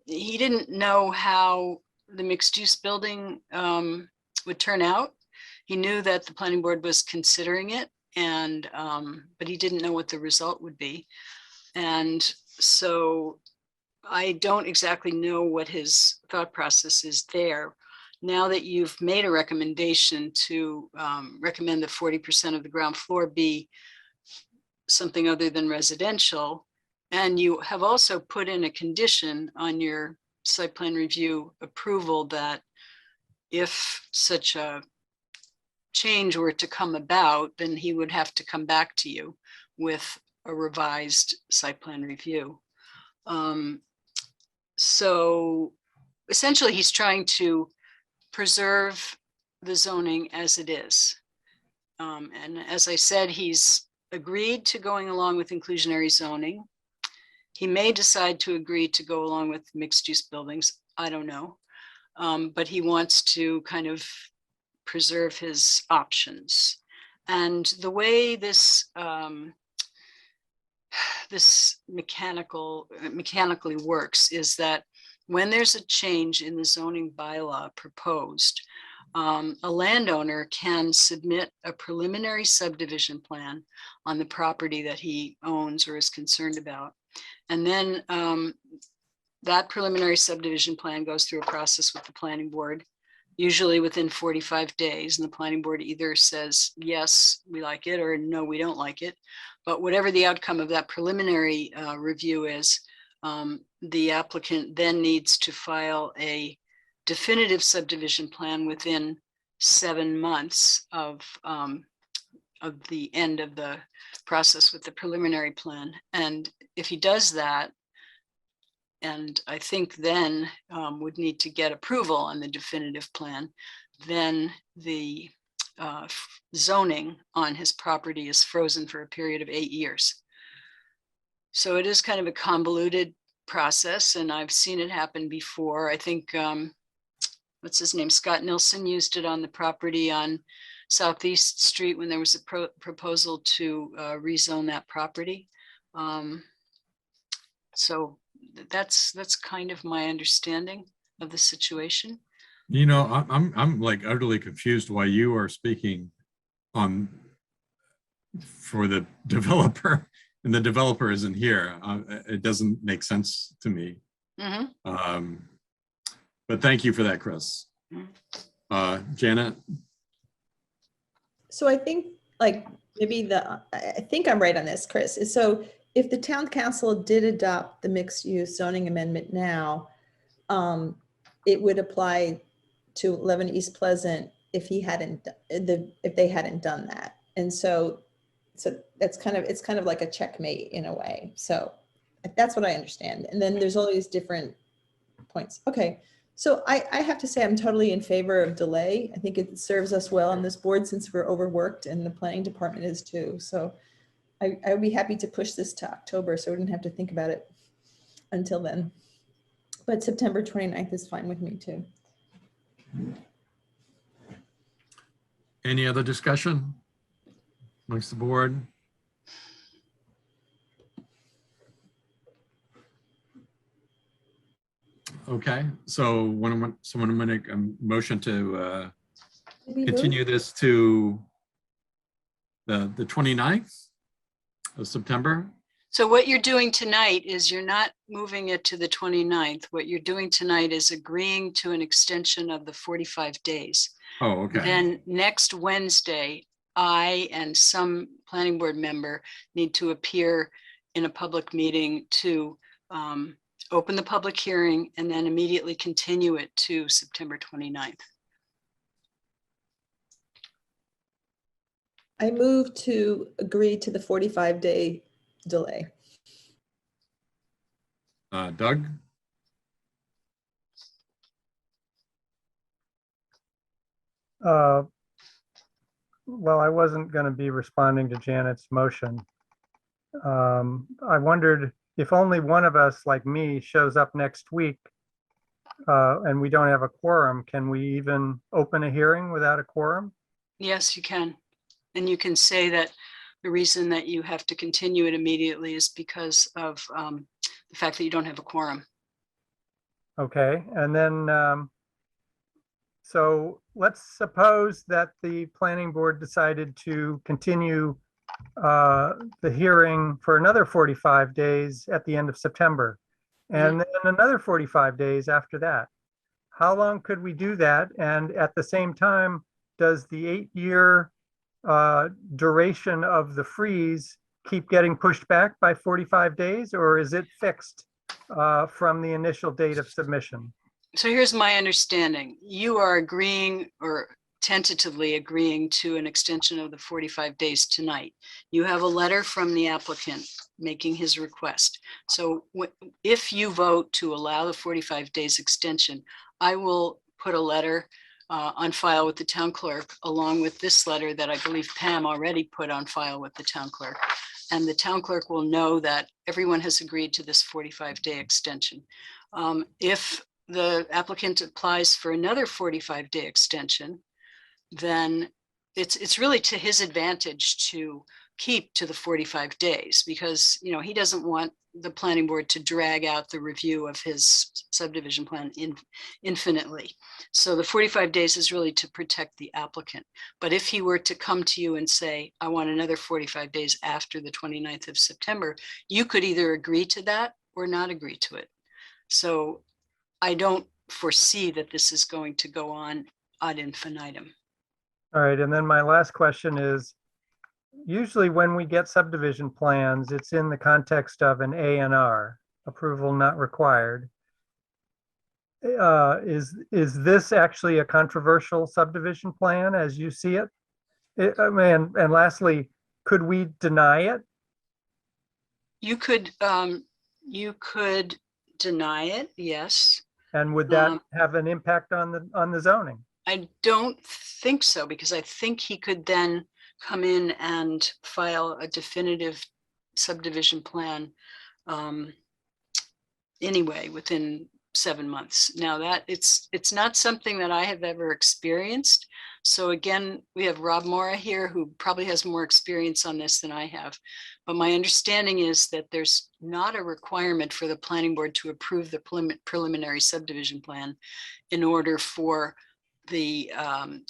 He didn't know how the mixed use building would turn out. He knew that the planning board was considering it, and but he didn't know what the result would be. And so I don't exactly know what his thought process is there. Now that you've made a recommendation to recommend that 40% of the ground floor be something other than residential, and you have also put in a condition on your site plan review approval that if such a change were to come about, then he would have to come back to you with a revised site plan review. So essentially he's trying to preserve the zoning as it is. And as I said, he's agreed to going along with inclusionary zoning. He may decide to agree to go along with mixed use buildings. I don't know. But he wants to kind of preserve his options. And the way this mechanically works is that when there's a change in the zoning bylaw proposed, a landowner can submit a preliminary subdivision plan on the property that he owns or is concerned about. And then that preliminary subdivision plan goes through a process with the planning board, usually within 45 days. And the planning board either says, yes, we like it, or no, we don't like it. But whatever the outcome of that preliminary review is, the applicant then needs to file a definitive subdivision plan within 7 months of the end of the process with the preliminary plan. And if he does that, and I think then would need to get approval on the definitive plan, then the zoning on his property is frozen for a period of 8 years. So it is kind of a convoluted process, and I've seen it happen before. I think, what's his name? Scott Nilsson used it on the property on Southeast Street when there was a proposal to rezone that property. So that's kind of my understanding of the situation. You know, I'm like utterly confused why you are speaking on for the developer and the developer isn't here. It doesn't make sense to me. But thank you for that, Chris. Janet? So I think like maybe I think I'm right on this, Chris. So if the town council did adopt the mixed use zoning amendment now, it would apply to 11 East Pleasant if they hadn't done that. And so it's kind of like a checkmate in a way. So that's what I understand. And then there's all these different points. Okay. So I have to say I'm totally in favor of delay. I think it serves us well on this board since we're overworked and the planning department is too. So I would be happy to push this to October so we didn't have to think about it until then. But September 29th is fine with me too. Any other discussion amongst the board? Okay, so someone make a motion to continue this to the 29th of September. So what you're doing tonight is you're not moving it to the 29th. What you're doing tonight is agreeing to an extension of the 45 days. Oh, okay. Then next Wednesday, I and some planning board member need to appear in a public meeting to open the public hearing and then immediately continue it to September 29th. I move to agree to the 45-day delay. Doug? Well, I wasn't going to be responding to Janet's motion. I wondered if only one of us, like me, shows up next week and we don't have a quorum, can we even open a hearing without a quorum? Yes, you can. And you can say that the reason that you have to continue it immediately is because of the fact that you don't have a quorum. Okay, and then so let's suppose that the planning board decided to continue the hearing for another 45 days at the end of September, and then another 45 days after that. How long could we do that? And at the same time, does the 8-year duration of the freeze keep getting pushed back by 45 days, or is it fixed from the initial date of submission? So here's my understanding. You are agreeing or tentatively agreeing to an extension of the 45 days tonight. You have a letter from the applicant making his request. So if you vote to allow the 45 days extension, I will put a letter on file with the town clerk, along with this letter that I believe Pam already put on file with the town clerk. And the town clerk will know that everyone has agreed to this 45-day extension. If the applicant applies for another 45-day extension, then it's really to his advantage to keep to the 45 days because, you know, he doesn't want the planning board to drag out the review of his subdivision plan infinitely. So the 45 days is really to protect the applicant. But if he were to come to you and say, I want another 45 days after the 29th of September, you could either agree to that or not agree to it. So I don't foresee that this is going to go on ad infinitum. All right, and then my last question is, usually when we get subdivision plans, it's in the context of an A&R, approval not required. Is this actually a controversial subdivision plan as you see it? And lastly, could we deny it? You could deny it, yes. And would that have an impact on the zoning? I don't think so, because I think he could then come in and file a definitive subdivision plan anyway, within 7 months. Now that it's not something that I have ever experienced. So again, we have Rob Mora here, who probably has more experience on this than I have. But my understanding is that there's not a requirement for the planning board to approve the preliminary subdivision plan in order for the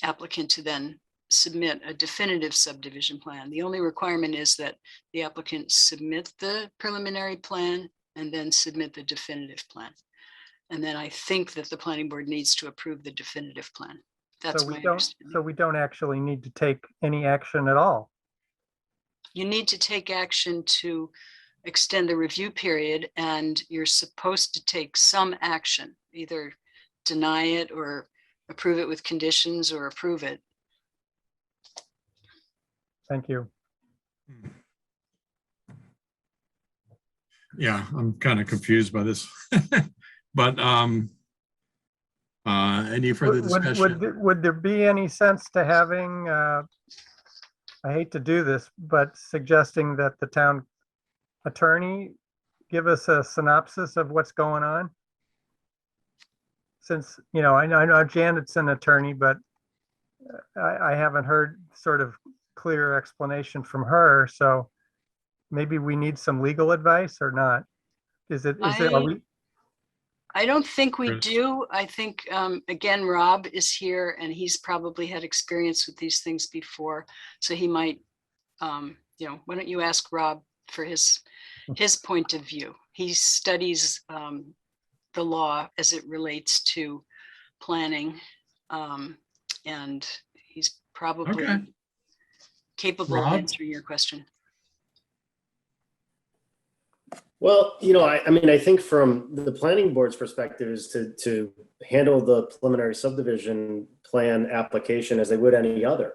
applicant to then submit a definitive subdivision plan. The only requirement is that the applicant submit the preliminary plan and then submit the definitive plan. And then I think that the planning board needs to approve the definitive plan. That's my understanding. So we don't actually need to take any action at all. You need to take action to extend the review period, and you're supposed to take some action, either deny it or approve it with conditions or approve it. Thank you. Yeah, I'm kind of confused by this. But any further discussion? Would there be any sense to having, I hate to do this, but suggesting that the town attorney give us a synopsis of what's going on? Since, you know, I know Janet's an attorney, but I haven't heard sort of clear explanation from her. So maybe we need some legal advice or not? I don't think we Chris? do. I think, again, Rob is here and he's probably had experience with these things before. So he might, you know, why don't you ask Rob for his point of view? He studies the law as it relates to planning. And he's probably Okay. capable of Rob? answering your question. Well, you know, I mean, I think from the planning board's perspective is to handle the preliminary subdivision plan application as they would any other.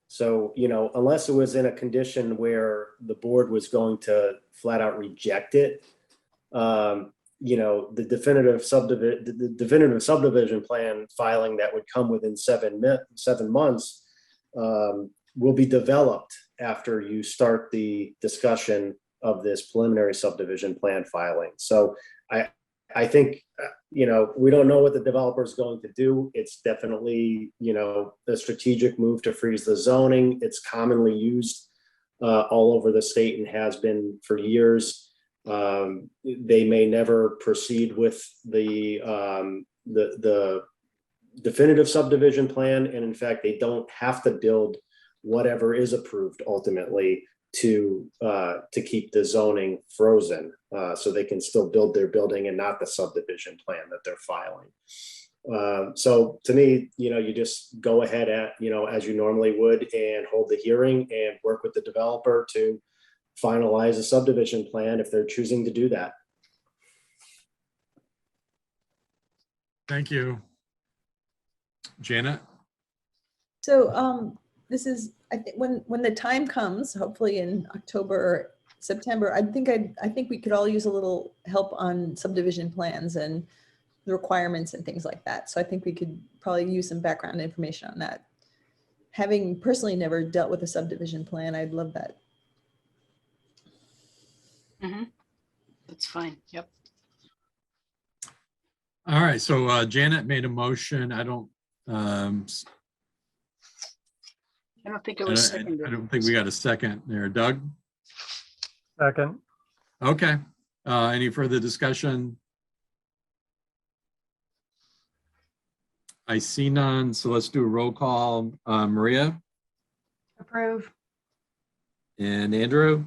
So, you know, unless it was in a condition where the board was going to flat out reject it, you know, the definitive subdivision plan filing that would come within 7 months will be developed after you start the discussion of this preliminary subdivision plan filing. So I think, you know, we don't know what the developer is going to do. It's definitely, you know, a strategic move to freeze the zoning. It's commonly used all over the state and has been for years. They may never proceed with the definitive subdivision plan. And in fact, they don't have to build whatever is approved ultimately to keep the zoning frozen, so they can still build their building and not the subdivision plan that they're filing. So to me, you know, you just go ahead as you normally would and hold the hearing and work with the developer to finalize a subdivision plan if they're choosing to do that. Thank you. Janet? So this is, I think when the time comes, hopefully in October or September, I think we could all use a little help on subdivision plans and the requirements and things like that. So I think we could probably use some background information on that. Having personally never dealt with a subdivision plan, I'd love that. Mm-hmm. That's fine. Yep. All right, so Janet made a motion. I don't think it was seconded. I don't think we got a second there. Doug? Second. Okay. Any further discussion? I see none, so let's do a roll call. Maria? Approve. And Andrew?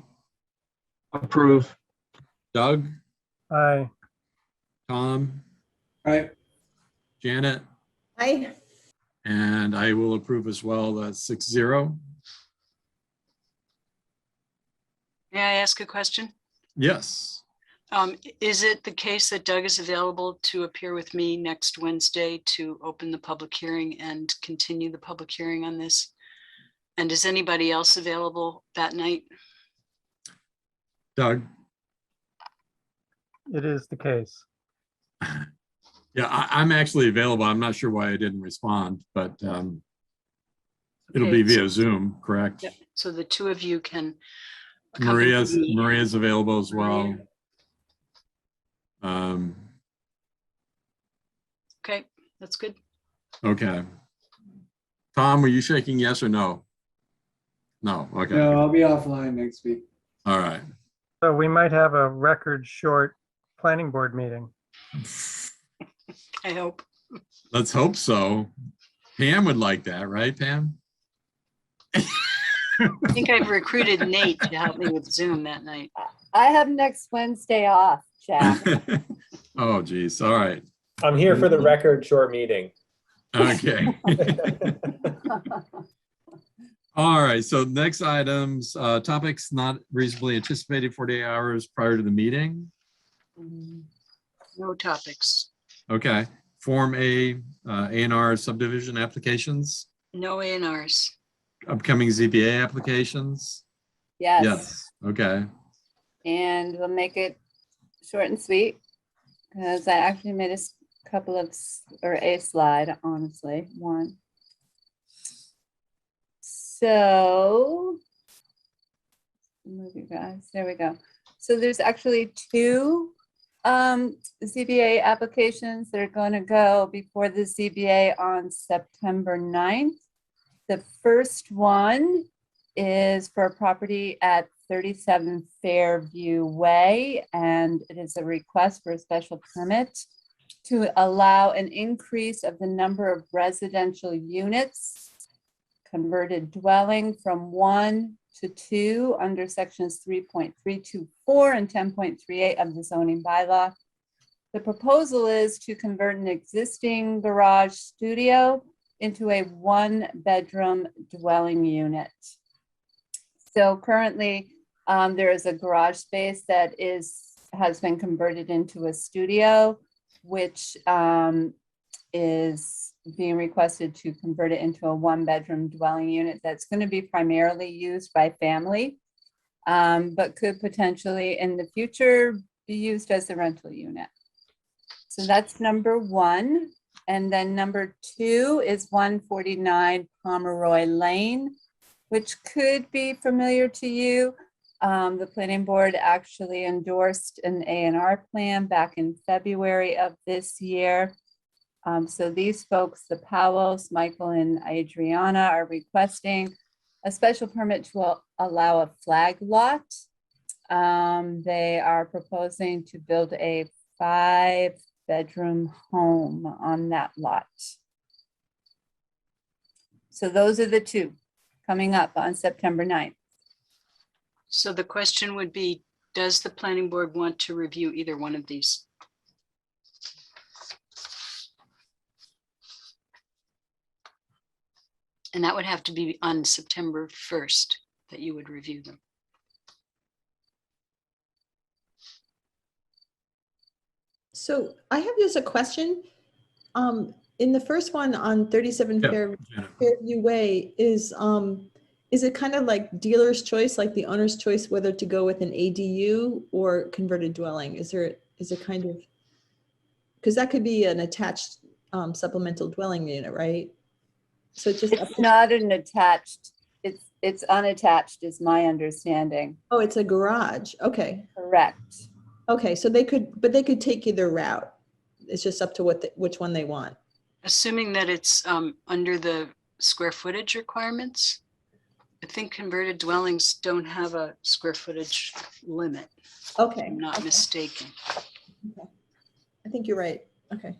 Approve. Doug? Aye. Tom? Aye. Janet? Aye. And I will approve as well. That's 6-0. May I ask a question? Yes. Is it the case that Doug is available to appear with me next Wednesday to open the public hearing and continue the public hearing on this? And is anybody else available that night? Doug? It is the case. Yeah, I'm actually available. I'm not sure why I didn't respond, but it'll be via Zoom, correct? Yep. So the two of you can. Maria's available as well. Okay, that's good. Okay. Tom, were you shaking yes or no? No, okay, No, I'll be offline next week. all right. So we might have a record short planning board meeting. I hope. Let's hope so. Pam would like that, right, Pam? I think I've recruited Nate to help me with Zoom that night. I have next Wednesday off, Jack. Oh, geez, all right, I'm here for the record short meeting. okay. All right, so next items, topics not reasonably anticipated 48 hours prior to the meeting. No topics. Okay, Form A, A&R subdivision applications, No A&Rs. upcoming ZBA applications. Yes, Yes, okay, and we'll make it short and sweet because I actually made couple of, or a slide, honestly, one. So, move you guys, there we go. So there's actually two ZBA applications that are going to go before the ZBA on September 9th. The first one is for a property at 37 Fairview Way, and it is a request for a special permit to allow an increase of the number of residential units converted dwelling from 1 to 2 under sections 3.324 and 10.38 of the zoning bylaw. The proposal is to convert an existing garage studio into a 1-bedroom dwelling unit. So currently there is a garage space that has been converted into a studio, which is being requested to convert it into a 1-bedroom dwelling unit that's going to be primarily used by family, but could potentially in the future be used as a rental unit. So that's number one. And then number two is 149 Pomeroy Lane, which could be familiar to you. The planning board actually endorsed an A&R plan back in February of this year. So these folks, the Powells, Michael and Adriana, are requesting a special permit to allow a flag lot. They are proposing to build a 5-bedroom home on that lot. So those are the two coming up on September 9th. So the question would be, does the planning board want to review either one of these? And that would have to be on September 1st that you would review them. So I have just a question. In the first one on 37 Fairview Way, is it kind of like dealer's choice, like the owner's choice, whether to go with an ADU or converted dwelling? Is it kind of, because that could be an attached supplemental dwelling unit, right? So it's not an attached, it's unattached is my understanding. Oh, it's a garage. Okay. Correct. Okay, so they could take either route. It's just up to which one they want. Assuming that it's under the square footage requirements. I think converted dwellings don't have a square footage limit. Okay. If I'm not mistaken. Okay. I think you're right. Okay.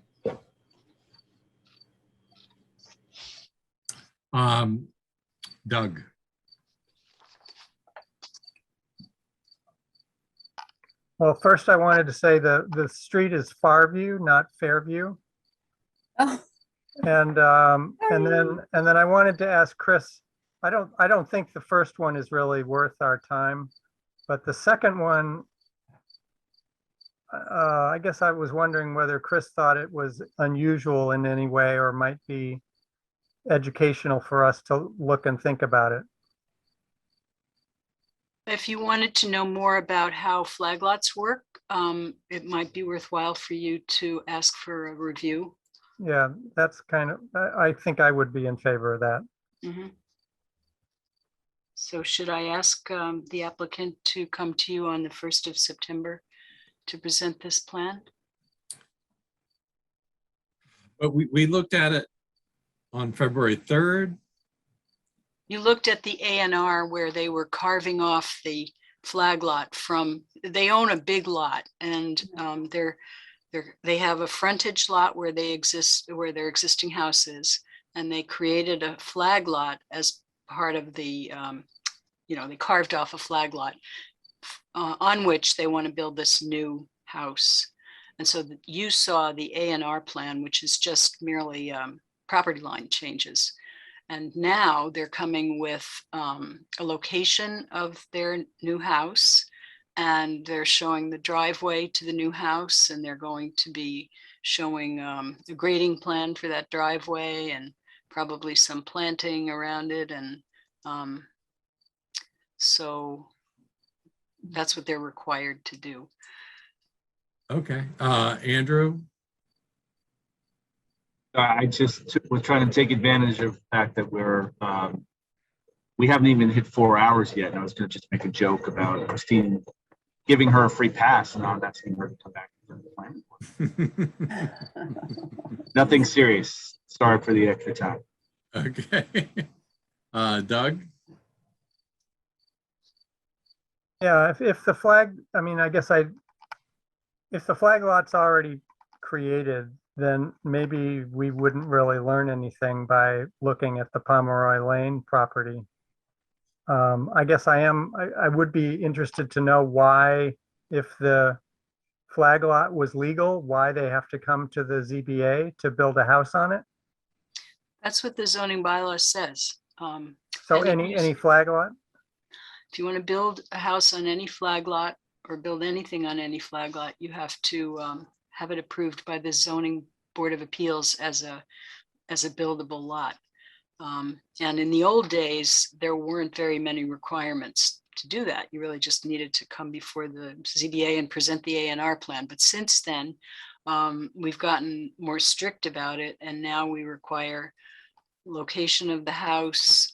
Doug. Well, first I wanted to say the street is Farview, not Fairview. Oh. And then I wanted to ask Chris, I don't think the first one is really worth our time, but the second one, I guess I was wondering whether Chris thought it was unusual in any way or might be educational for us to look and think about it. If you wanted to know more about how flag lots work, it might be worthwhile for you to ask for a review. Yeah, that's kind of, I think I would be in favor of that. Mm-hmm. So should I ask the applicant to come to you on the 1st of September to present this plan? But we looked at it on February 3rd. You looked at the A&R where they were carving off the flag lot from, they own a big lot, and they have a frontage lot where they exist, where their existing house is, and they created a flag lot as part of the, they carved off a flag lot on which they want to build this new house. And so you saw the A&R plan, which is just merely property line changes. And now they're coming with a location of their new house, and they're showing the driveway to the new house, and they're going to be showing a grading plan for that driveway and probably some planting around it. And so that's what they're required to do. Okay, Andrew? I just was trying to take advantage of the fact that we haven't even hit 4 hours yet. And I was going to just make a joke about Christine giving her a free pass and not asking her to come back to the plan. Nothing serious. Sorry for the extra time. Okay. Doug? Yeah, if the flag, I mean, I guess if the flag lot's already created, then maybe we wouldn't really learn anything by looking at the Pomeroy Lane property. I guess I would be interested to know why, if the flag lot was legal, why they have to come to the ZBA to build a house on it. That's what the zoning bylaw says. So any flag lot? If you want to build a house on any flag lot or build anything on any flag lot, you have to have it approved by the zoning board of appeals as a buildable lot. And in the old days, there weren't very many requirements to do that. You really just needed to come before the ZBA and present the A&R plan. But since then, we've gotten more strict about it, and now we require location of the house,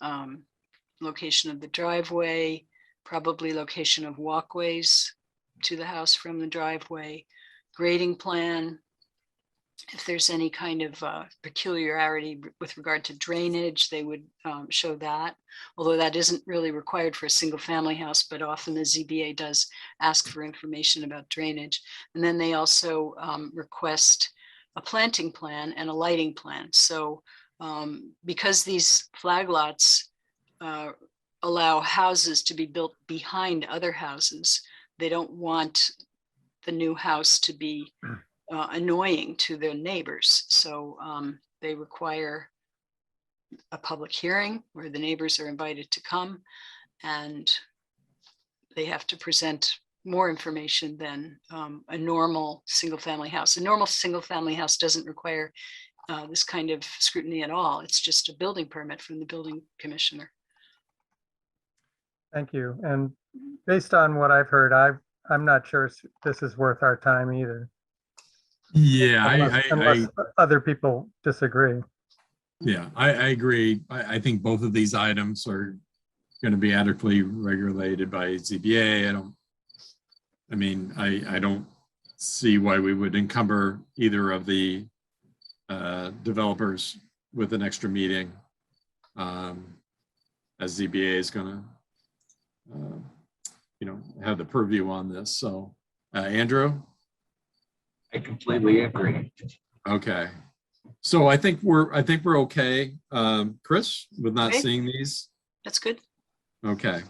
location of the driveway, probably location of walkways to the house from the driveway, grading plan. If there's any kind of peculiarity with regard to drainage, they would show that, although that isn't really required for a single family house, but often the ZBA does ask for information about drainage. And then they also request a planting plan and a lighting plan. So because these flag lots allow houses to be built behind other houses, they don't want the new house to be annoying to their neighbors. So they require a public hearing where the neighbors are invited to come, and they have to present more information than a normal single family house. A normal single family house doesn't require this kind of scrutiny at all. It's just a building permit from the building commissioner. Thank you. And based on what I've heard, I'm not sure this is worth our time either. Yeah, unless other people disagree. Yeah, I agree. I think both of these items are going to be adequately regulated by ZBA. I don't see why we would encumber either of the developers with an extra meeting, as ZBA is going to have the purview on this. So Andrew? I completely agree. Okay. So I think we're okay. Chris, with not Okay. seeing these? That's good. Okay.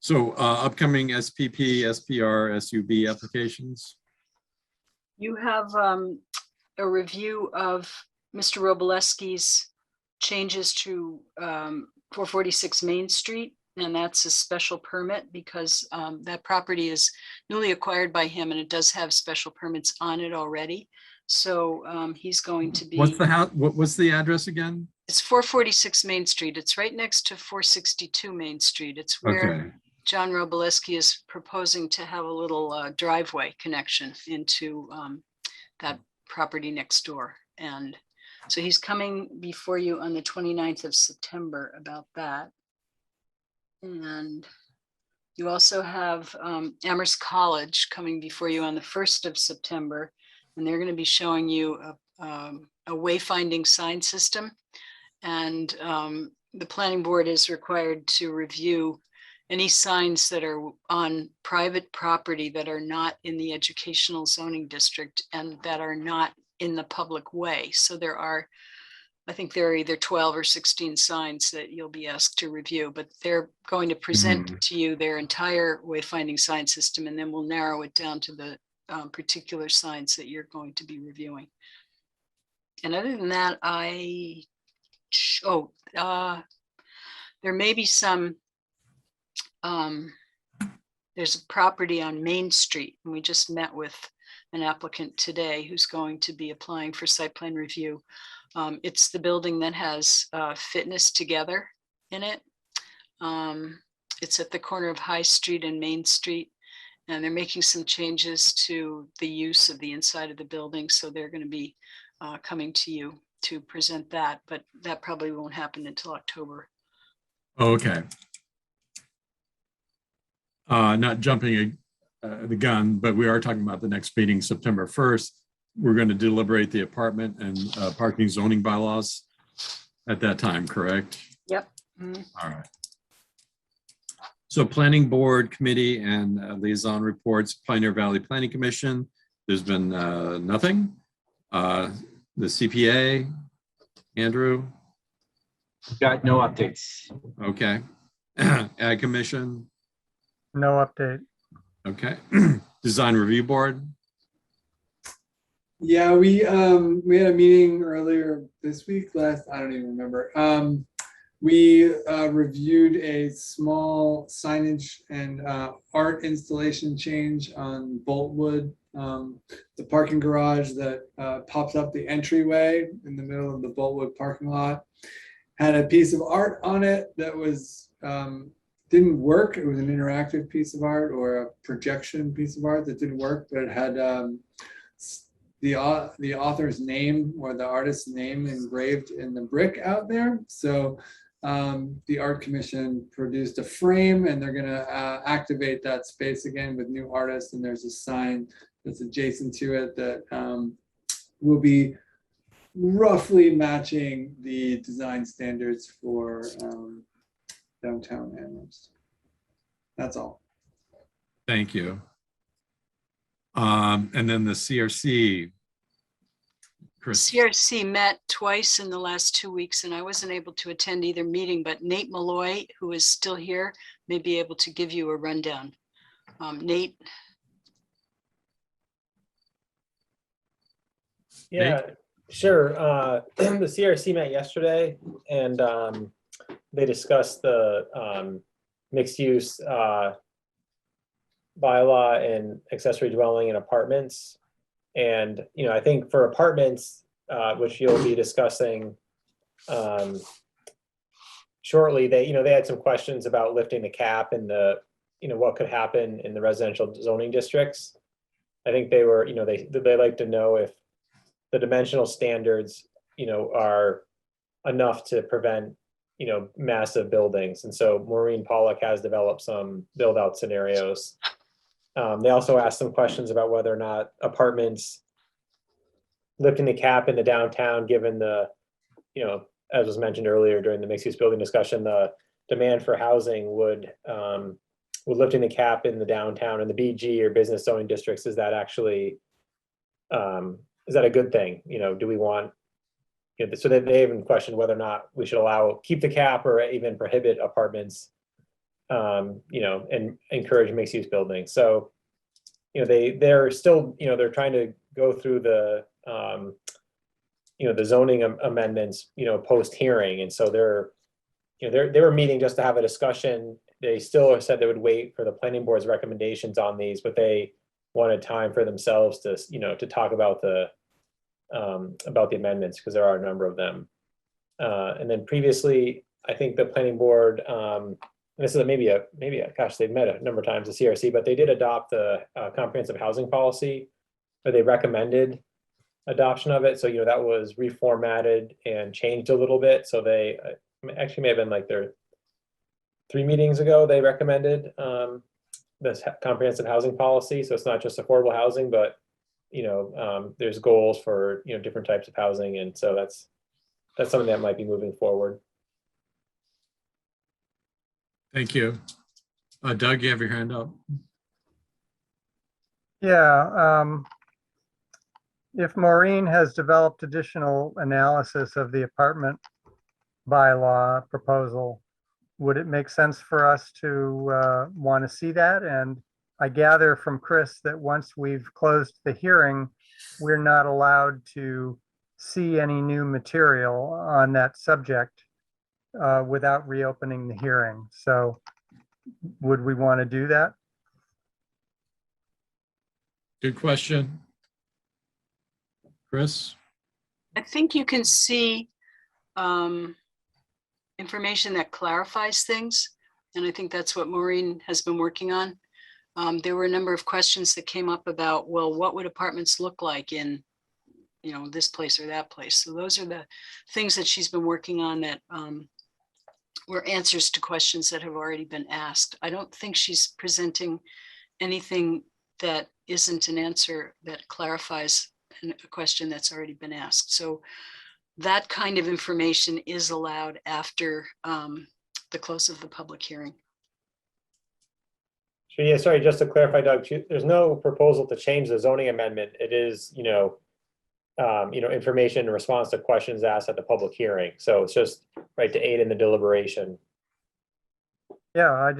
So upcoming SPP, SPR, SUB applications? You have a review of Mr. Robolewski's changes to 446 Main Street, and that's a special permit because that property is newly acquired by him, and it does have special permits on it already. So he's going to be. What's the house? What's the address again? It's 446 Main Street. It's right next to 462 Main Street. It's where Okay. John Robolewski is proposing to have a little driveway connection into that property next door. And so he's coming before you on the 29th of September about that. And You also have Amherst College coming before you on the 1st of September, and they're going to be showing you a wayfinding sign system. And the planning board is required to review any signs that are on private property that are not in the educational zoning district and that are not in the public way. So there are, I think there are either 12 or 16 signs that you'll be asked to review, but they're going to present to you their entire wayfinding sign system, and then we'll narrow it down to the particular signs that you're going to be reviewing. And other than that, there may be some, there's a property on Main Street, and we just met with an applicant today who's going to be applying for site plan review. It's the building that has Fitness Together in it. It's at the corner of High Street and Main Street, and they're making some changes to the use of the inside of the building. So they're going to be coming to you to present that, but that probably won't happen until October. Okay. Not jumping the gun, but we are talking about the next meeting, September 1st. We're going to deliberate the apartment and parking zoning bylaws at that time, correct? Yep. Mm-hmm. All right. So planning board committee and liaison reports, Pioneer Valley Planning Commission, there's been nothing. The CPA, Andrew? Got no updates. Okay. Ag Commission? No update. Okay. Design Review Board? Yeah, we had a meeting earlier this week, I don't even remember. We reviewed a small signage and art installation change on Boltwood, the parking garage that pops up the entryway in the middle of the Boltwood parking lot. Had a piece of art on it that was didn't work. It was an interactive piece of art or a projection piece of art that didn't work, but it had the author's name or the artist's name engraved in the brick out there. So the art commission produced a frame, and they're going to activate that space again with new artists. And there's a sign that's adjacent to it that will be roughly matching the design standards for downtown Amherst. That's all. Thank you. And then the CRC. Chris. CRC met twice in the last 2 weeks, and I wasn't able to attend either meeting, but Nate Malloy, who is still here, may be able to give you a rundown. Nate? Yeah, sure. The CRC met yesterday, and they discussed the mixed use bylaw and accessory dwelling and apartments. And, I think for apartments, which you'll be discussing shortly, they had some questions about lifting the cap and what could happen in the residential zoning districts. I think they were, they like to know if the dimensional standards, are enough to prevent, massive buildings. And so Maureen Pollack has developed some build out scenarios. They also asked some questions about whether or not apartments lifting the cap in the downtown, given the, as was mentioned earlier during the mixed use building discussion, the demand for housing would lifting the cap in the downtown and the BG or business zoning districts, is that actually, is that a good thing? Do we want, so that they even questioned whether or not we should keep the cap or even prohibit apartments, and encourage mixed use buildings. So, they're still, they're trying to go through the, the zoning amendments, post hearing. And so they were meeting just to have a discussion. They still said they would wait for the planning board's recommendations on these, but they wanted time for themselves to, to talk about the amendments, because there are a number of them. And then previously, I think the planning board, this is maybe a gosh, they've met a number of times, the CRC, but they did adopt the comprehensive housing policy, or they recommended adoption of it. So, that was reformatted and changed a little bit. So they actually may have been like 3 meetings ago, they recommended this comprehensive housing policy. So it's not just affordable housing, but there's goals for different types of housing, and so that's something that might be moving forward. Thank you. Doug, you have your hand up. Yeah, if Maureen has developed additional analysis of the apartment bylaw proposal, would it make sense for us to want to see that? And I gather from Chris that once we've closed the hearing, we're not allowed to see any new material on that subject without reopening the hearing. So would we want to do that? Good question. Chris? I think you can see information that clarifies things. And I think that's what Maureen has been working on. There were a number of questions that came up about, well, what would apartments look like in, this place or that place? So those are the things that she's been working on that were answers to questions that have already been asked. I don't think she's presenting anything that isn't an answer that clarifies a question that's already been asked. So that kind of information is allowed after the close of the public hearing. Sure, yeah, sorry, just to clarify, Doug, there's no proposal to change the zoning amendment. It is, information in response to questions asked at the public hearing. So it's just right to aid in the deliberation. Yeah,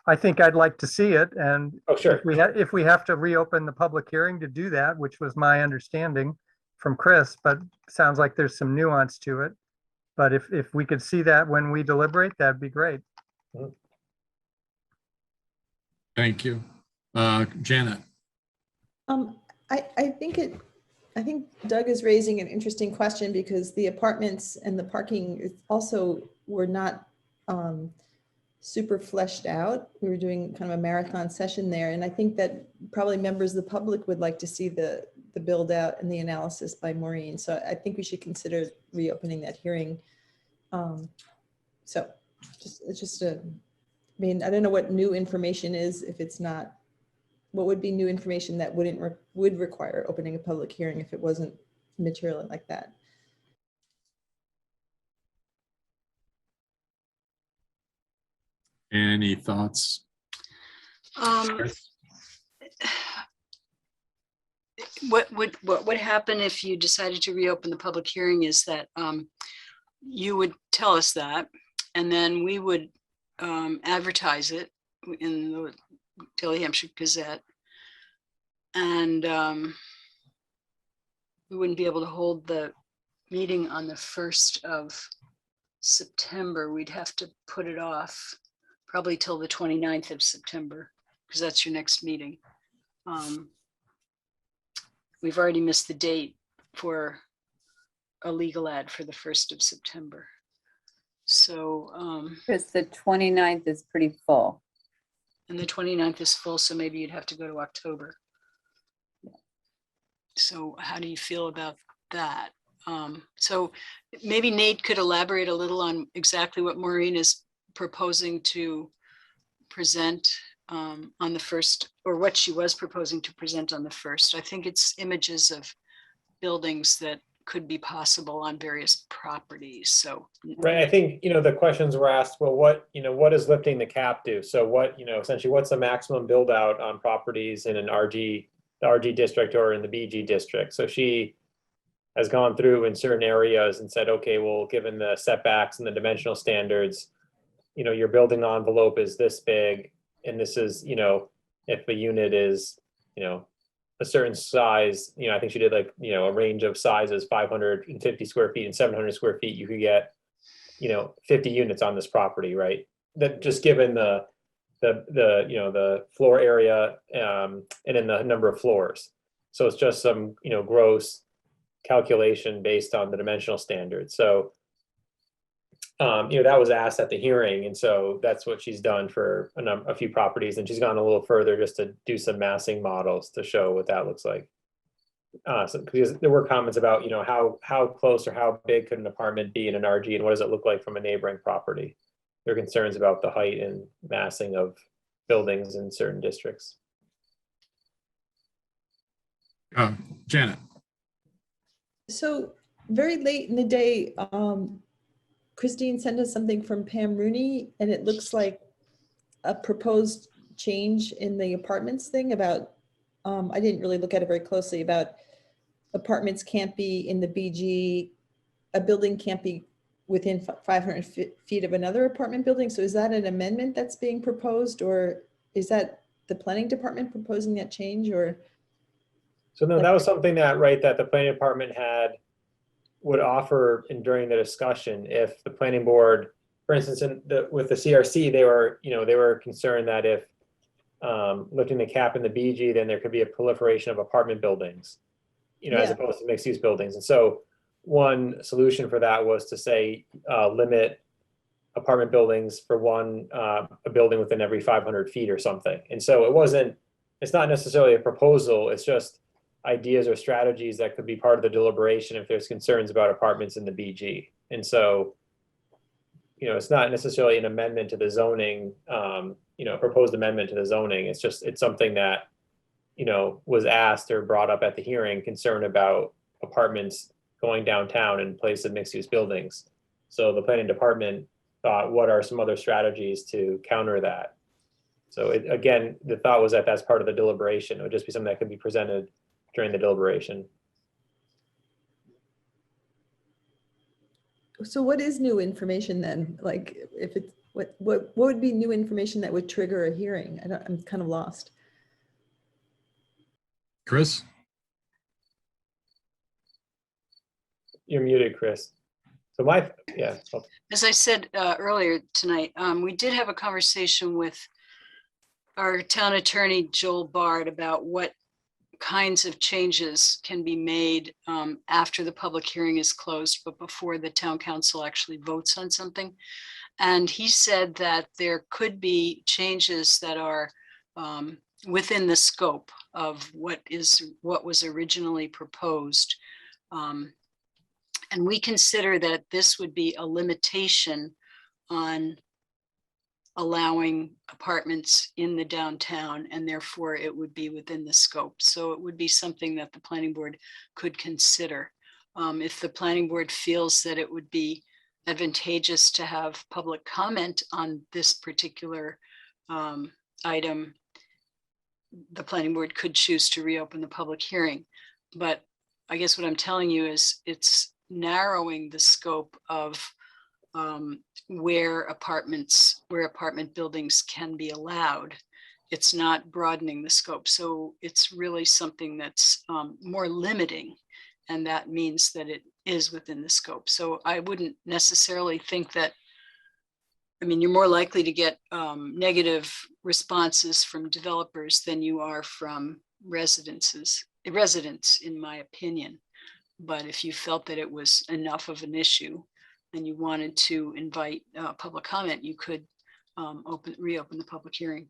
I think I'd like to see it, and oh, sure. if we have to reopen the public hearing to do that, which was my understanding from Chris, but sounds like there's some nuance to it. But if we could see that when we deliberate, that'd be great. Mm-hmm. Thank you. Janet? I think Doug is raising an interesting question, because the apartments and the parking also were not super fleshed out. We were doing kind of a marathon session there. And I think that probably members of the public would like to see the build out and the analysis by Maureen. So I think we should consider reopening that hearing. So it's just I don't know what new information is. If it's not, what would be new information that would require opening a public hearing if it wasn't material like that? Any thoughts? What would happen if you decided to reopen the public hearing is that you would tell us that, and then we would advertise it in the Daily Hampshire Gazette, and we wouldn't be able to hold the meeting on the 1st of September. We'd have to put it off probably till the 29th of September, because that's your next meeting. We've already missed the date for a legal ad for the 1st of September. So Chris, the 29th is pretty full. And the 29th is full, so maybe you'd have to go to October. So how do you feel about that? So maybe Nate could elaborate a little on exactly what Maureen is proposing to present on the 1st, or what she was proposing to present on the 1st. I think it's images of buildings that could be possible on various properties. So right, I think the questions were asked, well, what does lifting the cap do? So what essentially, what's the maximum build out on properties in an the RG district or in the BG district? So she has gone through in certain areas and said, okay, well, given the setbacks and the dimensional standards, your building envelope is this big, and this is if a unit is a certain size, I think she did like, a range of sizes, 550 square feet and 700 square feet, you could get, 50 units on this property, right? That just given the floor area and then the number of floors. So it's just some, gross calculation based on the dimensional standards. So, that was asked at the hearing. And so that's what she's done for a few properties. And she's gone a little further just to do some massing models to show what that looks like. So, because there were comments about, how close or how big could an apartment be in an RG, and what does it look like from a neighboring property? there are concerns about the height and massing of buildings in certain districts. Janet. So very late in the day, Christine sent us something from Pam Rooney, and it looks like a proposed change in the apartments thing about, I didn't really look at it very closely, about apartments can't be in the BG, a building can't be within 500 feet of another apartment building. So is that an amendment that's being proposed, or is that the planning department proposing that change, or? So no, that was something that, right, that the planning department would offer during the discussion. If the planning board, for instance, with the CRC, they were concerned that if lifting the cap in the BG, then there could be a proliferation of apartment buildings, as opposed to mixed use buildings. And so one solution for that was to say, limit apartment buildings for a building within every 500 feet or something. And so it's not necessarily a proposal, it's just ideas or strategies that could be part of the deliberation if there's concerns about apartments in the BG. And so, it's not necessarily an amendment to the zoning, proposed amendment to the zoning. It's something that, was asked or brought up at the hearing, concern about apartments going downtown in place of mixed use buildings. So the planning department thought, what are some other strategies to counter that? So again, the thought was that that's part of the deliberation. It would just be something that could be presented during the deliberation. So what is new information then? Like, if it's, what would be new information that would trigger a hearing? I'm kind of lost. Chris? You're muted, Chris. So As I said earlier tonight, we did have a conversation with our town attorney, Joel Bard, about what kinds of changes can be made after the public hearing is closed, but before the town council actually votes on something. And he said that there could be changes that are within the scope of what was originally proposed. And we consider that this would be a limitation on allowing apartments in the downtown, and therefore it would be within the scope. So it would be something that the planning board could consider. If the planning board feels that it would be advantageous to have public comment on this particular item, the planning board could choose to reopen the public hearing. But I guess what I'm telling you is it's narrowing the scope of where apartment buildings can be allowed. It's not broadening the scope. So it's really something that's more limiting, and that means that it is within the scope. So I wouldn't necessarily think that, you're more likely to get negative responses from developers than you are from residents, in my opinion. But if you felt that it was enough of an issue and you wanted to invite public comment, you could reopen the public hearing.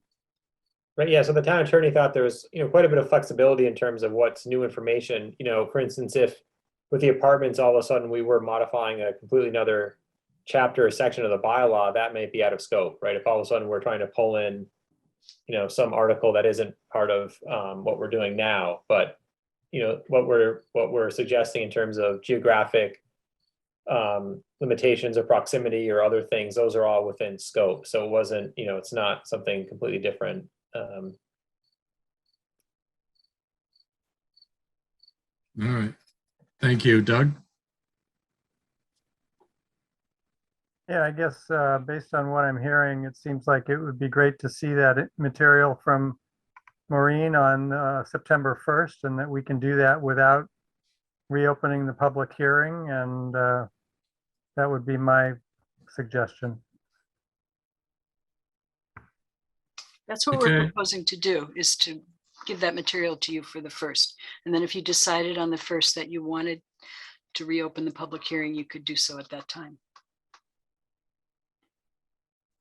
Right, yeah, so the town attorney thought there was, quite a bit of flexibility in terms of what's new information. For instance, if with the apartments, all of a sudden we were modifying a completely another chapter or section of the bylaw, that may be out of scope, right? If all of a sudden we're trying to pull in, some article that isn't part of what we're doing now, but what we're suggesting in terms of geographic limitations of proximity or other things, those are all within scope. So it wasn't, it's not something completely different. All right. Thank you, Doug. Yeah, I guess based on what I'm hearing, it seems like it would be great to see that material from Maureen on September 1st, and that we can do that without reopening the public hearing, and that would be my suggestion. That's what we're proposing to do, is to give that material to you for the 1st. And then if you decided on the 1st that you wanted to reopen the public hearing, you could do so at that time.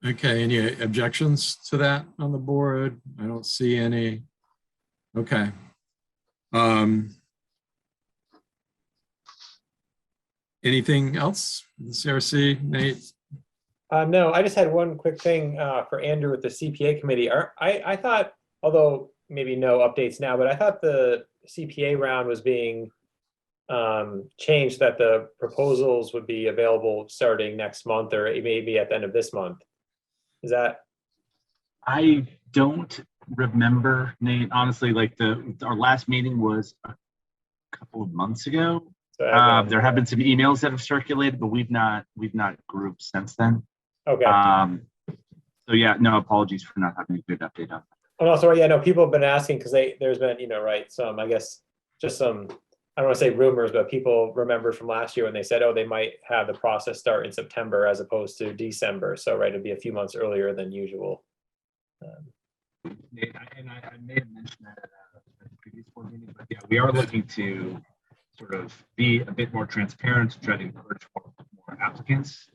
Okay, any objections to that on the board? I don't see any. Okay. Anything else? The CRC, Nate? No, I just had one quick thing for Andrew with the CPA committee. I thought, although maybe no updates now, but I thought the CPA round was being changed, that the proposals would be available starting next month or maybe at the end of this month. Is that? I don't remember, Nate, honestly, like our last meeting was a couple of months ago. So There have been some emails that have circulated, but we've not grouped since then. Okay. So yeah, no, apologies for not having a good update on that. And also, yeah, no, people have been asking because there's been, right, some, I guess, just some, I don't want to say rumors, but people remember from last year when they said, oh, they might have the process start in September as opposed to December. So, right, it'd be a few months earlier than usual. And I may have mentioned that at a previous board meeting, but yeah, we are looking to sort of be a bit more transparent to try to encourage more applicants.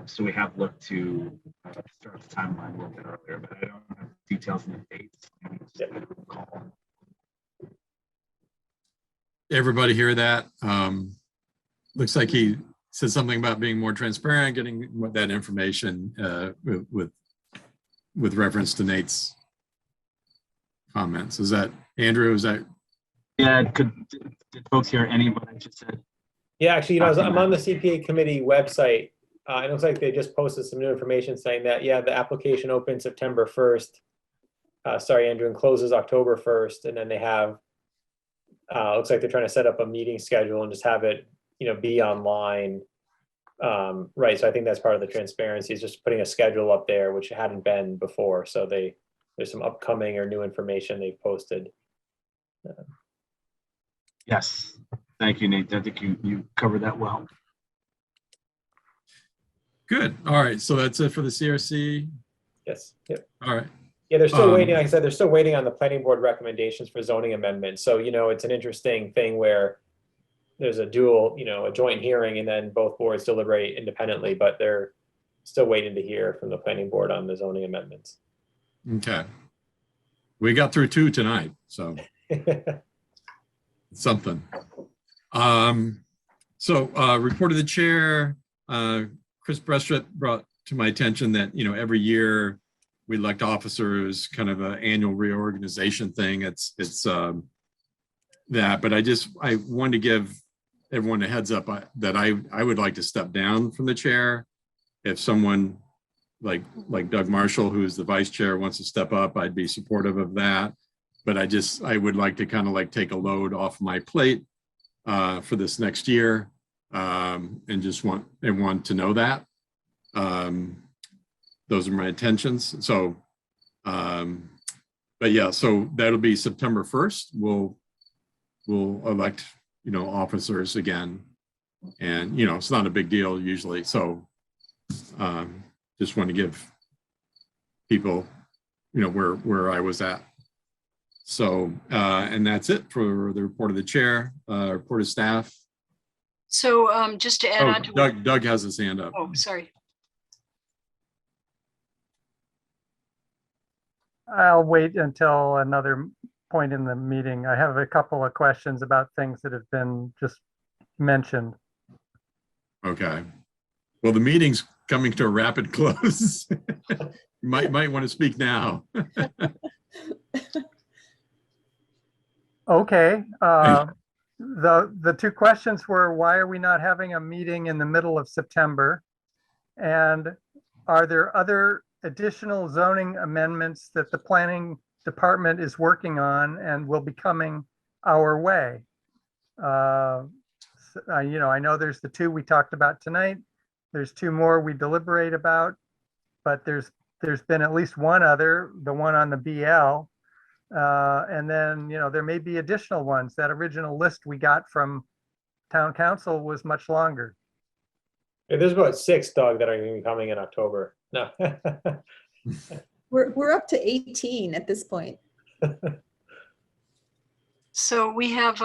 So we have looked to start the timeline a little bit earlier, but I don't have details and the dates. Everybody hear that? Looks like he said something about being more transparent, getting that information with reference to Nate's comments. Is that Andrew? Is that? Yeah, did folks hear any of what I just said? Yeah, actually, I'm on the CPA committee website. It looks like they just posted some new information saying that, yeah, the application opens September 1st. Sorry, Andrew, and closes October 1st. And then they have, looks like they're trying to set up a meeting schedule and just have it, be online. Right, so I think that's part of the transparency, is just putting a schedule up there, which hadn't been before. So there's some upcoming or new information they've posted. Yes, thank you, Nate. I think you covered that well. Good. All right. So that's it for the CRC. Yes. Yep. All right. Yeah, they're still waiting. Like I said, they're still waiting on the planning board recommendations for zoning amendments. So, it's an interesting thing where there's a dual, a joint hearing and then both boards deliberate independently, but they're still waiting to hear from the planning board on the zoning amendments. Okay. We got through 2 tonight, so something. Report of the chair, Chris Brestrup brought to my attention that, every year we elect officers, kind of an annual reorganization thing. It's that, but I wanted to give everyone a heads up that I would like to step down from the chair. If someone like Doug Marshall, who is the vice chair, wants to step up, I'd be supportive of that. But I would like to kind of take a load off my plate for this next year, and just want everyone to know that. Those are my intentions. So, but yeah, so that'll be September 1st. We'll elect, officers again, and, it's not a big deal usually. So, just want to give people, where I was at. So, and that's it for the report of the chair, report of staff. So just to add on to Doug has his hand up. Oh, sorry. I'll wait until another point in the meeting. I have a couple of questions about things that have been just mentioned. Okay. Well, the meeting's coming to a rapid close. You might want to speak now. Okay. The 2 questions were, why are we not having a meeting in the middle of September? And are there other additional zoning amendments that the planning department is working on and will be coming our way? I know there's the 2 we talked about tonight. There's 2 more we deliberate about, but there's been at least one other, the one on the BL. And then, there may be additional ones. That original list we got from town council was much longer. Yeah, there's about 6, Doug, that are going to be coming in October. No. We're up to 18 at this point. So we have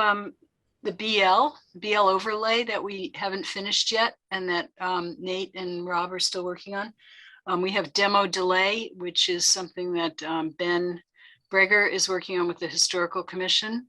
the BL overlay that we haven't finished yet, and that Nate and Rob are still working on. We have demo delay, which is something that Ben Breger is working on with the Historical Commission.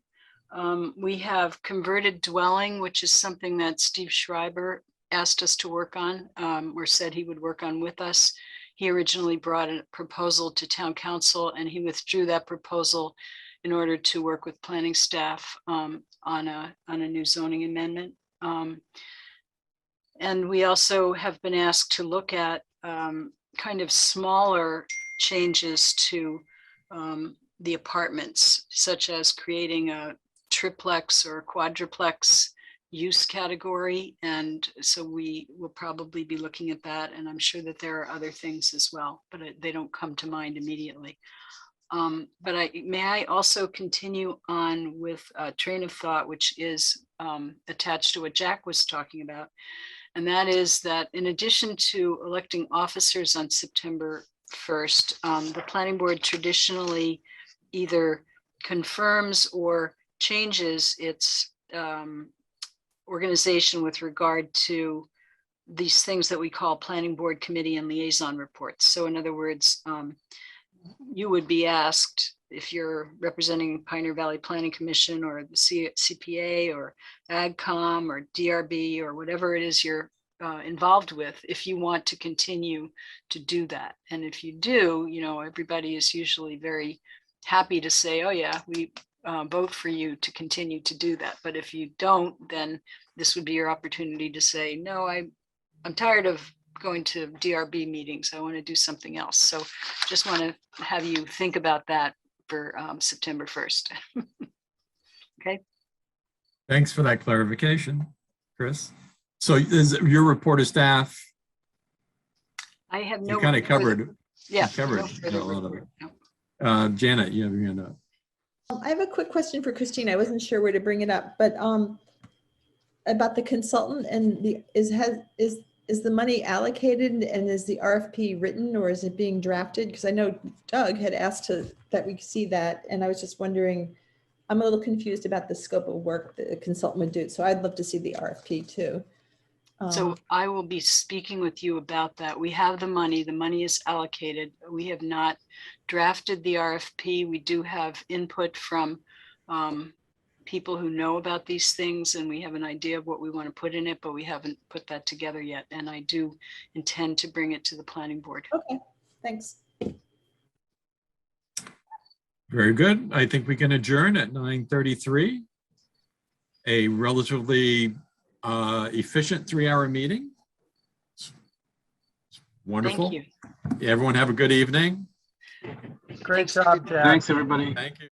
We have converted dwelling, which is something that Steve Schreiber asked us to work on, or said he would work on with us. He originally brought a proposal to town council and he withdrew that proposal in order to work with planning staff on a new zoning amendment. And we also have been asked to look at kind of smaller changes to the apartments, such as creating a triplex or quadruplex use category. And so we will probably be looking at that. And I'm sure that there are other things as well, but they don't come to mind immediately. But may I also continue on with a train of thought, which is attached to what Jack was talking about. And that is that in addition to electing officers on September 1st, the planning board traditionally either confirms or changes its organization with regard to these things that we call planning board committee and liaison reports. So in other words, you would be asked if you're representing Pioneer Valley Planning Commission or the CPA or AgCom or DRB or whatever it is you're involved with, if you want to continue to do that. And if you do, you know, everybody is usually very happy to say, oh yeah, we vote for you to continue to do that. But if you don't, then this would be your opportunity to say, no, I'm tired of going to DRB meetings. I want to do something else. So just want to have you think about that for September 1st. Okay. Thanks for that clarification, Chris. So is your report of staff? I have no. You kind of covered. Yeah. Covered a lot of it. Janet, you have your hand up. I have a quick question for Christine. I wasn't sure where to bring it up, but about the consultant and is the money allocated and is the RFP written or is it being drafted? Because I know Doug had asked that we see that, and I was just wondering, I'm a little confused about the scope of work that a consultant would do. So I'd love to see the RFP too. So I will be speaking with you about that. We have the money is allocated. We have not drafted the RFP. We do have input from people who know about these things and we have an idea of what we want to put in it, but we haven't put that together yet. And I do intend to bring it to the planning board. Okay, thanks. Very good. I think we can adjourn at 9:33. A relatively efficient 3-hour meeting. Wonderful. Thank you. Everyone have a good evening. Great job, Jack. Thanks, everybody. Thank you.